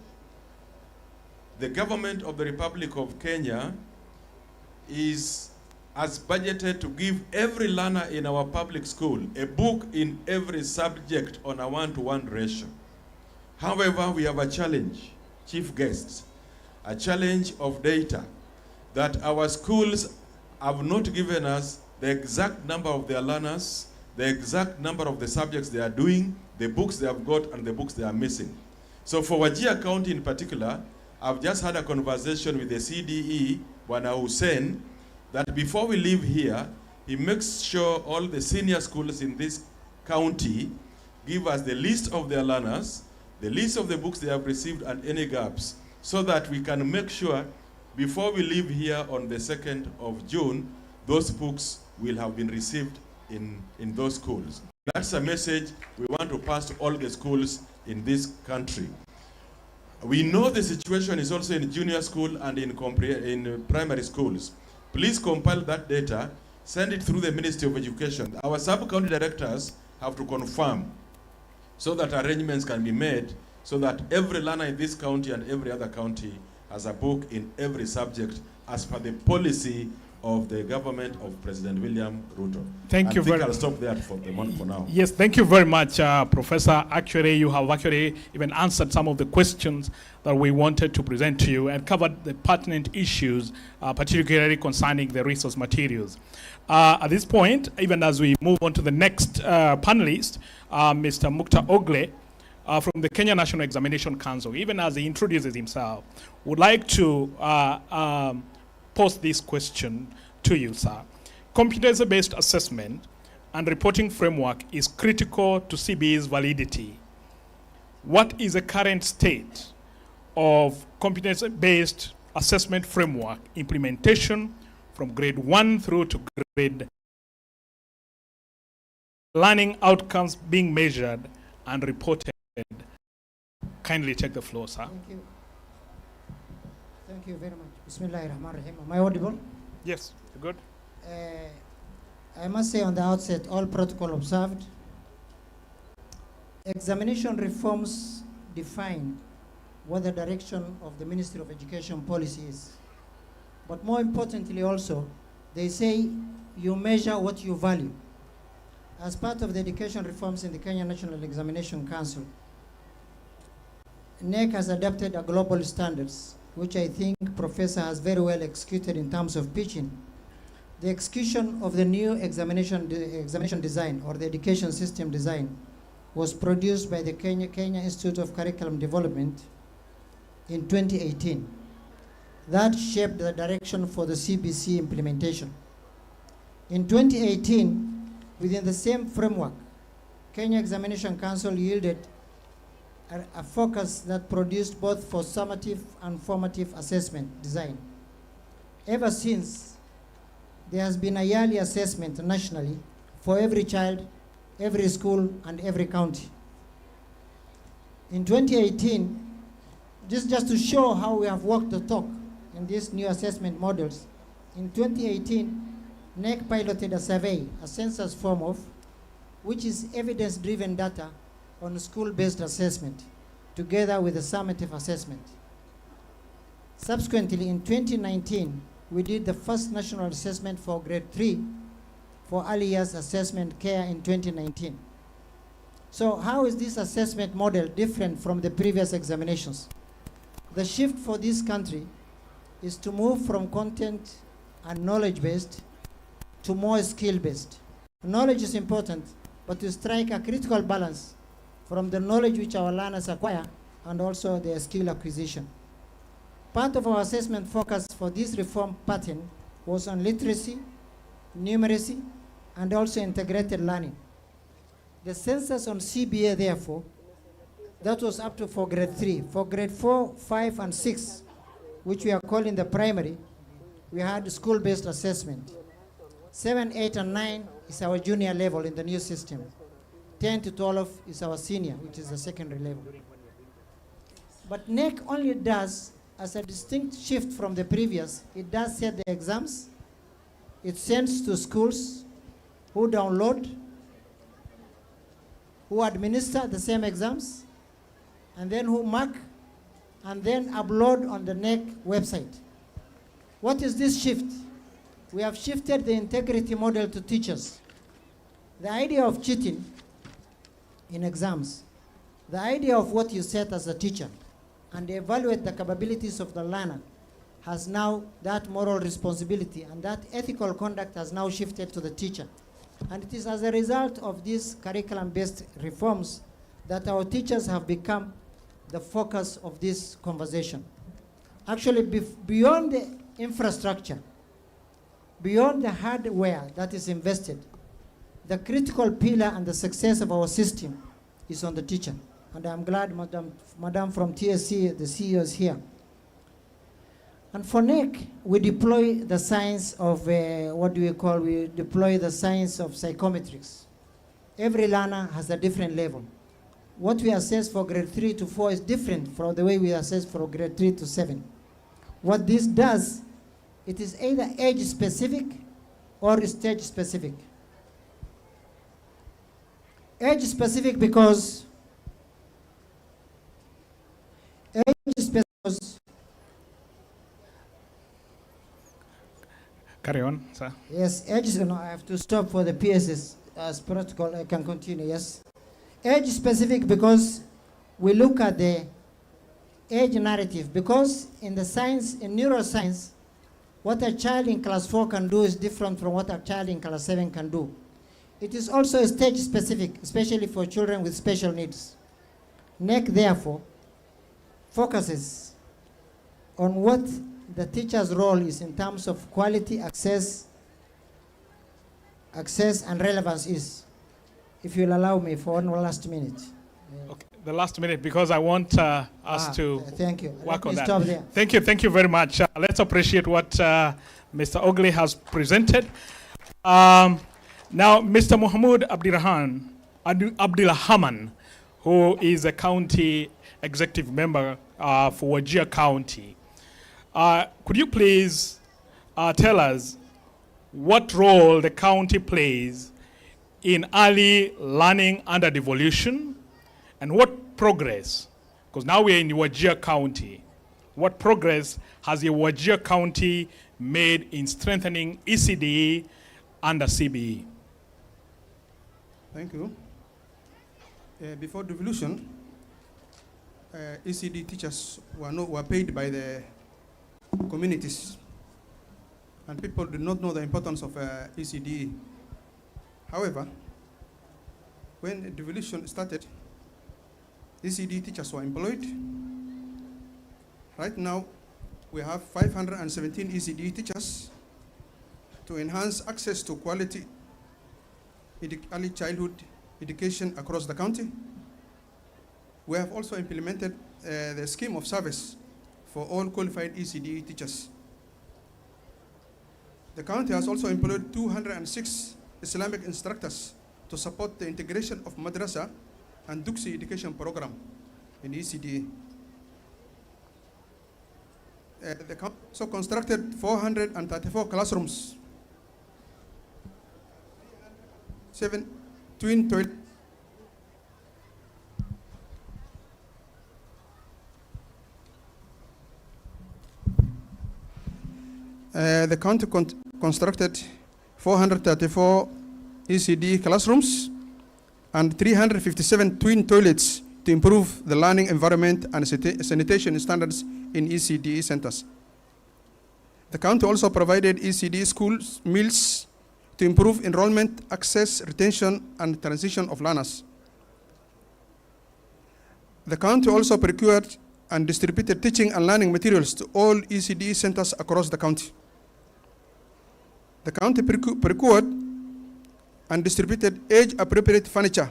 The government of the Republic of Kenya has budgeted to give every learner in our public school a book in every subject on a 1-to-1 ratio. However, we have a challenge, chief guests, a challenge of data, that our schools have not given us the exact number of their learners, the exact number of the subjects they are doing, the books they have got, and the books they are missing. So for Wajir County in particular, I've just had a conversation with the CDE, Bwana Hussein, that before we leave here, he makes sure all the senior schools in this county give us the list of their learners, the list of the books they have received, and any gaps, so that we can make sure before we leave here on the 2nd of June, those books will have been received in those schools. That's a message we want to pass to all the schools in this country. We know the situation is also in junior school and in primary schools. Please compile that data, send it through the Ministry of Education. Our sub-county directors have to confirm so that arrangements can be made so that every learner in this county and every other county has a book in every subject as per the policy of the government of President William Ruto. Thank you very I'll much. stop there for now. Yes, thank you very much, Professor. Actually, you have actually even answered some of the questions that we wanted to present to you and covered the pertinent issues, particularly concerning the resource materials. At this point, even as we move on to the next panelist, Mr. Mukta Ogle, from the Kenya National Examination Council, even as he introduces himself, would like to pose this question to you, sir. Competency-based assessment and reporting framework is critical to CBE's validity. What is the current state of competency-based assessment framework implementation from grade 1 through to grade learning outcomes being measured and reported? Kindly take the floor, sir. Thank you. Thank you very much. Bismillahirrahmanirrahim. Am I audible? Yes, good. I must say on the outset, all protocol observed. Examination reforms define what the direction of the Ministry of Education policy is. But more importantly also, they say you measure what you value. As part of the education reforms in the Kenya National Examination Council, NEC has adopted a global standards, which I think Professor has very well executed in terms of pitching. The execution of the new examination design, or the education system design, was produced by the Kenya Institute of Curriculum Development in 2018. That shaped the direction for the CBC implementation. In 2018, within the same framework, Kenya Examination Council yielded a focus that produced both for summative and formative assessment design. Ever since, there has been a yearly assessment nationally for every child, every school, and every county. In 2018, just to show how we have walked the talk in these new assessment models, in 2018, NEC piloted a survey, a census form of, which is evidence-driven data on school-based assessment, together with the summative assessment. Subsequently, in 2019, we did the first national assessment for grade 3 for early years assessment care in 2019. So how is this assessment model different from the previous examinations? The shift for this country is to move from content and knowledge-based to more skill-based. Knowledge is important, but to strike a critical balance from the knowledge which our learners acquire and also their skill acquisition. Part of our assessment focus for this reform pattern was on literacy, numeracy, and also integrated learning. The census on CBA, therefore, that was up to for grade 3. For grade 4, 5, and 6, which we are calling the primary, we had school-based assessment. 7, 8, and 9 is our junior level in the new system. 10 to 12 is our senior, which is the secondary level. But NEC only does, as a distinct shift from the previous, it does set the exams, it sends to schools who download, who administer the same exams, and then who mark, and then upload on the NEC website. What is this shift? We have shifted the integrity model to teachers. The idea of cheating in exams, the idea of what you set as a teacher and evaluate the capabilities of the learner has now that moral responsibility, and that ethical conduct has now shifted to the teacher. And it is as a result of these curriculum-based reforms that our teachers have become the focus of this conversation. Actually, beyond the infrastructure, beyond the hardware that is invested, the critical pillar and the success of our system is on the teacher. And I'm glad Madam from TSC, the CEO, is here. And for NEC, we deploy the science of, we deploy the science of psychometrics. Every learner has a different level. What we assess for grade 3 to 4 is different from the way we assess for grade 3 to 7. What this does, it is either age specific or stage specific. Age specific because Carry on, sir. Yes, age, no, I have to stop for the PSS as protocol. I can continue, yes. Age specific because we look at the age narrative, because in the science, in neuroscience, what a child in class 4 can do is different from what a child in class 7 can do. It is also stage specific, especially for children with special needs. NEC, therefore, focuses on what the teacher's role is in terms of quality, access and relevance is. If you'll allow me for one last minute. Okay, the last minute, because I want us to thank you. work on Let me that. stop there. Thank you very much. Let's appreciate what Mr. Ogley has presented. Now, Mr. Mohamud Abdulrahman, who is a county executive member for Wajir County. Could you please tell us what role the county plays in early learning under devolution, and what progress, because now we're in Wajir County, what progress has the Wajir County made in strengthening ECD under CBE? Thank you. Before devolution, ECD teachers were paid by the communities, and people did not know the importance of ECD. However, when devolution started, ECD teachers were employed. Right now, we have 517 ECD teachers to enhance access to quality early childhood education across the county. We have also implemented the scheme of service for all qualified ECD teachers. The county has also employed 206 Islamic instructors to support the integration of madrasa and Duksi education program in ECD. The county also constructed 434 classrooms, 7 twin toilets, the county constructed 434 ECD classrooms and 357 twin toilets to improve the learning environment and sanitation standards in ECD centers. The county also provided ECD schools meals to improve enrollment, access, retention, and transition of learners. The county also procured and distributed teaching and learning materials to all ECD centers across the county. The county procured and distributed age-appropriate furniture,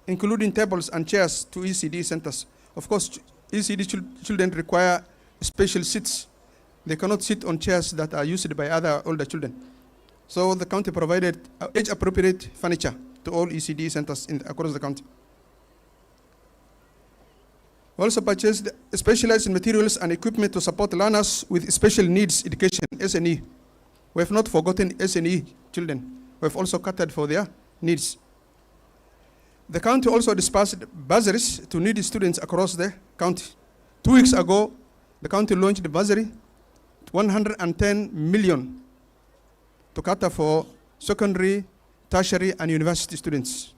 including tables and chairs, to ECD centers. Of course, ECD children require special seats. They cannot sit on chairs that are used by other older children. So the county provided age-appropriate furniture to all ECD centers across the county. We also purchased specialized materials and equipment to support learners with special needs education, SNE. We have not forgotten SNE children. We have also catered for their needs. The county also dispersed bursaries to needy students across the county. 2 weeks ago, the county launched the bursary, 110 million, to cater for secondary, tertiary, and university students.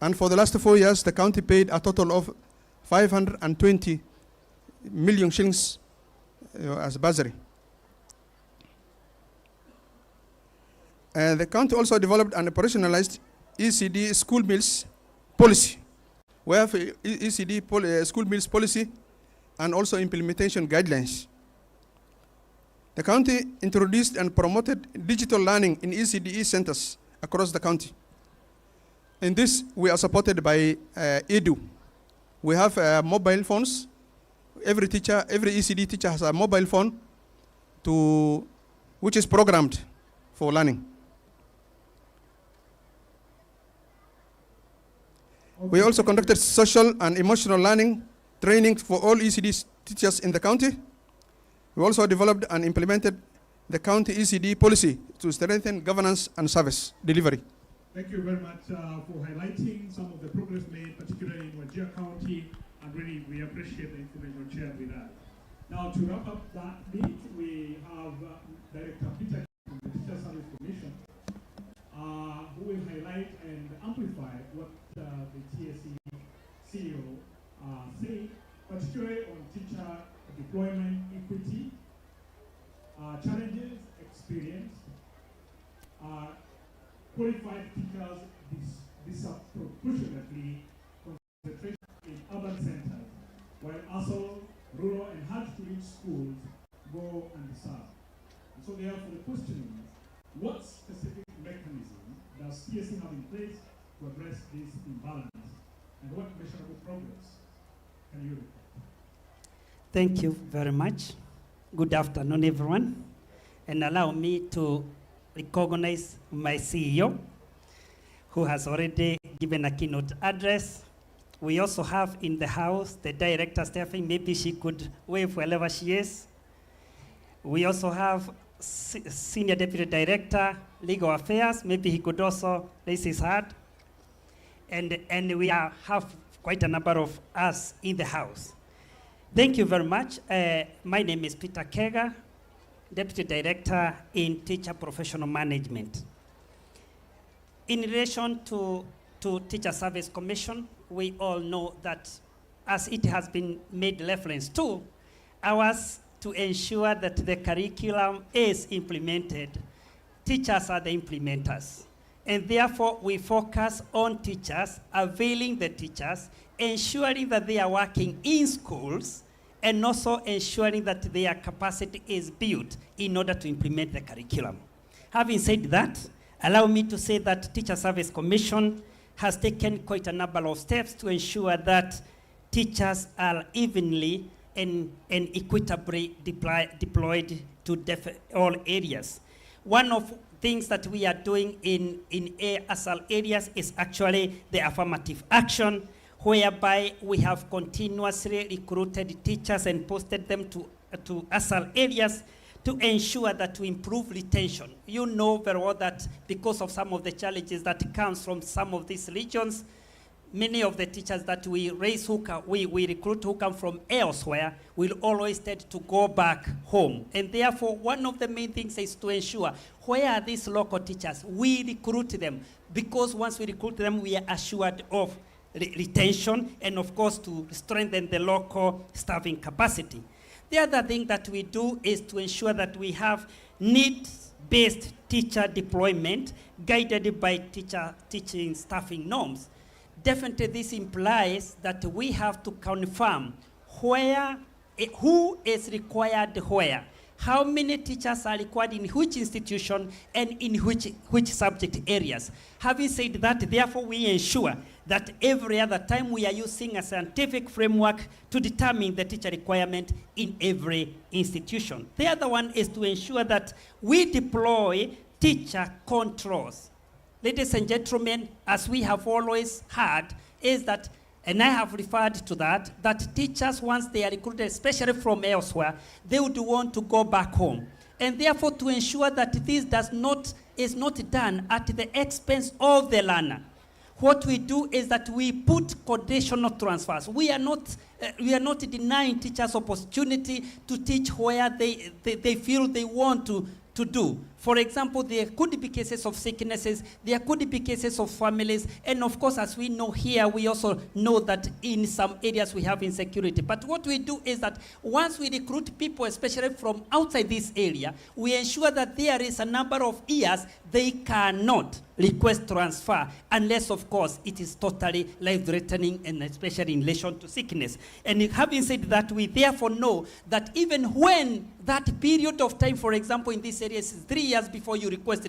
And for the last 4 years, the county paid a total of 520 million shillings as bursary. The county also developed and operationalized ECD school meals policy. We have ECD school meals policy and also implementation guidelines. The county introduced and promoted digital learning in ECDE centers across the county. In this, we are supported by Yetu. We have mobile phones. Every ECD teacher has a mobile phone which is programmed for learning. We also conducted social and emotional learning training for all ECD teachers in the county. We also developed and implemented the county ECD policy to strengthen governance and service delivery. Thank you very much for highlighting some of the progress made, particularly in Wajir County, and really we appreciate the information shared with us. Now, to wrap up that bit, we have Director Peter challenges experienced. Qualified teachers disproportionately concentrated in urban centers, while also rural and hard-to-reach schools go unserved. And so therefore the question is, what specific mechanism does PSC have in place to address this imbalance, and what measurable progress can you report? Thank you very much. Good afternoon, everyone. And allow me to recognize my CEO, who has already given a keynote address. We also have in the house the director, Stephanie. Maybe she could wave wherever she is. We also have Senior Deputy Director, Legal Affairs. Maybe he could also raise his hand. And we have quite a number of us in the house. Thank you very much. My name is Peter Kega, Deputy Director in Teacher Professional Management. In relation to Teacher Service Commission, we all know that, as it has been made reference to, ours to ensure that the curriculum is implemented. Teachers are the implementers. And therefore, we focus on teachers, availing the teachers, ensuring that they are working in schools, and also ensuring that their capacity is built in order to implement the curriculum. Having said that, allow me to say that Teacher Service Commission has taken quite a number of steps to ensure that teachers are evenly and equitably deployed to all areas. One of things that we are doing in ASL areas is actually the affirmative action, whereby we have continuously recruited teachers and posted them to ASL areas to ensure that we improve retention. You know very well that because of some of the challenges that comes from some of these regions, many of the teachers that we raise we recruit who come from elsewhere will always tend to go back home. And therefore, one of the main things is to ensure where are these local teachers? We recruit them, because once we recruit them, we are assured of retention and, of course, to strengthen the local staffing capacity. The other thing that we do is to ensure that we have needs-based teacher deployment guided by teaching staffing norms. Definitely this implies that we have to confirm who is required where, how many teachers are required in which institution and in which subject areas. Having said that, therefore we ensure that every other time we are using a scientific framework to determine the teacher requirement in every institution. The other one is to ensure that we deploy teacher controls. Ladies and gentlemen, as we have always heard, is that, and I have referred to that teachers, once they are recruited, especially from elsewhere, they would want to go back home. And therefore, to ensure that this is not done at the expense of the learner, what we do is that we put conditional transfers. We are not denying teachers opportunity to teach where they feel they want to do. For example, there could be cases of sicknesses, there could be cases of families, and of course, as we know here, we also know that in some areas we have insecurity. But what we do is that once we recruit people, especially from outside this area, we ensure that there is a number of years they cannot request transfer unless, of course, it is totally life-threatening, and especially in relation to sickness. And having said that, we therefore know that even when that period of time, for example, in this area is 3 years before you request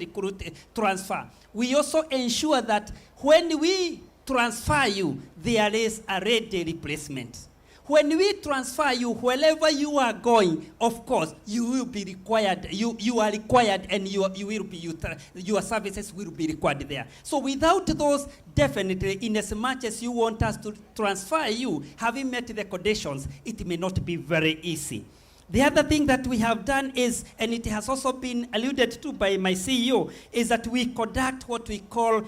transfer, we also ensure that when we transfer you, there is a ready replacement. When we transfer you, wherever you are going, of course, you will be required, you are required, and your services will be required there. So without those, definitely, in as much as you want us to transfer you, having met the conditions, it may not be very easy. The other thing that we have done is, and it has also been alluded to by my CEO, is that we conduct what we call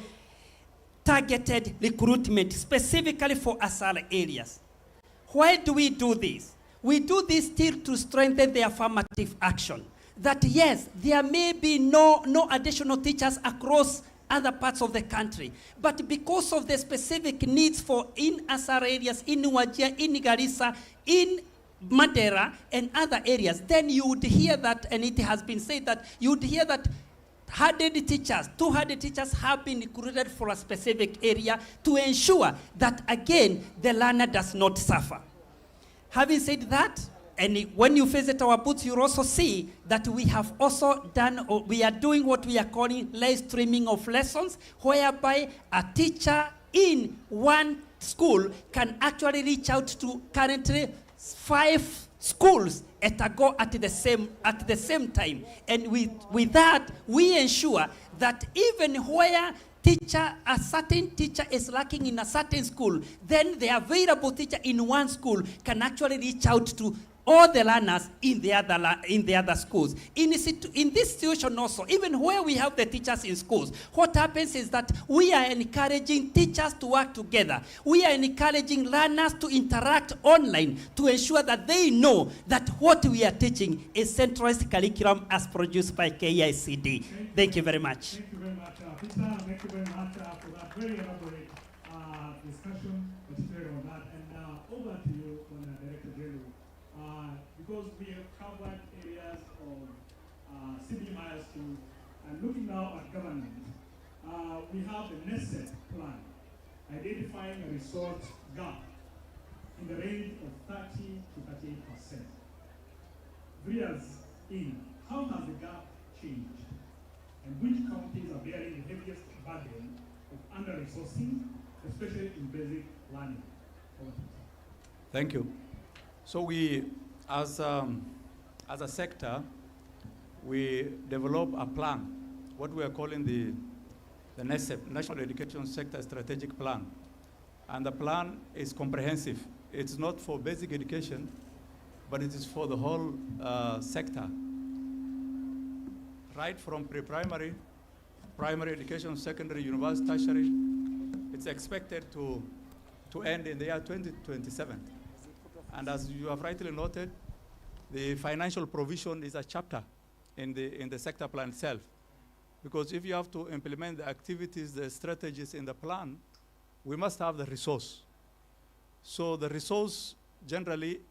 targeted recruitment, specifically for ASAL areas. Why do we do this? We do this still to strengthen the affirmative action. That yes, there may be no additional teachers across other parts of the country, but because of the specific needs for in ASAL areas, in Wajir, in Garissa, in Madeira and other areas, then you would hear that, and it has been said that you would hear that 100 teachers, 200 teachers have been recruited for a specific area to ensure that, again, the learner does not suffer. Having said that, and when you visit our booths, you'll also see that we have also done, or we are doing what we are calling live streaming of lessons, whereby a teacher in one school can actually reach out to currently 5 schools at a go at the same time. And with that, we ensure that even where a certain teacher is lacking in a certain school, then the available teacher in one school can actually reach out to all the learners in the other schools. In this situation also, even where we have the teachers in schools, what happens is that we are encouraging teachers to work together. We are encouraging learners to interact online to ensure that they know that what we are teaching is centralized curriculum as produced by KICD. Thank you very much. Thank you very much, Peter. Thank you very much for that very elaborate discussion, particularly on that. And over to you, Director Yetu. Because we have covered areas of civil milestones and looking now at government, we have the NESET plan, identifying a resource gap in the range of 30 to 38%. 3 years in, how has the gap changed? And which counties are bearing the heaviest burden of under-resourcing, especially in basic learning? Thank you. So we, as a sector, we develop a plan, what we are calling the NESEP, National Education Sector Strategic Plan. And the plan is comprehensive. It's not for basic education, but it is for the whole sector. Right from pre-primary, primary education, secondary, university, tertiary, it's expected to end in the year 2027. And as you have rightly noted, the financial provision is a chapter in the sector plan itself. Because if you have to implement the activities, the strategies in the plan, we must have the resource. So the resource, generally,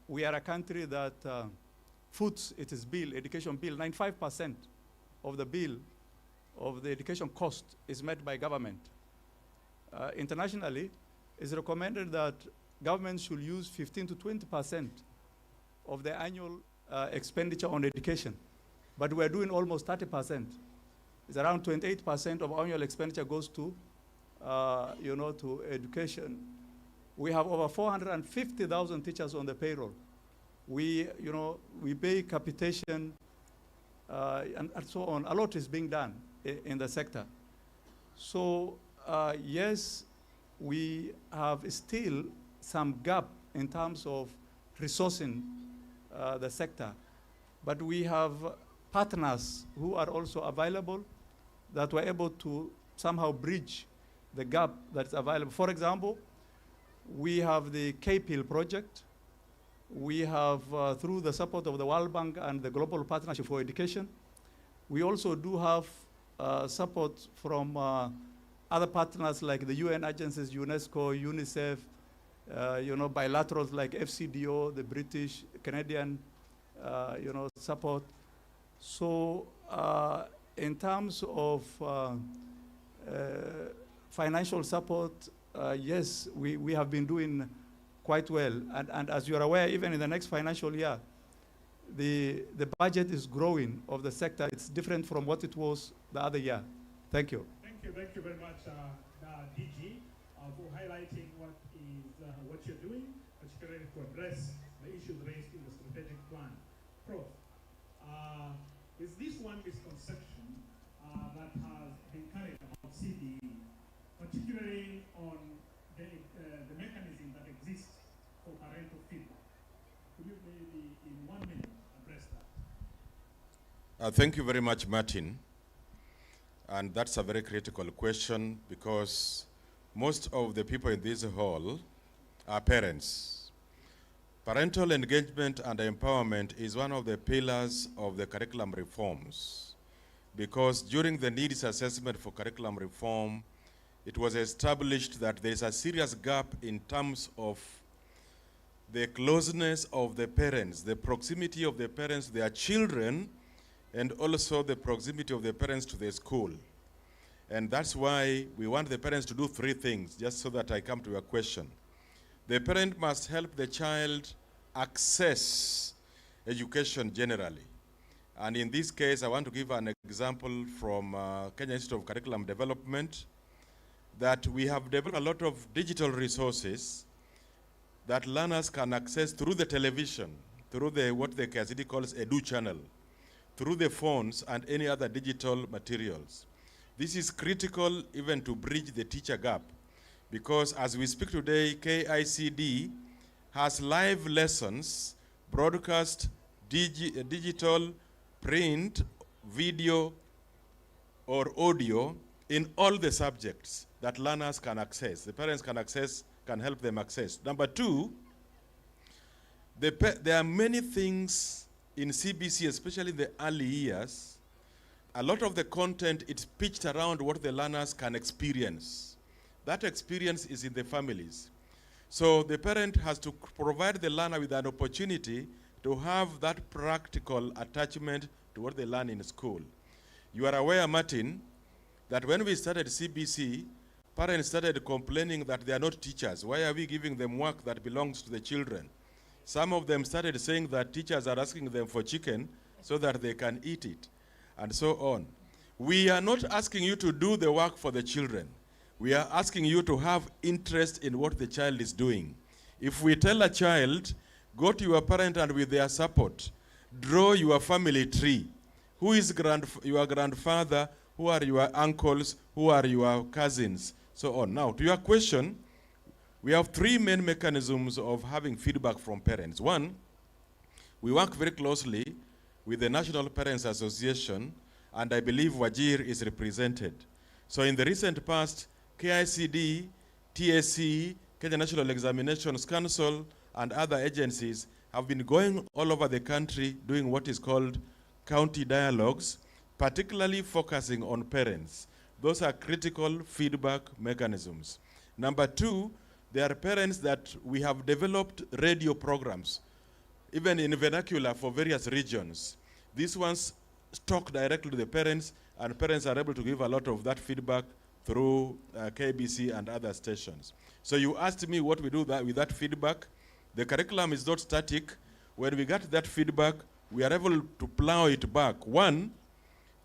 we are a country that foots its bill, education bill. 95% of the bill of the education cost is met by government. Internationally, it's recommended that government should use 15 to 20% of their annual expenditure on education. But we're doing almost 30%. It's around 28% of annual expenditure goes to, to education. We have over 450,000 teachers on the payroll. We pay capitation and so on. A lot is being done in the sector. So yes, we have still some gap in terms of resourcing the sector. But we have partners who are also available that were able to somehow bridge the gap that's available. For example, we have the KPIL project. We have, through the support of the World Bank and the Global Partnership for Education, we also do have support from other partners like the UN agencies, UNESCO, UNICEF, bilaterals like FCDO, the British, Canadian, support. So in terms of financial support, yes, we have been doing quite well. And as you are aware, even in the next financial year, the budget is growing of the sector. It's different from what it was the other year. Thank you. Thank you very much, DG, for highlighting what you're doing, particularly to address the issues raised in the strategic plan. Prof, is this one misconception that has been carried about CDE, particularly on the mechanism that exists for parental feedback? Could you maybe in 1 minute address that? Thank you very much, Martin. And that's a very critical question because most of the people in this hall are parents. Parental engagement and empowerment is one of the pillars of the curriculum reforms because during the needs assessment for curriculum reform, it was established that there is a serious gap in terms of the closeness of the parents, the proximity of the parents to their children, and also the proximity of the parents to the school. And that's why we want the parents to do three things, just so that I come to your question. The parent must help the child access education generally. And in this case, I want to give an example from Kenya Institute of Curriculum Development, that we have developed a lot of digital resources that learners can access through the television, through what the KICD calls Edu channel, through the phones and any other digital materials. This is critical even to bridge the teacher gap, because as we speak today, KICD has live lessons, broadcast, digital, print, video, or audio in all the subjects that learners can access. The parents can access, can help them access. Number two, there are many things in CBC, especially in the early years. A lot of the content is pitched around what the learners can experience. That experience is in the families. So the parent has to provide the learner with an opportunity to have that practical attachment to what they learn in school. You are aware, Martin, that when we started CBC, parents started complaining that they are not teachers. Why are we giving them work that belongs to the children? Some of them started saying that teachers are asking them for chicken so that they can eat it, and so on. We are not asking you to do the work for the children. We are asking you to have interest in what the child is doing. If we tell a child, go to your parent and with their support, draw your family tree. Who is your grandfather? Who are your uncles? Who are your cousins? So on. Now, to your question, we have three main mechanisms of having feedback from parents. One, we work very closely with the National Parents Association, and I believe Wajir is represented. So in the recent past, KICD, TSC, Kenya National Examinations Council, and other agencies have been going all over the country doing what is called county dialogues, particularly focusing on parents. Those are critical feedback mechanisms. Number two, there are parents that we have developed radio programs, even in vernacular for various regions. These ones talk directly to the parents, and parents are able to give a lot of that feedback through KBC and other stations. So you asked me what we do with that feedback. The curriculum is not static. When we get that feedback, we are able to plow it back. One,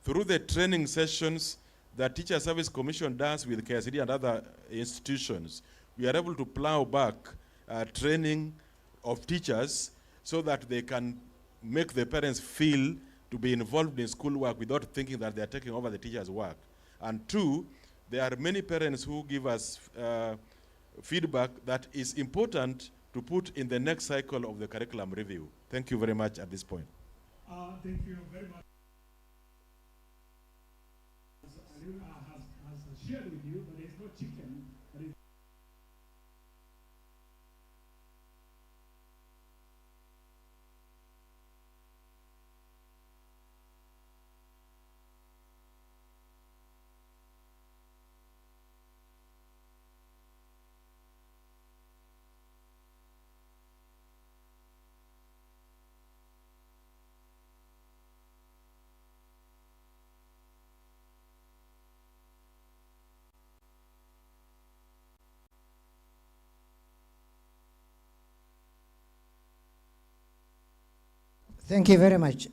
through the training sessions that Teacher Service Commission does with KICD and other institutions, we are able to plow back training of teachers so that they can make the parents feel to be involved in schoolwork without thinking that they are taking over the teacher's work. And two, there are many parents who give us feedback that is important to put in the next cycle of the curriculum review. Thank you very much at this point. Thank you very much. Has shared with you that there is no chicken, that is Thank you very much.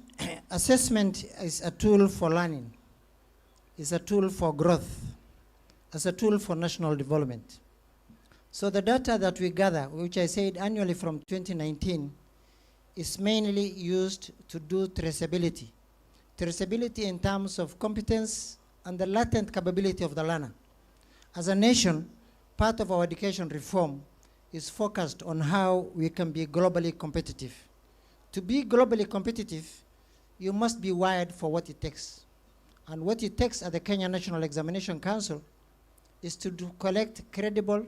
Assessment is a tool for learning. It's a tool for growth. It's a tool for national development. So the data that we gather, which I said annually from 2019, is mainly used to do traceability. Traceability in terms of competence and the latent capability of the learner. As a nation, part of our education reform is focused on how we can be globally competitive. To be globally competitive, you must be wired for what it takes. And what it takes at the Kenya National Examination Council is to collect credible,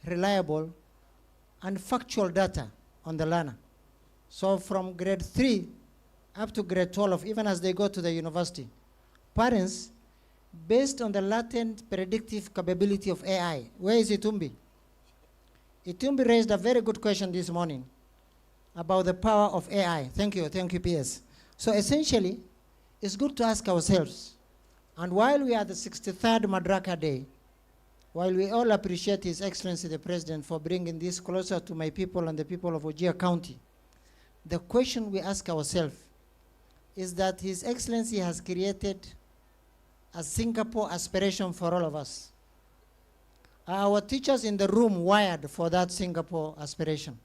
reliable, and factual data on the learner. So from grade 3 up to grade 12, even as they go to the university, parents, based on the latent predictive capability of AI, where is Itumbi? Itumbi raised a very good question this morning. about the power of AI. Thank you, PS. So essentially, it's good to ask ourselves, and while we are the 63rd Madaraka Day, while we all appreciate His Excellency the President for bringing this closer to my people and the people of Wajir County, the question we ask ourselves is that His Excellency has created a Singapore aspiration for all of us. Are our teachers in the room wired for that Singapore aspiration?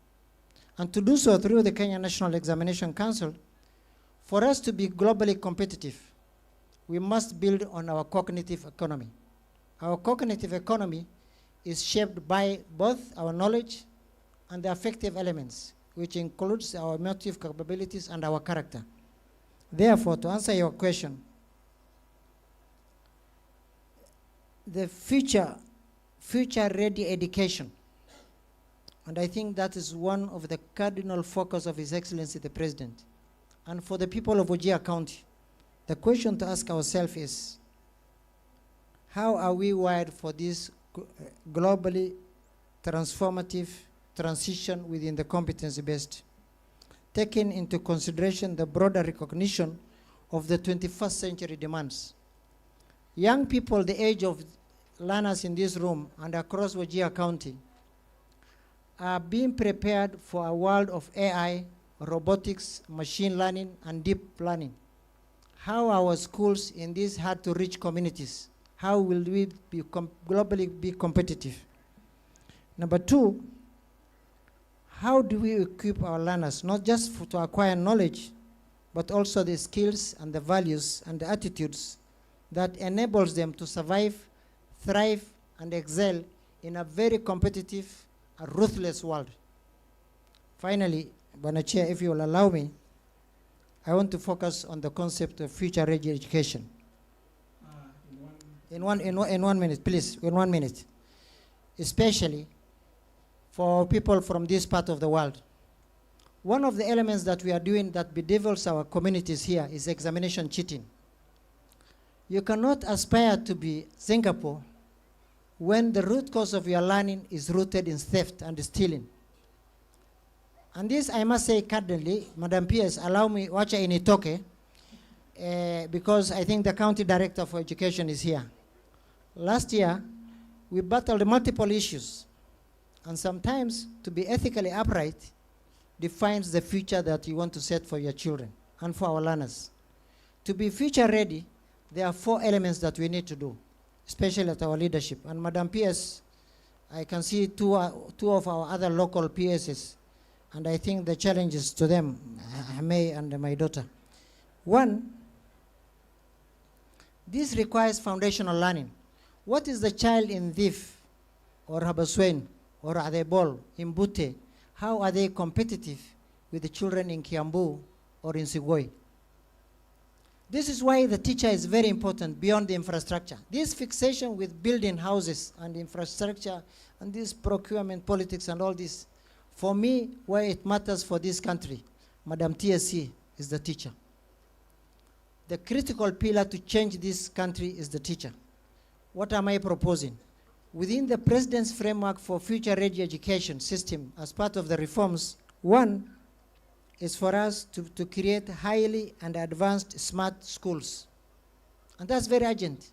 And to do so through the Kenya National Examination Council, for us to be globally competitive, we must build on our cognitive economy. Our cognitive economy is shaped by both our knowledge and the affective elements, which includes our emotive capabilities and our character. Therefore, to answer your question, the future-ready education, and I think that is one of the cardinal focus of His Excellency the President. And for the people of Wajir County, the question to ask ourselves is, how are we wired for this globally transformative transition within the competency-based, taking into consideration the broader recognition of the 21st century demands? Young people the age of learners in this room and across Wajir County are being prepared for a world of AI, robotics, machine learning, and deep learning. How our schools in these hard-to-reach communities, how will we be globally be competitive? Number two, how do we equip our learners, not just to acquire knowledge, but also the skills and the values and the attitudes that enables them to survive, thrive, and excel in a very competitive, ruthless world? Finally, Bwana Chair, if you will allow me, I want to focus on the concept of future-ready education. In one minute, please, in 1 minute. Especially for people from this part of the world. One of the elements that we are doing that bedevils our communities here is examination cheating. You cannot aspire to be Singapore when the root cause of your learning is rooted in theft and stealing. And this, I must say candidly, Madam PS, allow me, wacha initoke, because I think the County Director for Education is here. Last year, we battled multiple issues, and sometimes to be ethically upright defines the future that you want to set for your children and for our learners. To be future ready, there are 4 elements that we need to do, especially at our leadership. And Madam PS, I can see two of our other local PSs, and I think the challenges to them, May and my daughter. One, this requires foundational learning. What is the child in Thif or Habaswein or Adebol in Bute? How are they competitive with the children in Kiambu or in Sigoi? This is why the teacher is very important beyond the infrastructure. This fixation with building houses and infrastructure and this procurement politics and all this, for me, where it matters for this country, Madam TSC is the teacher. The critical pillar to change this country is the teacher. What am I proposing? Within the President's framework for future-ready education system, as part of the reforms, one is for us to create highly and advanced smart schools. And that's very urgent.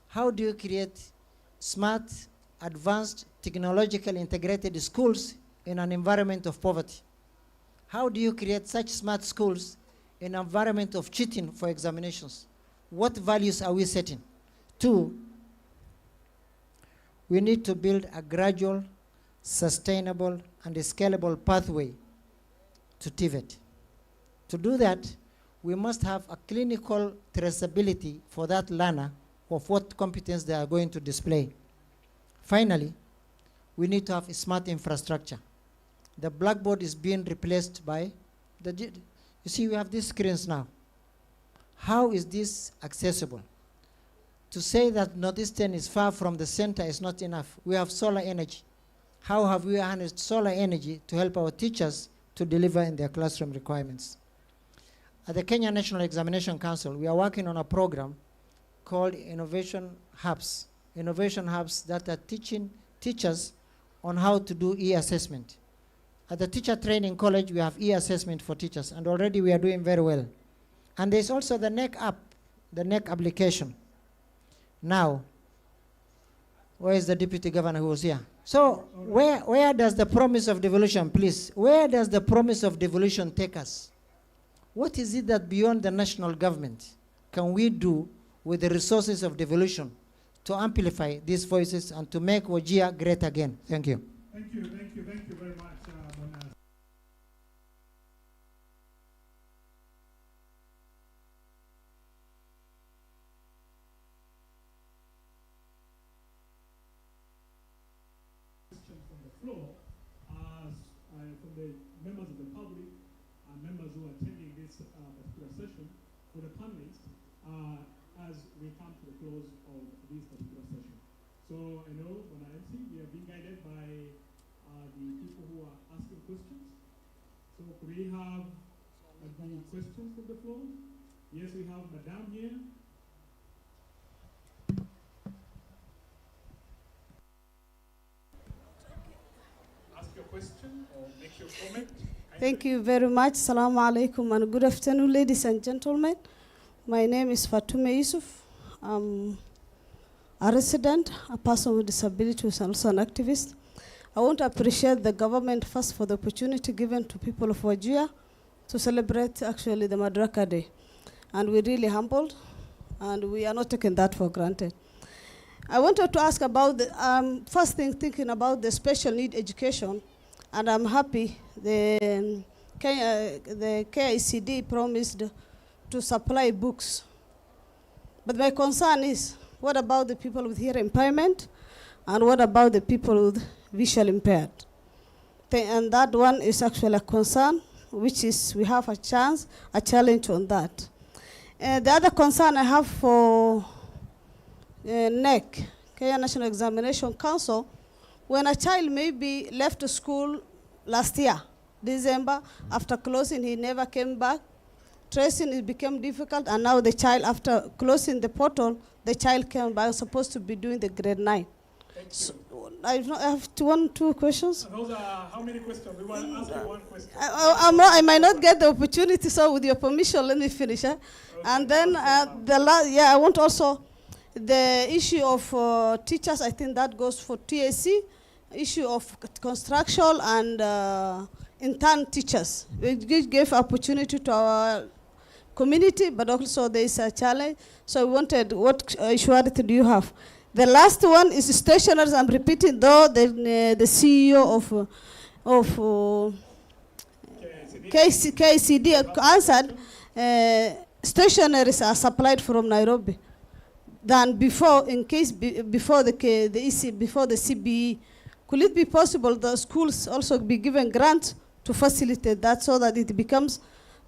How do you create smart, advanced, technologically integrated schools in an environment of poverty? How do you create such smart schools in an environment of cheating for examinations? What values are we setting? 2, we need to build a gradual, sustainable, and scalable pathway to TVET. To do that, we must have a clinical traceability for that learner of what competence they are going to display. Finally, we need to have a smart infrastructure. The blackboard is being replaced by you see, we have these screens now. How is this accessible? To say that Northeastern is far from the center is not enough. We have solar energy. How have we harnessed solar energy to help our teachers to deliver in their classroom requirements? At the Kenya National Examination Council, we are working on a program called Innovation Hubs. Innovation Hubs that are teaching teachers on how to do e-assessment. At the teacher training college, we have e-assessment for teachers, and already we are doing very well. And there's also the NEC app, the NEC application. Now, where is the deputy governor who was here? So where does the promise of devolution, please, where does the promise of devolution take us? What is it that beyond the national government can we do with the resources of devolution to amplify these voices and to make Wajir great again? Thank you. Thank you very much, Bonas. Questions from the floor, from the members of the public and members who are attending this particular session, for the panelists, as we come to the close of this particular session. So I know when I MC, we are being guided by the people who are asking questions. So could we have the questions from the floor? Yes, we have Madame here. Ask your question or make your comment. Thank you very much. Assalamu alaikum and good afternoon, ladies and gentlemen. My name is Fatuma Yusuf. I'm a resident, a person with disability, who's also an activist. I want to appreciate the government first for the opportunity given to people of Wajir to celebrate actually the Madaraka Day. And we're really humbled, and we are not taking that for granted. I wanted to ask about the, first thing, thinking about the special need education, and I'm happy the KICD promised to supply books. But my concern is, what about the people with hearing impairment? And what about the people with visual impaired? And that one is actually a concern, which is we have a challenge on that. The other concern I have for NEC, Kenya National Examination Council, when a child maybe left school last year, December, after closing, he never came back. Tracing it became difficult, and now the child, after closing the portal, the child came back, supposed to be doing the grade 9. So, I have two questions. And those are how many questions? We want to ask you one question. I might not get the opportunity, so with your permission, let me finish. Okay. And then I want also the issue of teachers. I think that goes for TAC. Issue of construction and intern teachers. We gave opportunity to our community, but also there is a challenge. So we wanted, what surety do you have? The last one is stationaries. I'm repeating, though the CEO of KCD answered, stationaries are supplied from Nairobi than before, in case before the CBE. Could it be possible the schools also be given grants to facilitate that so that it becomes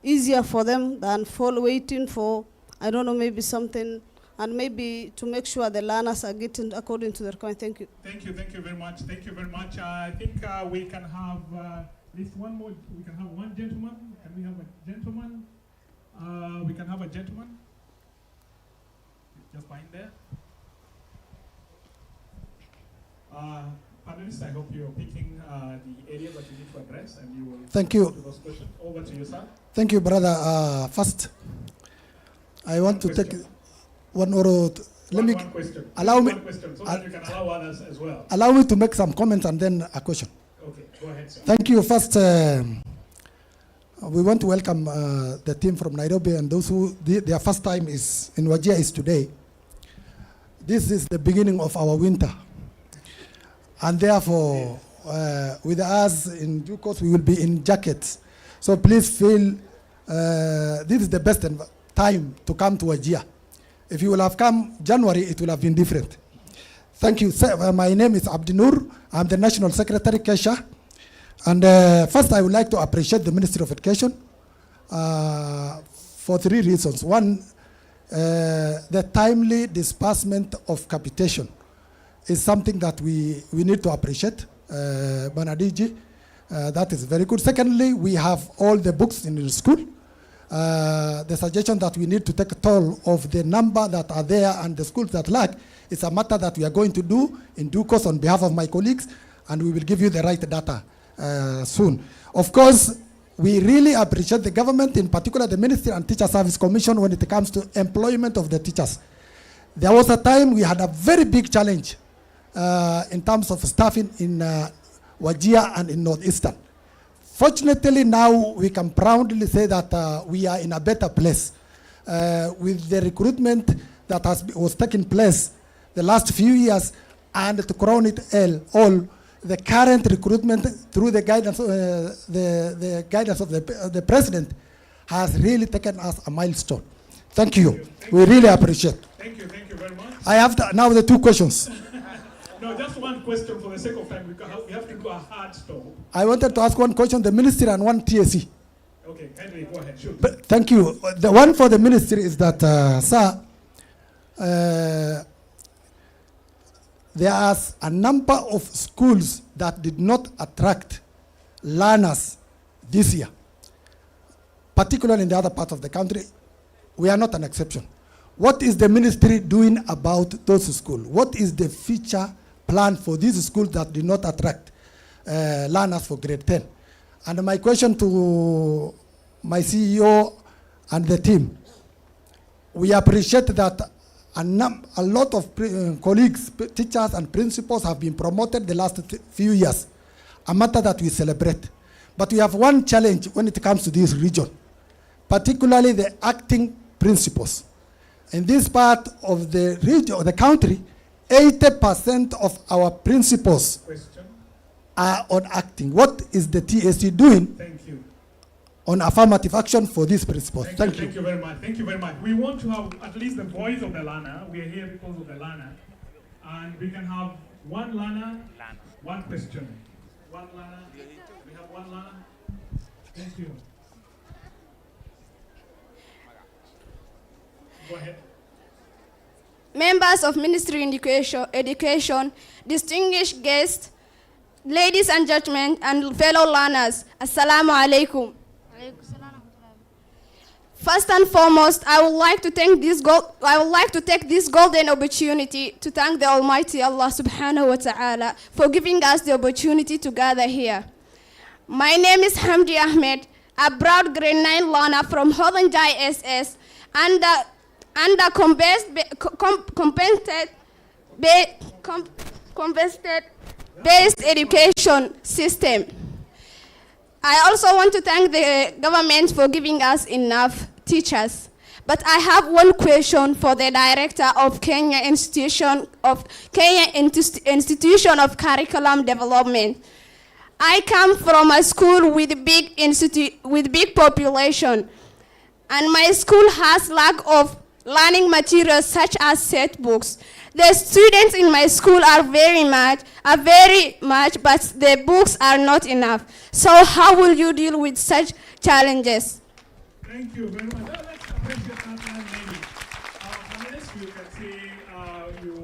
easier for them than waiting for, I don't know, maybe something, and maybe to make sure the learners are getting according to their requirement. Thank you. Thank you very much. Thank you very much. I think we can have at least one more. We can have one gentleman. Can we have a gentleman? We can have a gentleman. Just behind there. Panelists, I hope you're picking the area that you need to address, and you will Thank you. to those questions. Over to you, sir. Thank you, brother. First, I want to take one or let me question. allow me One question, so that you can allow others as well. allow me to make some comments and then a question. Okay, go ahead, sir. Thank you. First, we want to welcome the team from Nairobi and those who their first time is in Wajir is today. This is the beginning of our winter. And therefore, with us in due course, we will be in jackets. So please feel this is the best time to come to Wajir. If you will have come January, it will have been different. Thank you. My name is Abdinur. I'm the National Secretary, Kesho. And first, I would like to appreciate the Ministry of Education for 3 reasons. One, the timely disbursement of capitation is something that we need to appreciate, Banadiji. That is very good. Secondly, we have all the books in the school. The suggestion that we need to take a toll of the number that are there and the schools that lack is a matter that we are going to do in due course on behalf of my colleagues, and we will give you the right data soon. Of course, we really appreciate the government, in particular the Ministry and Teacher Service Commission, when it comes to employment of the teachers. There was a time we had a very big challenge in terms of staffing in Wajir and in Northeastern. Fortunately, now we can proudly say that we are in a better place with the recruitment that was taking place the last few years, and to crown it all, the current recruitment through the guidance, the guidance of the president has really taken us a milestone. Thank you. We really appreciate. Thank you very much. I have now the two questions. No, just one question for the sake of time. We have to do a hard stop. I wanted to ask one question, the ministry and one TSC. Okay, kindly go ahead. Shoot. But thank you. The one for the ministry is that, sir, there are a number of schools that did not attract learners this year, particularly in the other part of the country. We are not an exception. What is the ministry doing about those schools? What is the future plan for these schools that did not attract learners for grade 10? And my question to my CEO and the team, we appreciate that a lot of colleagues, teachers and principals have been promoted the last few years, a matter that we celebrate. But we have one challenge when it comes to this region, particularly the acting principals. In this part of the region, of the country, 80% of our principals are on acting. What is the TSC doing? Thank you. On affirmative action for these principles? Thank you. Thank you very much. Thank you very much. We want to have at least the voice of the learner. We are here because of the learner. And we can have one learner, one question. One learner. We have one learner. Thank you. Go ahead. Members of Ministry of Education, distinguished guests, ladies and gentlemen, and fellow learners, Assalamu alaikum. First and foremost, I would like to take this golden opportunity to thank the Almighty Allah subhanahu wa ta'ala for giving us the opportunity to gather here. My name is Hamdi Ahmed, a proud grade 9 learner from Hodhanjai SS, and a competency-based education system. I also want to thank the government for giving us enough teachers. But I have one question for the director of Kenya Institution of Curriculum Development. I come from a school with big population, and my school has lack of learning materials such as set books. The students in my school are very much, but the books are not enough. So how will you deal with such challenges? Thank you very much. Let's appreciate that lady. Unless you can say you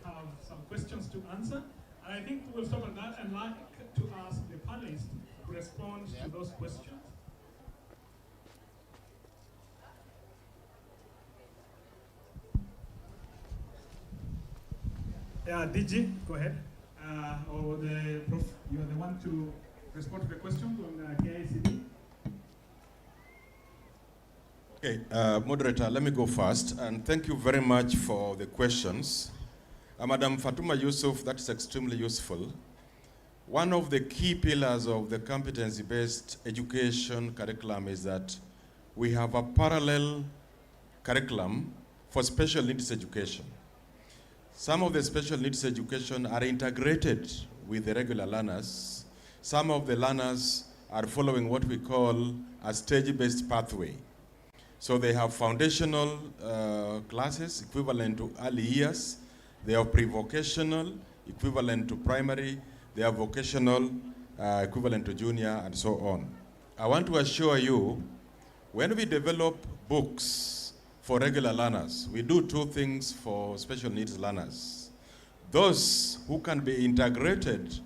have some questions to answer, and I think we'll stop at that and like to ask the panelists to respond to those questions. Yeah, DG, go ahead. Or the prof, you are the one to respond to the questions on KICD. Okay, moderator, let me go first, and thank you very much for the questions. Madam Fatuma Yusuf, that's extremely useful. One of the key pillars of the competency-based education curriculum is that we have a parallel curriculum for special needs education. Some of the special needs education are integrated with the regular learners. Some of the learners are following what we call a stage-based pathway. So they have foundational classes equivalent to early years. They have pre-vocational equivalent to primary. They have vocational equivalent to junior, and so on. I want to assure you, when we develop books for regular learners, we do two things for special needs learners. Those who can be integrated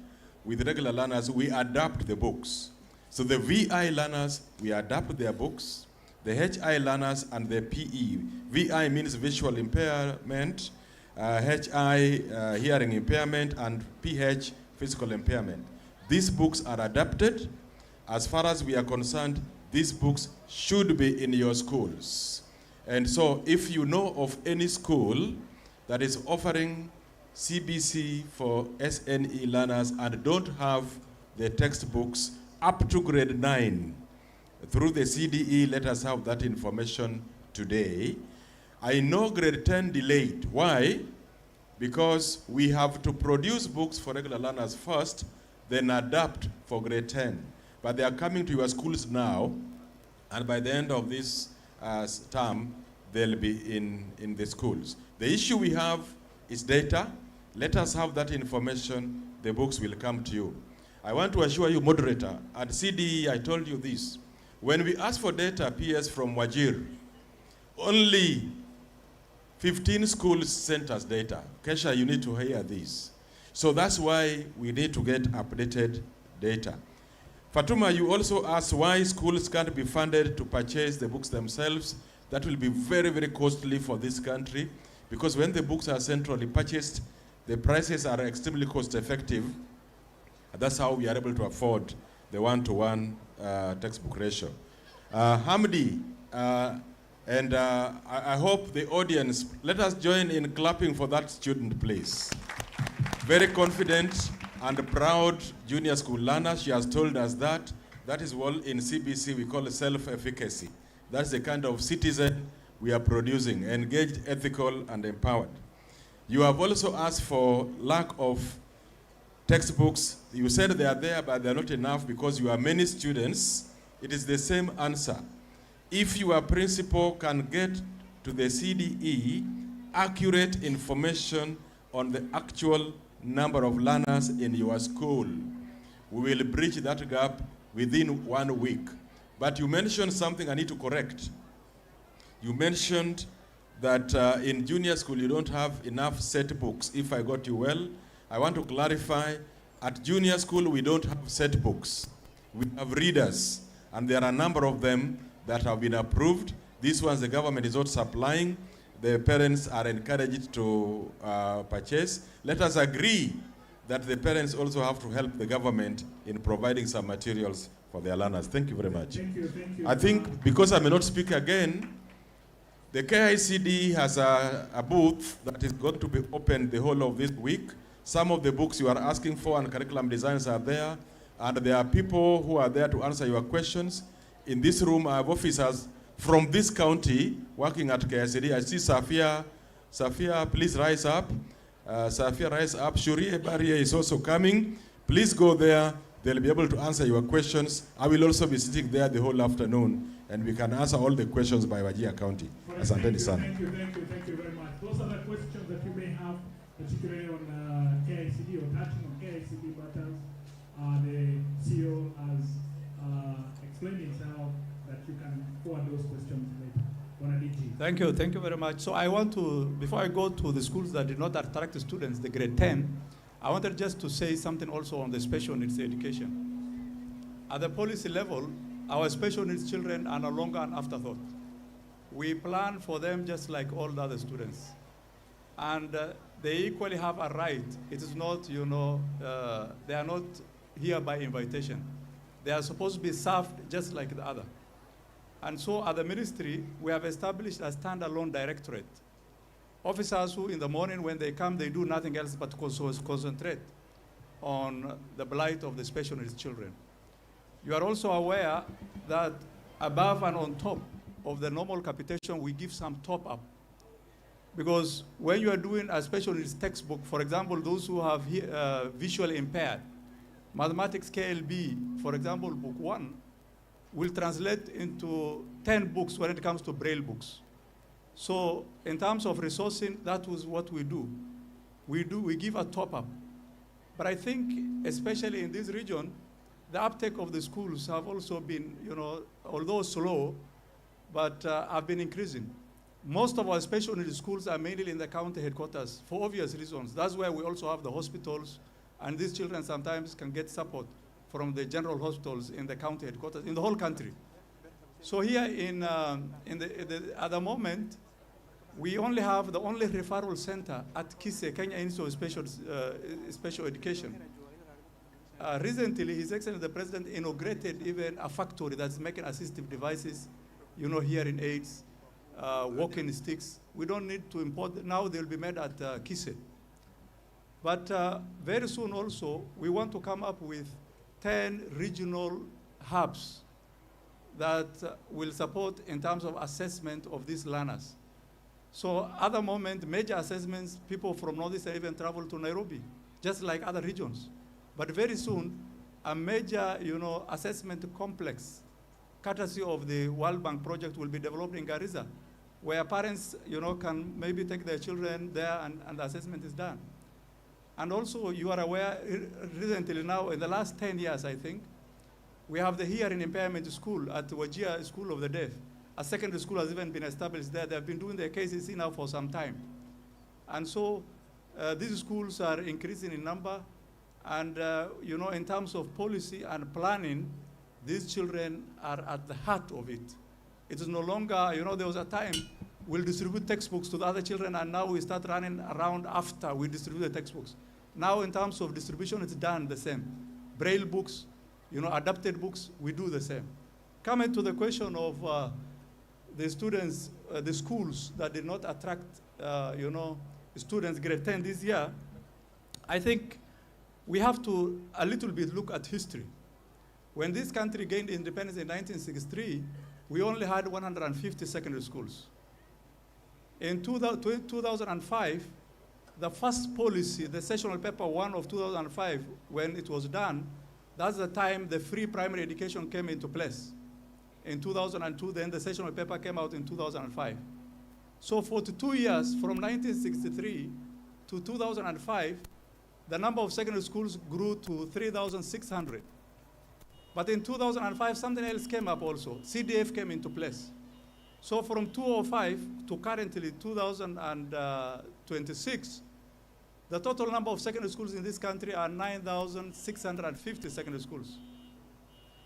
with regular learners, we adapt the books. So the VI learners, we adapt their books. The HI learners and the PE. VI means visual impairment, HI hearing impairment, and PH physical impairment. these books are adapted. As far as we are concerned, these books should be in your schools. And so if you know of any school that is offering CBC for SNE learners and don't have the textbooks up to grade 9, through the CDE, let us have that information today. I know grade 10 delayed. Why? Because we have to produce books for regular learners first, then adapt for grade 10. But they are coming to your schools now, and by the end of this term, they'll be in the schools. The issue we have is data. Let us have that information, the books will come to you. I want to assure you, moderator, at CDE, I told you this. When we ask for data, PS from Wajir, only 15 schools sent us data. Kesho, you need to hear this. So that's why we need to get updated data. Fatuma, you also asked why schools can't be funded to purchase the books themselves. That will be very, very costly for this country, because when the books are centrally purchased, the prices are extremely cost effective. That's how we are able to afford the one-to-one textbook ratio. Hamdi, and I hope the audience, let us join in clapping for that student, please. Very confident and proud junior school learner. She has told us that. That is what in CBC we call self-efficacy. That's the kind of citizen we are producing, engaged, ethical, and empowered. You have also asked for lack of textbooks. You said they are there, but they're not enough because you have many students. It is the same answer. If your principal can get to the CDE accurate information on the actual number of learners in your school, we will bridge that gap within 1 week. But you mentioned something I need to correct. You mentioned that in junior school you don't have enough set books, if I got you well. I want to clarify, at junior school we don't have set books. We have readers, and there are a number of them that have been approved. These ones the government is not supplying. The parents are encouraged to purchase. Let us agree that the parents also have to help the government in providing some materials for their learners. Thank you very much. Thank you. I think because I may not speak again, the KICD has a booth that is going to be open the whole of this week. Some of the books you are asking for and curriculum designs are there, and there are people who are there to answer your questions. In this room, I have officers from this county working at KICD. I see Safia. Safia, please rise up. Safia, rise up. Shuri Ebaria is also coming. Please go there. They'll be able to answer your questions. I will also be sitting there the whole afternoon, and we can answer all the questions by Wajir County. Asanteni sana. Thank you very much. Those are the questions that you may have, particularly on KICD or touching on KICD matters. The CEO has explained himself that you can forward those questions later. Thank you very much. So I want to, before I go to the schools that did not attract the students, the grade 10, I wanted just to say something also on the special needs education. At the policy level, our special needs children are no longer an afterthought. We plan for them just like all the other students. And they equally have a right. It is not, they are not here by invitation. They are supposed to be served just like the other. And so at the ministry, we have established a standalone directorate. Officers who in the morning when they come, they do nothing else but concentrate on the plight of the special needs children. You are also aware that above and on top of the normal capitation, we give some top up. Because when you are doing a special needs textbook, for example, those who have visually impaired, mathematics KLB, for example, book 1, will translate into 10 books when it comes to Braille books. So in terms of resourcing, that was what we do. We give a top-up. But I think, especially in this region, the uptake of the schools have also been, although slow, but have been increasing. Most of our special needs schools are mainly in the county headquarters for obvious reasons. That's where we also have the hospitals, and these children sometimes can get support from the general hospitals in the county headquarters, in the whole country. So here at the moment, we only have the only referral center at KISE, Kenya Institute of Special Education. recently, His Excellency the President inaugurated even a factory that's making assistive devices, hearing aids, walking sticks. We don't need to import them. Now they'll be made at Kesho. But very soon also, we want to come up with 10 regional hubs that will support in terms of assessment of these learners. So at the moment, major assessments, people from Northeast even travel to Nairobi, just like other regions. But very soon, a major, assessment complex, courtesy of the World Bank project, will be developed in Garissa, where parents, can maybe take their children there and the assessment is done. And also, you are aware, recently now, in the last 10 years, I think, we have the hearing impairment school at Wajir School of the Deaf. A secondary school has even been established there. They have been doing their KCC now for some time. And so these schools are increasing in number. And, in terms of policy and planning, these children are at the heart of it. It is no longer, there was a time we'll distribute textbooks to the other children, and now we start running around after we distribute the textbooks. Now, in terms of distribution, it's done the same. Braille books, adapted books, we do the same. Coming to the question of the students, the schools that did not attract, students grade 10 this year, I think we have to a little bit look at history. When this country gained independence in 1963, we only had 150 secondary schools. In 2005, the first policy, the sessional paper 1 of 2005, when it was done, that's the time the free primary education came into place. In 2002, then the sessional paper came out in 2005. So for 2 years, from 1963 to 2005, the number of secondary schools grew to 3,600. But in 2005, something else came up also. CDF came into place. So from 2005 to currently 2026, the total number of secondary schools in this country are 9,650 secondary schools.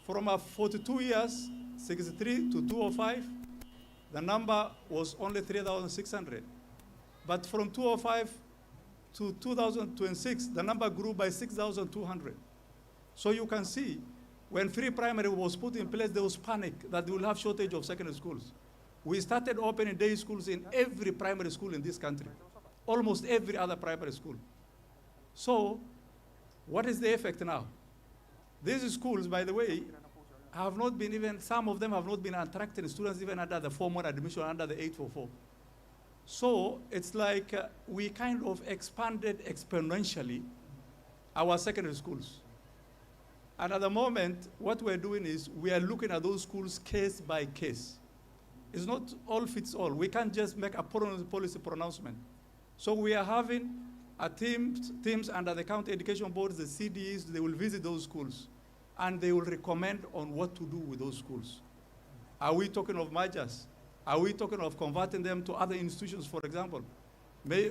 From 42 years, 63 to 2005, the number was only 3,600. But from 2005 to 2026, the number grew by 6,200. So you can see, when free primary was put in place, there was panic that we will have shortage of secondary schools. We started opening day schools in every primary school in this country, almost every other primary school. So what is the effect now? These schools, by the way, have not been even, some of them have not been attracting students even under the Form 1 admission, under the 844. So it's like we kind of expanded exponentially our secondary schools. And at the moment, what we're doing is we are looking at those schools case by case. It's not all fits all. We can't just make a policy pronouncement. So we are having a teams under the county education boards, the CDEs, they will visit those schools. And they will recommend on what to do with those schools. Are we talking of mergers? Are we talking of converting them to other institutions, for example?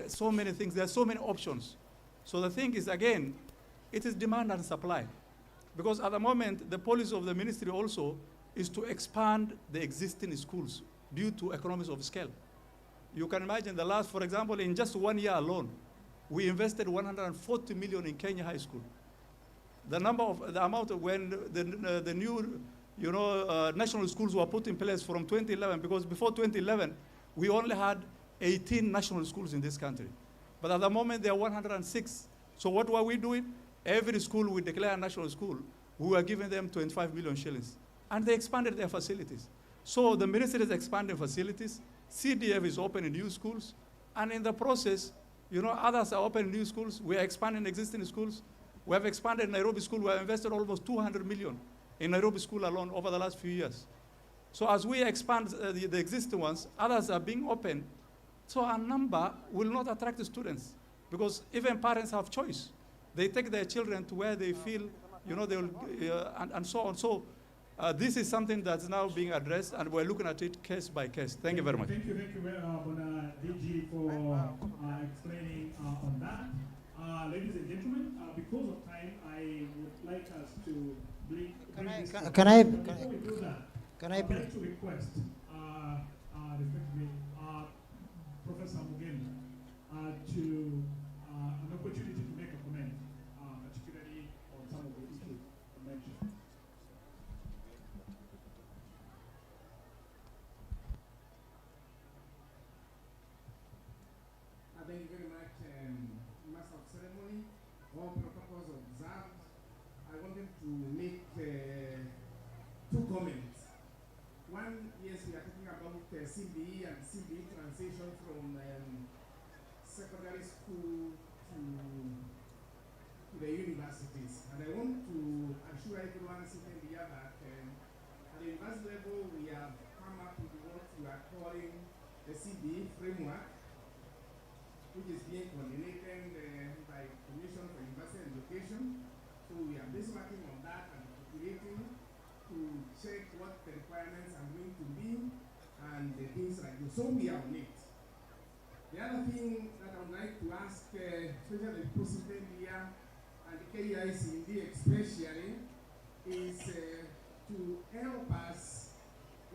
So many things, there are so many options. So the thing is, again, it is demand and supply. Because at the moment, the policy of the ministry also is to expand the existing schools due to economies of scale. You can imagine the last, for example, in just 1 year alone, we invested 140 million in Kenya High School. The amount of when the new, national schools were put in place from 2011, because before 2011, we only had 18 national schools in this country. But at the moment, there are 106. So what were we doing? Every school we declare a national school, we were giving them 25 million shillings. And they expanded their facilities. So the ministry is expanding facilities. CDF is opening new schools. And in the process, others are opening new schools. We are expanding existing schools. We have expanded Nairobi School. We have invested almost 200 million in Nairobi School alone over the last few years. So as we expand the existing ones, others are being opened. So a number will not attract the students because even parents have choice. They take their children to where they feel, they will, and so on. So this is something that's now being addressed, and we're looking at it case by case. Thank you very much. Thank you, DG, for explaining on that. Ladies and gentlemen, because of time, I would like us to bring this. Can before we do that, can I I'd like to request, respectively, Professor Mugen to an opportunity to make a comment, particularly on some of the issues Thank you very much, Master of Ceremony. All protocols observed. I wanted to make two comments. One, yes, we are talking about CBE and CBE transition from secondary school to the universities. And I want to assure everyone sitting here that at the university level, we have come up with what we are calling the CBE framework, which is being coordinated by Commission for University Education. So we are busy working on that and creating to check what the requirements are going to be and the things like this. So we are on it. The other thing that I would like to ask, especially the President here and the KICD especially, is to help us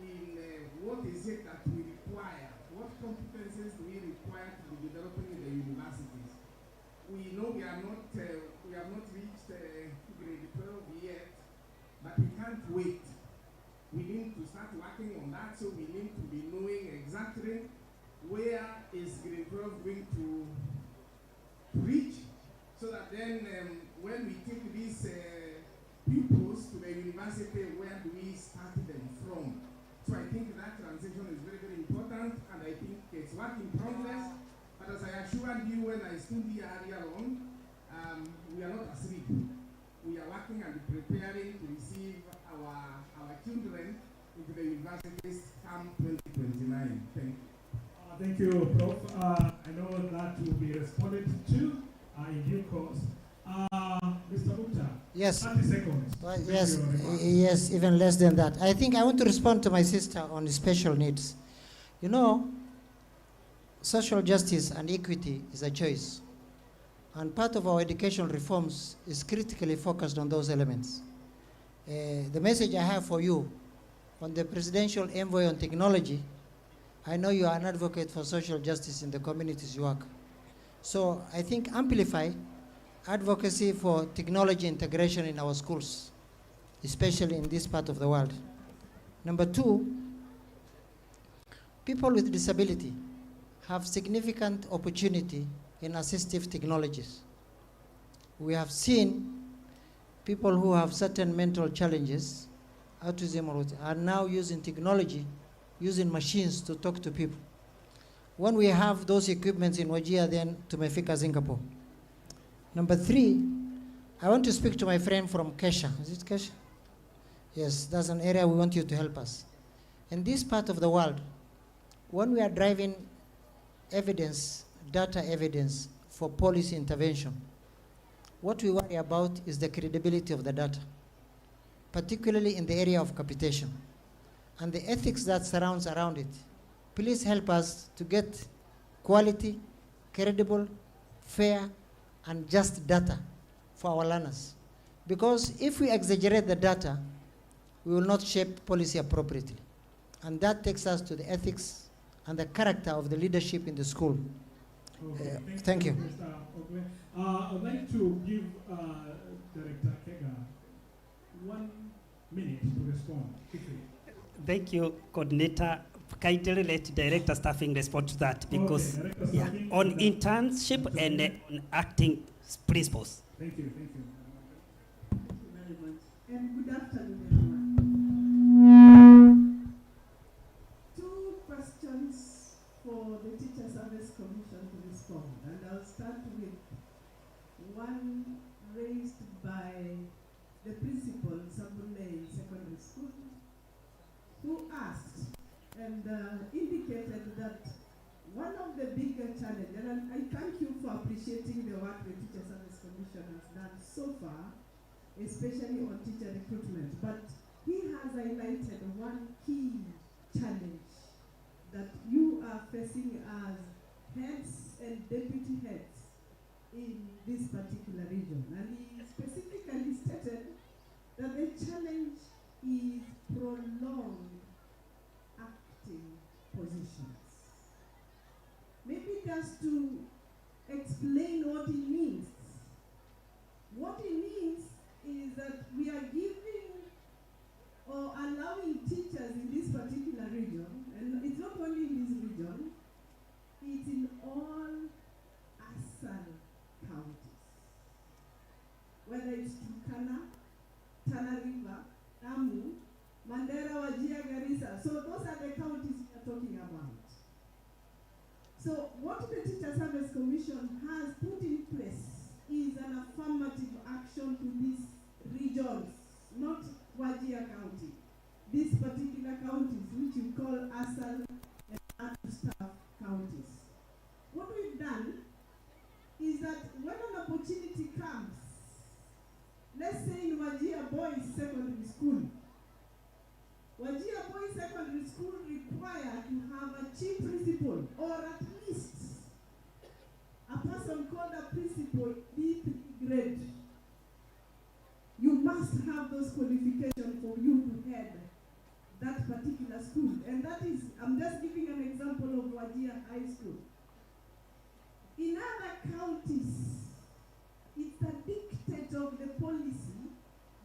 in what is it that we require, what competencies do we require to be developing in the universities. We know we have not reached grade 12 yet, but we can't wait. We need to start working on that, so we need to be knowing exactly where is grade 12 going to reach, so that then when we take these pupils to the university, where do we start them from? So I think that transition is very, very important, and I think it's work in progress. But as I assured you when I stood here earlier on, we are not asleep. We are working and preparing to receive our children into the universities come 2029. Thank you. Thank you, Prof. I know that will be responded to in due course. Mr. Bukta, Yes. 30 seconds. Yes, yes, even less than that. I think I want to respond to my sister on special needs. You know, social justice and equity is a choice. And part of our educational reforms is critically focused on those elements. The message I have for you on the Presidential Envoy on Technology, I know you are an advocate for social justice in the communities you work. So I think amplify advocacy for technology integration in our schools, especially in this part of the world. Number two, people with disability have significant opportunity in assistive technologies. We have seen people who have certain mental challenges, autism, are now using technology, using machines to talk to people. When we have those equipments in Wajir, then tumefika Singapore. Number three, I want to speak to my friend from Kesho. Is it Kesho? Yes, that's an area we want you to help us. In this part of the world, when we are driving evidence, data evidence for policy intervention, what we worry about is the credibility of the data, particularly in the area of capitation, and the ethics that surrounds around it. Please help us to get quality, credible, fair, and just data for our learners. Because if we exaggerate the data, we will not shape policy appropriately. And that takes us to the ethics and the character of the leadership in the school. Okay, Thank you. Mr. Ogwe. I'd like to give Director Kega 1 minute to respond quickly. Thank you, Coordinator. Kindly let Director Staffing respond to that, because on internship and on acting principles. Thank you, thank you. Thank you very much. And good afternoon, everyone. 2 questions for the Teacher Service Commission to respond. And I'll start with one raised by the principal in Sabune Secondary School, who asked and indicated that one of the bigger challenges, and I thank you for appreciating the work the Teacher Service Commission has done so far, especially on teacher recruitment, but he has highlighted one key challenge that you are facing as heads and deputy heads in this particular region. And he specifically stated that the challenge is prolonged acting positions. Maybe just to explain what it means. What it means is that we are giving or allowing teachers in this particular region, and it's not only in this region, it's in all Tana River, Lamu, Mandera, Wajir, Garissa. So those are the counties we are talking about. So what the Teacher Service Commission has put in place is an affirmative action to these regions, not Wajir County. These particular counties, which you call ASAL and understaffed counties. What we've done is that when an opportunity comes, let's say in Wajir Boys Secondary School, Wajir Boys Secondary School require to have a chief principal, or at least a person called a principal D3 grade. You must have those qualifications for you to head that particular school. And that is, I'm just giving an example of Wajir High School. In other counties, it's a dictate of the policy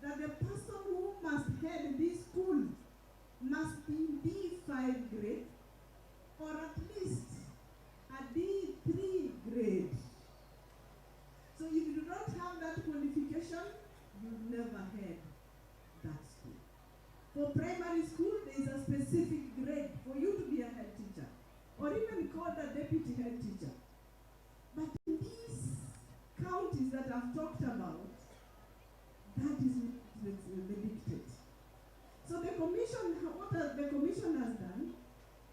that the person who must head this school must be D5 grade, or at least a D3 grade. So if you do not have that qualification, you never head that school. For primary school, there is a specific grade for you to be a head teacher, or even called a deputy head teacher. But in these counties that I've talked about, that is the dictate. So the commission, what the commission has done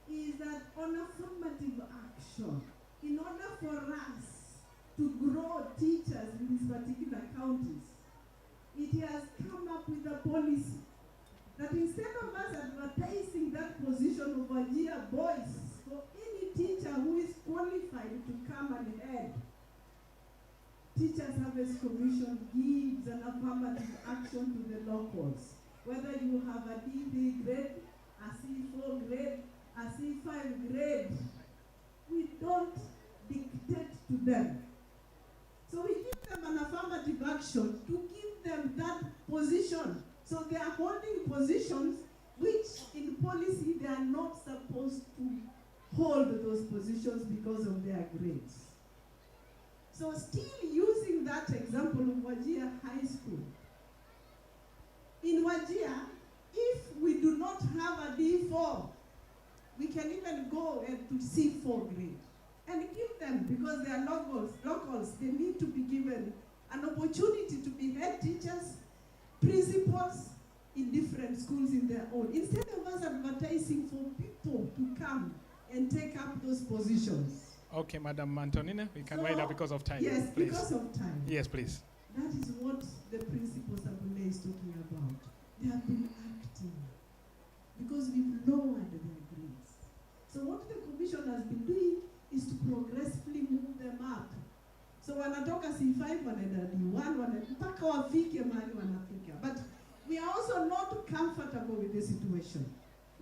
is that on affirmative action, in order for us to grow teachers in these particular counties, it has come up with a policy that instead of us advertising that position of Wajir Boys for any teacher who is qualified to come and head, Teacher Service Commission gives an affirmative action to the locals. Whether you have a D3 grade, a C4 grade, a C5 grade, we don't dictate to them. So we give them an affirmative action to give them that position. So they are holding positions which in policy they are not supposed to hold those positions because of their grades. So still using that example of Wajir High School, in Wajir, if we do not have a D4, we can even go to C4 grade and give them, because they are locals, they need to be given an opportunity to be head teachers, principals in different schools in their own. Instead of us advertising for people to come and take up those positions. Okay, Madam Antonina, we can wind up because of time. Yes, please. because of time. Yes, please. That is what the principal Sabule is talking about. They have been acting because we've lowered their grades. So what the commission has been doing is to progressively move them up. So wanatoka C5 wanaenda D1 mpaka wafike mahali wanafika. But we are also not comfortable with the situation.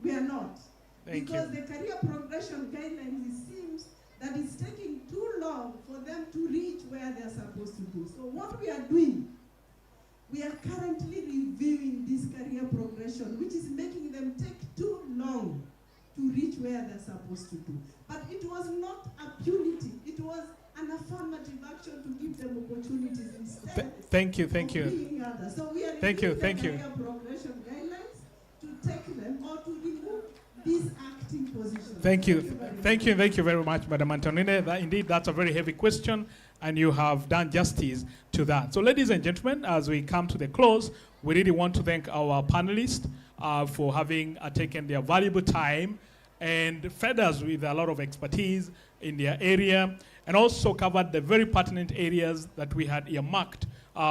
We are not. Because the career progression guidelines, it seems that it's taking too long for them to reach where they're supposed to do. So what we are doing, we are currently reviewing this career progression, which is making them take too long to reach where they're supposed to do. But it was not a punitive, it was an affirmative action to give them opportunities instead. Thank you. Being others. So we are reviewing the career progression guidelines to take them or to remove these acting positions. Thank you very much, Madam Antonina. Indeed, that's a very heavy question, and you have done justice to that. So, ladies and gentlemen, as we come to the close, we really want to thank our panelists for having taken their valuable time and fed us with a lot of expertise in their area, and also covered the very pertinent areas that we had earmarked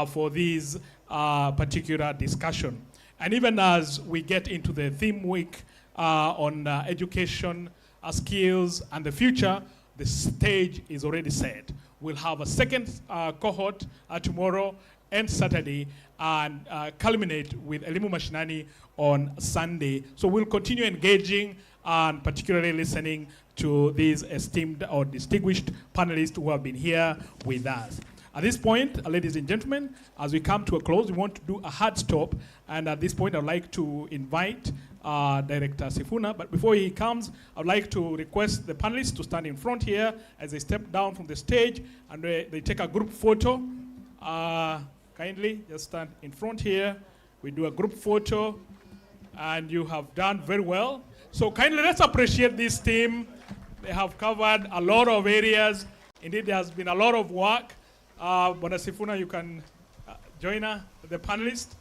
for this particular discussion. And even as we get into the theme week on education, skills, and the future, the stage is already set. We'll have a second cohort tomorrow and Saturday, and culminate with Elimu Mashinani on Sunday. So we'll continue engaging and particularly listening to these esteemed or distinguished panelists who have been here with us. At this point, ladies and gentlemen, as we come to a close, we want to do a hard stop. And at this point, I'd like to invite Director Sifuna. But before he comes, I'd like to request the panelists to stand in front here as they step down from the stage and they take a group photo. Kindly just stand in front here we do a group photo, and you have done very well. So kindly let's appreciate this team. They have covered a lot of areas. Indeed, there has been a lot of work. Bwana Sifuna, you can join the panelists.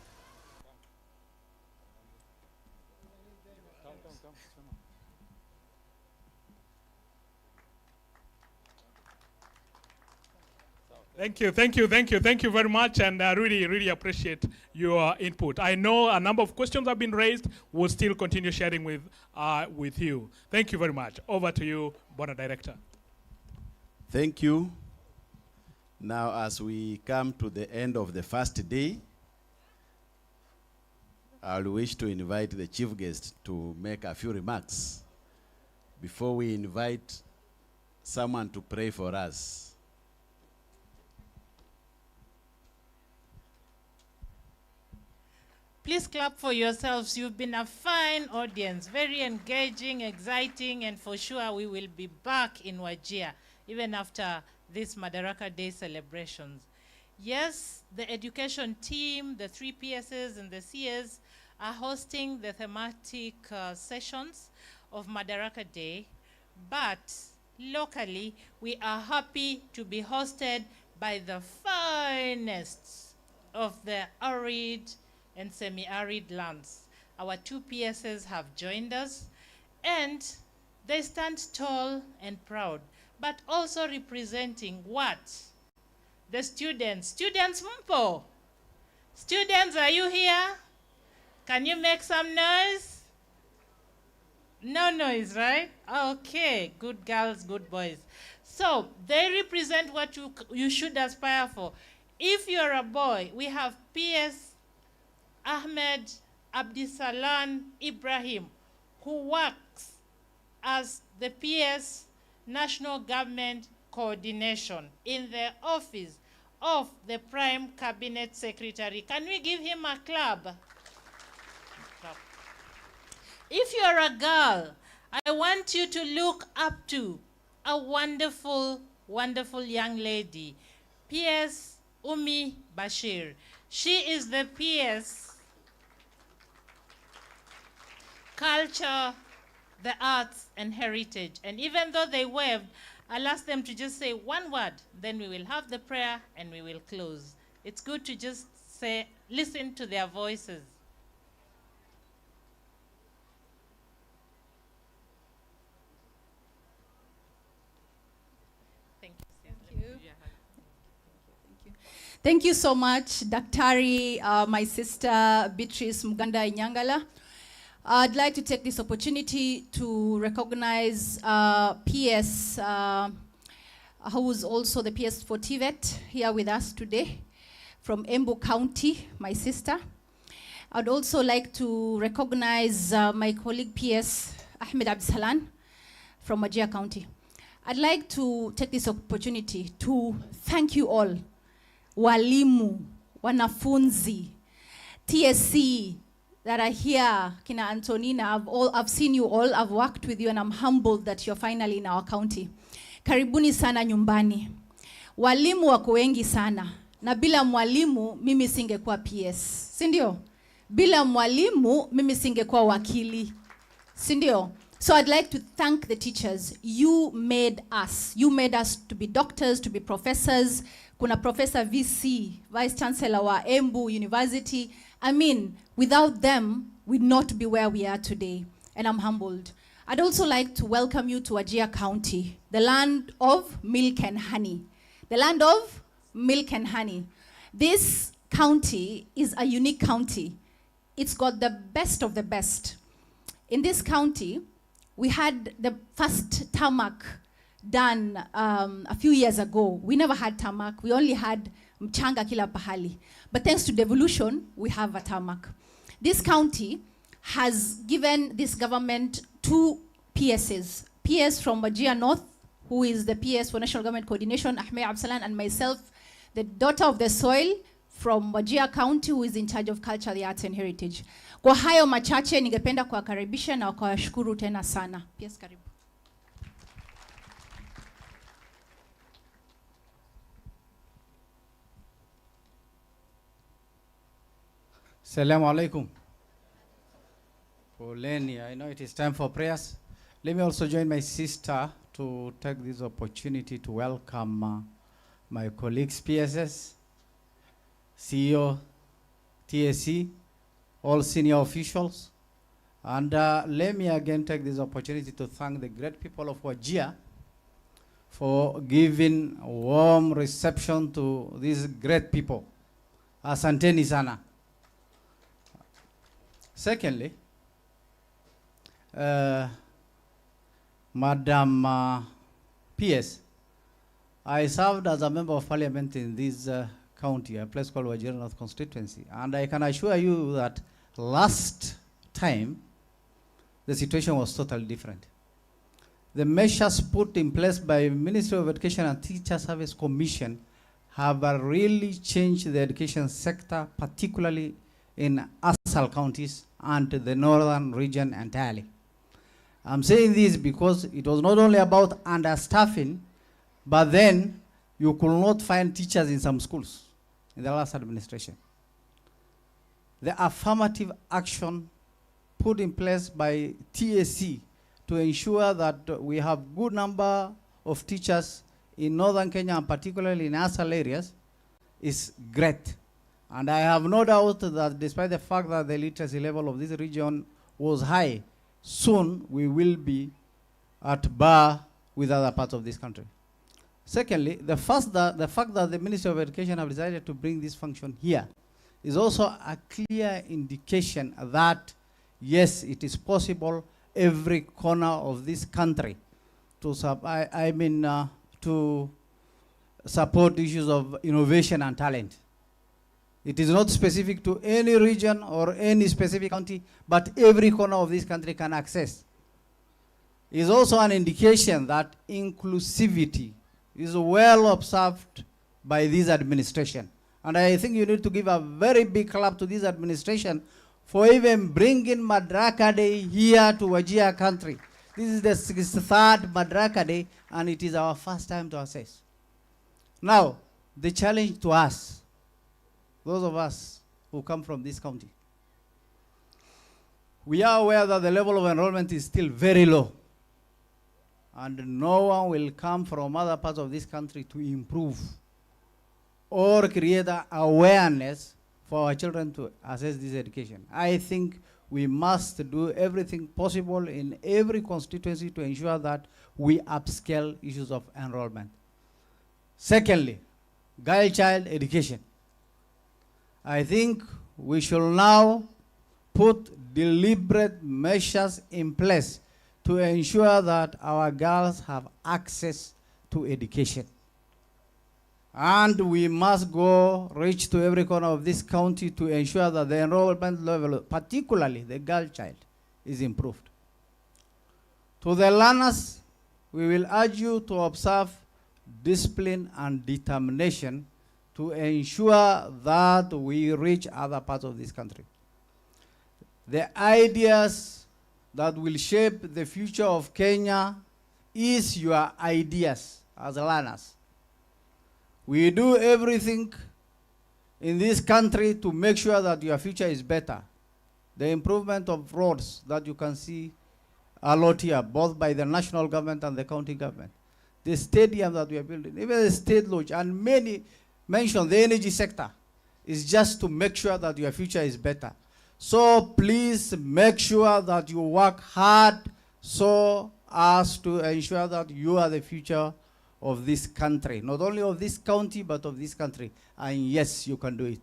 Thank you very much, and I really appreciate your input. I know a number of questions have been raised. We'll still continue sharing with you. Thank you very much. Over to you, Bwana Director. Thank you. Now, as we come to the end of the first day, I wish to invite the chief guest to make a few remarks before we invite someone to pray for us. Please clap for yourselves. You've been a fine audience, very engaging, exciting, and for sure we will be back in Wajir, even after this Madaraka Day celebrations. Yes, the education team, the 3 PSs and the CS are hosting the thematic sessions of Madaraka Day, but locally we are happy to be hosted by the finest of the arid and semi-arid lands. Our 2 PSs have joined us, and they stand tall and proud, but also representing what? The students. Students, mpo? Students, are you here? Can you make some noise? No noise, right? Okay, good girls, good boys. So they represent what you should aspire for. If you're a boy, we have PS Ahmed Abdisalan Ibrahim, who works as the PS National Government Coordination in the office of the Prime Cabinet Secretary. Can we give him a clap? If you're a girl, I want you to look up to a wonderful, wonderful young lady, PS Umi Bashir. She is the PS Culture, the Arts, and Heritage. And even though they waved, I'll ask them to just say one word, then we will have the prayer and we will close. It's good to just say, listen to their voices. Thank you so much, Daktari, my sister Beatrice Muganda Inyangala. I'd like to take this opportunity to recognize PS, who is also the PS for TVET here with us today from Embu County, my sister. I'd also like to recognize my colleague PS Ahmed Abdisalan from Wajir County. I'd like to take this opportunity to thank you all, walimu, wanafunzi, TSC, that are here, Kina Antonina, I've seen you all, I've worked with you, and I'm humbled that you're finally in our county. Karibuni sana nyumbani. Walimu wako wengi sana, na bila mwalimu mimi singekuwa PS, sindio? Bila mwalimu mimi singekuwa wakili, sindio? So I'd like to thank the teachers. You made us. You made us to be doctors, to be professors. Kuna Professor VC, Vice Chancellor wa Embu University. I mean, without them, we'd not be where we are today. And I'm humbled. I'd also like to welcome you to Wajir County, the land of milk and honey. The land of milk and honey. This county is a unique county. It's got the best of the best. In this county, we had the first tarmac done a few years ago. We never had tarmac. We only had mchanga kila pahali. But thanks to devolution, we have a tarmac. This county has given this government 2 PSs. PS from Wajir North, who is the PS for National Government Coordination, Ahmed Abdisalan, and myself, the daughter of the soil from Wajir County, who is in charge of culture, the arts, and heritage. Kwa hayo machache, ningependa kuwakaribisha na kuwashukuru tena sana. PS, karibu. Assalamu alaikum. Poleni, I know it is time for prayers. Let me also join my sister to take this opportunity to welcome my colleagues, PSS, CEO, TSC, all senior officials. And let me again take this opportunity to thank the great people of Wajir for giving a warm reception to these great people. Asanteni sana. Secondly, Madam PS, I served as a member of parliament in this county, a place called Wajir North constituency, and I can assure you that last time the situation was totally different. The measures put in place by Ministry of Education and Teacher Service Commission have really changed the education sector, particularly in ASAL counties and the northern region entirely. I'm saying this because it was not only about understaffing, but then you could not find teachers in some schools in the last administration. The affirmative action put in place by TSC to ensure that we have good number of teachers in northern Kenya and particularly in ASAL areas is great. And I have no doubt that despite the fact that the literacy level of this region was high, soon we will be at par with other parts of this country. Secondly, the fact that the Ministry of Education have decided to bring this function here is also a clear indication that, yes, it is possible every corner of this country to support issues of innovation and talent. It is not specific to any region or any specific county, but every corner of this country can access. It is also an indication that inclusivity is well observed by this administration. And I think you need to give a very big clap to this administration for even bringing Madaraka Day here to Wajir country. This is the 63rd Madaraka Day, and it is our first time to assess. Now, the challenge to us, those of us who come from this county, we are aware that the level of enrollment is still very low. And no one will come from other parts of this country to improve or create awareness for our children to access this education. I think we must do everything possible in every constituency to ensure that we upscale issues of enrollment. Secondly, girl child education. I think we should now put deliberate measures in place to ensure that our girls have access to education. And we must reach to every corner of this county to ensure that the enrollment level, particularly the girl child, is improved. To the learners, we will urge you to observe discipline and determination to ensure that we reach other parts of this country. The ideas that will shape the future of Kenya is your ideas as learners. We do everything in this country to make sure that your future is better. The improvement of roads that you can see a lot here, both by the national government and the county government. The stadium that we are building, even the state lodge, and many mention the energy sector, is just to make sure that your future is better. So please make sure that you work hard so as to ensure that you are the future of this country, not only of this county, but of this country. And yes, you can do it.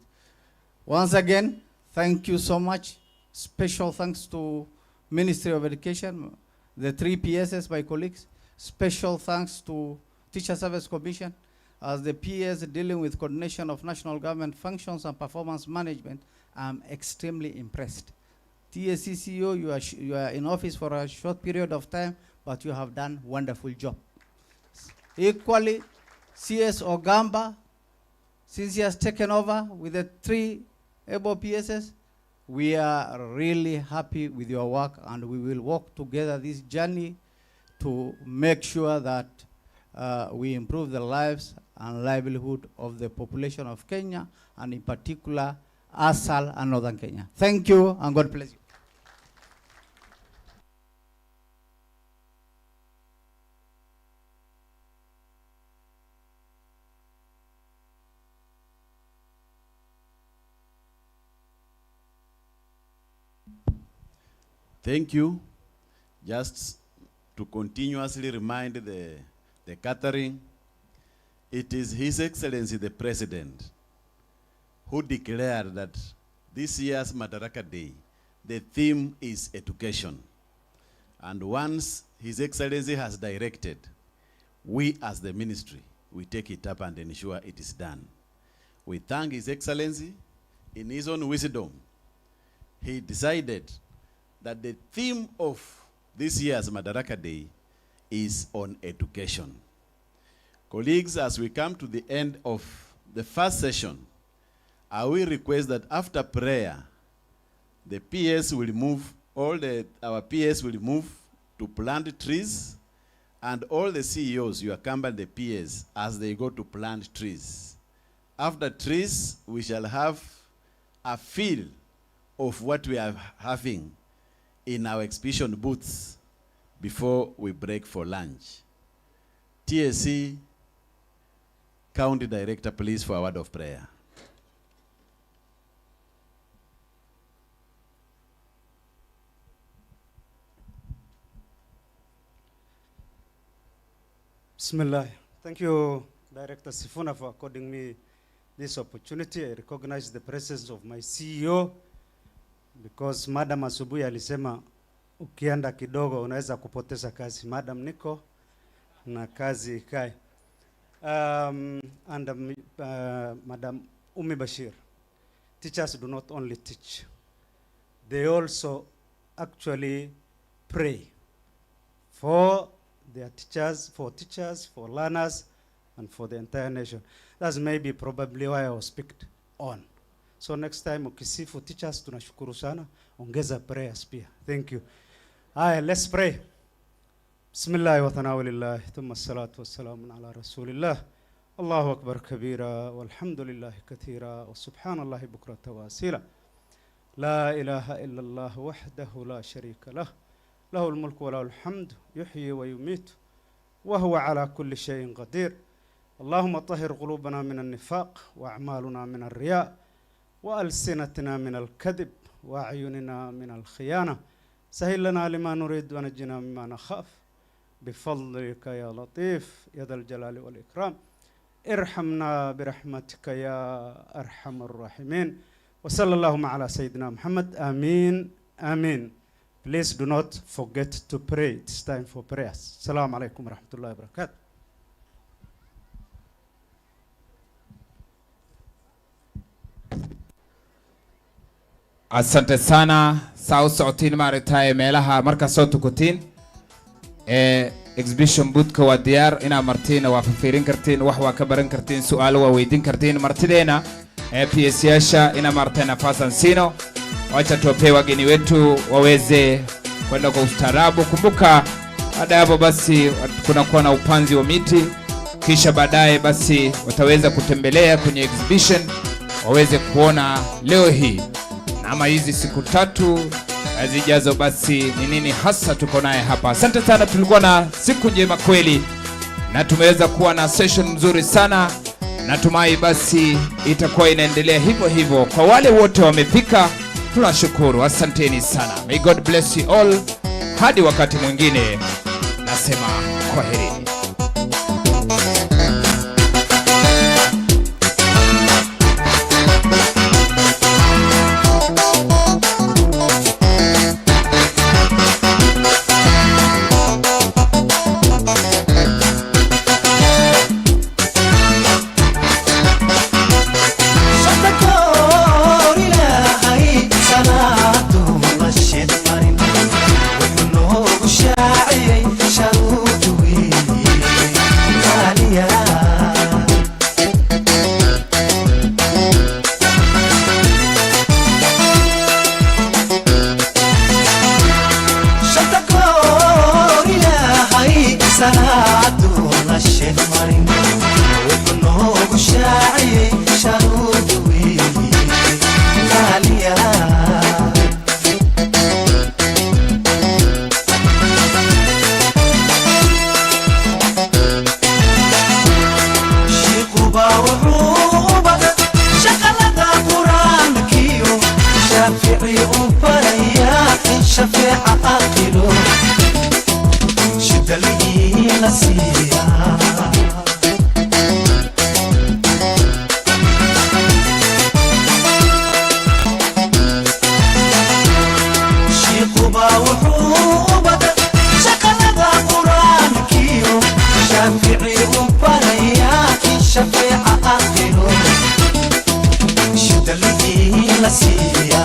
Once again, thank you so much. Special thanks to Ministry of Education, the 3 PSS, my colleagues. Special thanks to Teacher Service Commission, as the PS dealing with coordination of national government functions and performance management. I'm extremely impressed. TSC CEO, you are in office for a short period of time, but you have done a wonderful job. Equally, CS Ogamba, since he has taken over with the 3 able PSS, we are really happy with your work, and we will walk together this journey to make sure that we improve the lives and livelihood of the population of Kenya, and in particular, ASAL, and Northern Kenya. Thank you, and God bless you. Thank you. Just to continuously remind the gathering, it is His Excellency the President who declared that this year's Madaraka Day, the theme is education. And once His Excellency has directed, we as the ministry, we take it up and ensure it is done. We thank His Excellency. In his own wisdom, he decided that the theme of this year's Madaraka Day is on education. Colleagues, as we come to the end of the first session, I will request that after prayer, the PS will move, our PS will move to plant trees, and all the CEOs, you accompany the PS as they go to plant trees. After trees, we shall have a feel of what we are having in our exhibition booths before we break for lunch. TSC County Director, please, for a word of prayer. Bismillah. Thank you, Director Sifuna, for according me this opportunity. I recognize the presence of my CEO, because Madam asubuhi alisema ukienda kidogo unaweza kupoteza kazi. Madam niko na kazi ikae. Madam Umi Bashir, teachers do not only teach, they also actually pray for their teachers, for learners, and for the entire nation. That's maybe probably why I was picked on. So next time ukisifu teachers tunashukuru sana, ongeza prayers pia. Thank you. Let's pray. Bismillah wa thanawilillah, thumma salatu wa salamun ala rasulillah. Allahu akbar kabira, walhamdulillahi kathira, wa subhanallahi bukrata wa asila. La ilaha illallah wahdahu la sharika lah. له الملك وله الحمد يحيي ويميت وهو على كل شيء قدير. اللهم طهر قلوبنا من النفاق وأعمالنا من الرياء وألسنتنا من الكذب وأعيننا من الخيانة. سهل لنا لما نريد ونجنا مما نخاف بفضلك يا لطيف يا ذا الجلال والإكرام. ارحمنا برحمتك يا أرحم الراحمين. وصلى اللهم على سيدنا محمد. آمين آمين. Please do not forget to pray. It's time for prayers. Assalamu alaikum wa rahmatullahi wa barakatuh. Asante sana. Sao socotiin maaragtay meelaha marka soo tukutiin exhibition boothka waa diyaar inaa martiin waa fiirin kartiin wax waa ka baran kartiin su'aalo waa weydiin kartiin martideena PS yasha ina maaragtay nafasi sino. Wacha tuwape wageni wetu waweze kwenda kwa ustaarabu. Kumbuka baada hapo basi kunakuwa na upanzi wa miti, kisha baadaye basi wataweza kutembelea kwenye exhibition waweze kuona leo hii ama hizi siku tatu zijazo basi ni nini hasa tuko naye hapa. Asante sana, tulikuwa na siku njema kweli na tumeweza kuwa na session nzuri sana. Natumai basi itakuwa inaendelea hivyo hivyo. Kwa wale wote wamefika, tunashukuru, asanteni sana. May God bless you all. Hadi wakati mwingine, nasema kwaherini. شاروت وي وعوبة شغلة قرآن كيو شافعي وبرياك شفيع عاقلو شد لي نسيا شيخوبا وحوبة شغلة قرآن كيو شافعي وبرياك شفيع عاقلو شد لي نسيا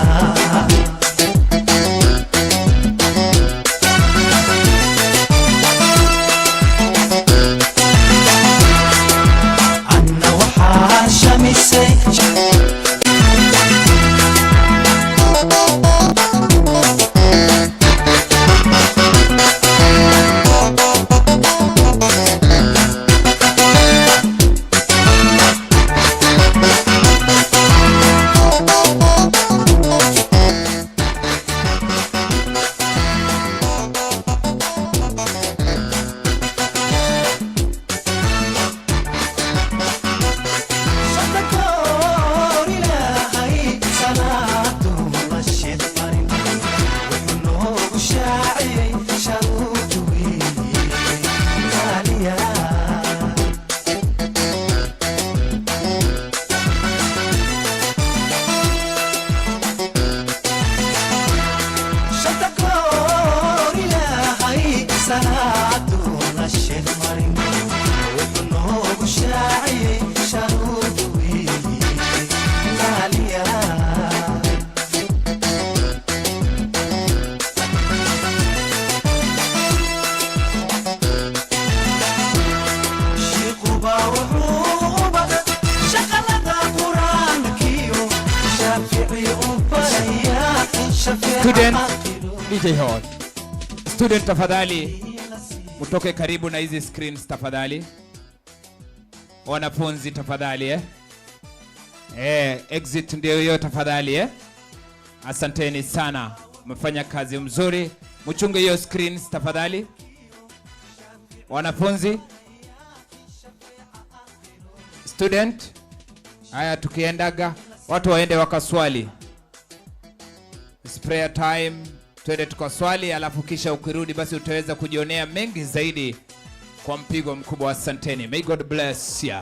Student tafadhali mutoke karibu na hizi screens tafadhali. Wanafunzi tafadhali exit ndio hiyo tafadhali Asanteni sana. Mmefanya kazi mzuri. Mchunge hiyo screens tafadhali. Wanafunzi. Student. Haya tukiendaga watu waende wakaswali. It's prayer time. Twende tukaswali alafu kisha ukirudi basi utaweza kujionea mengi zaidi kwa mpigo mkubwa. Asanteni. May God bless you.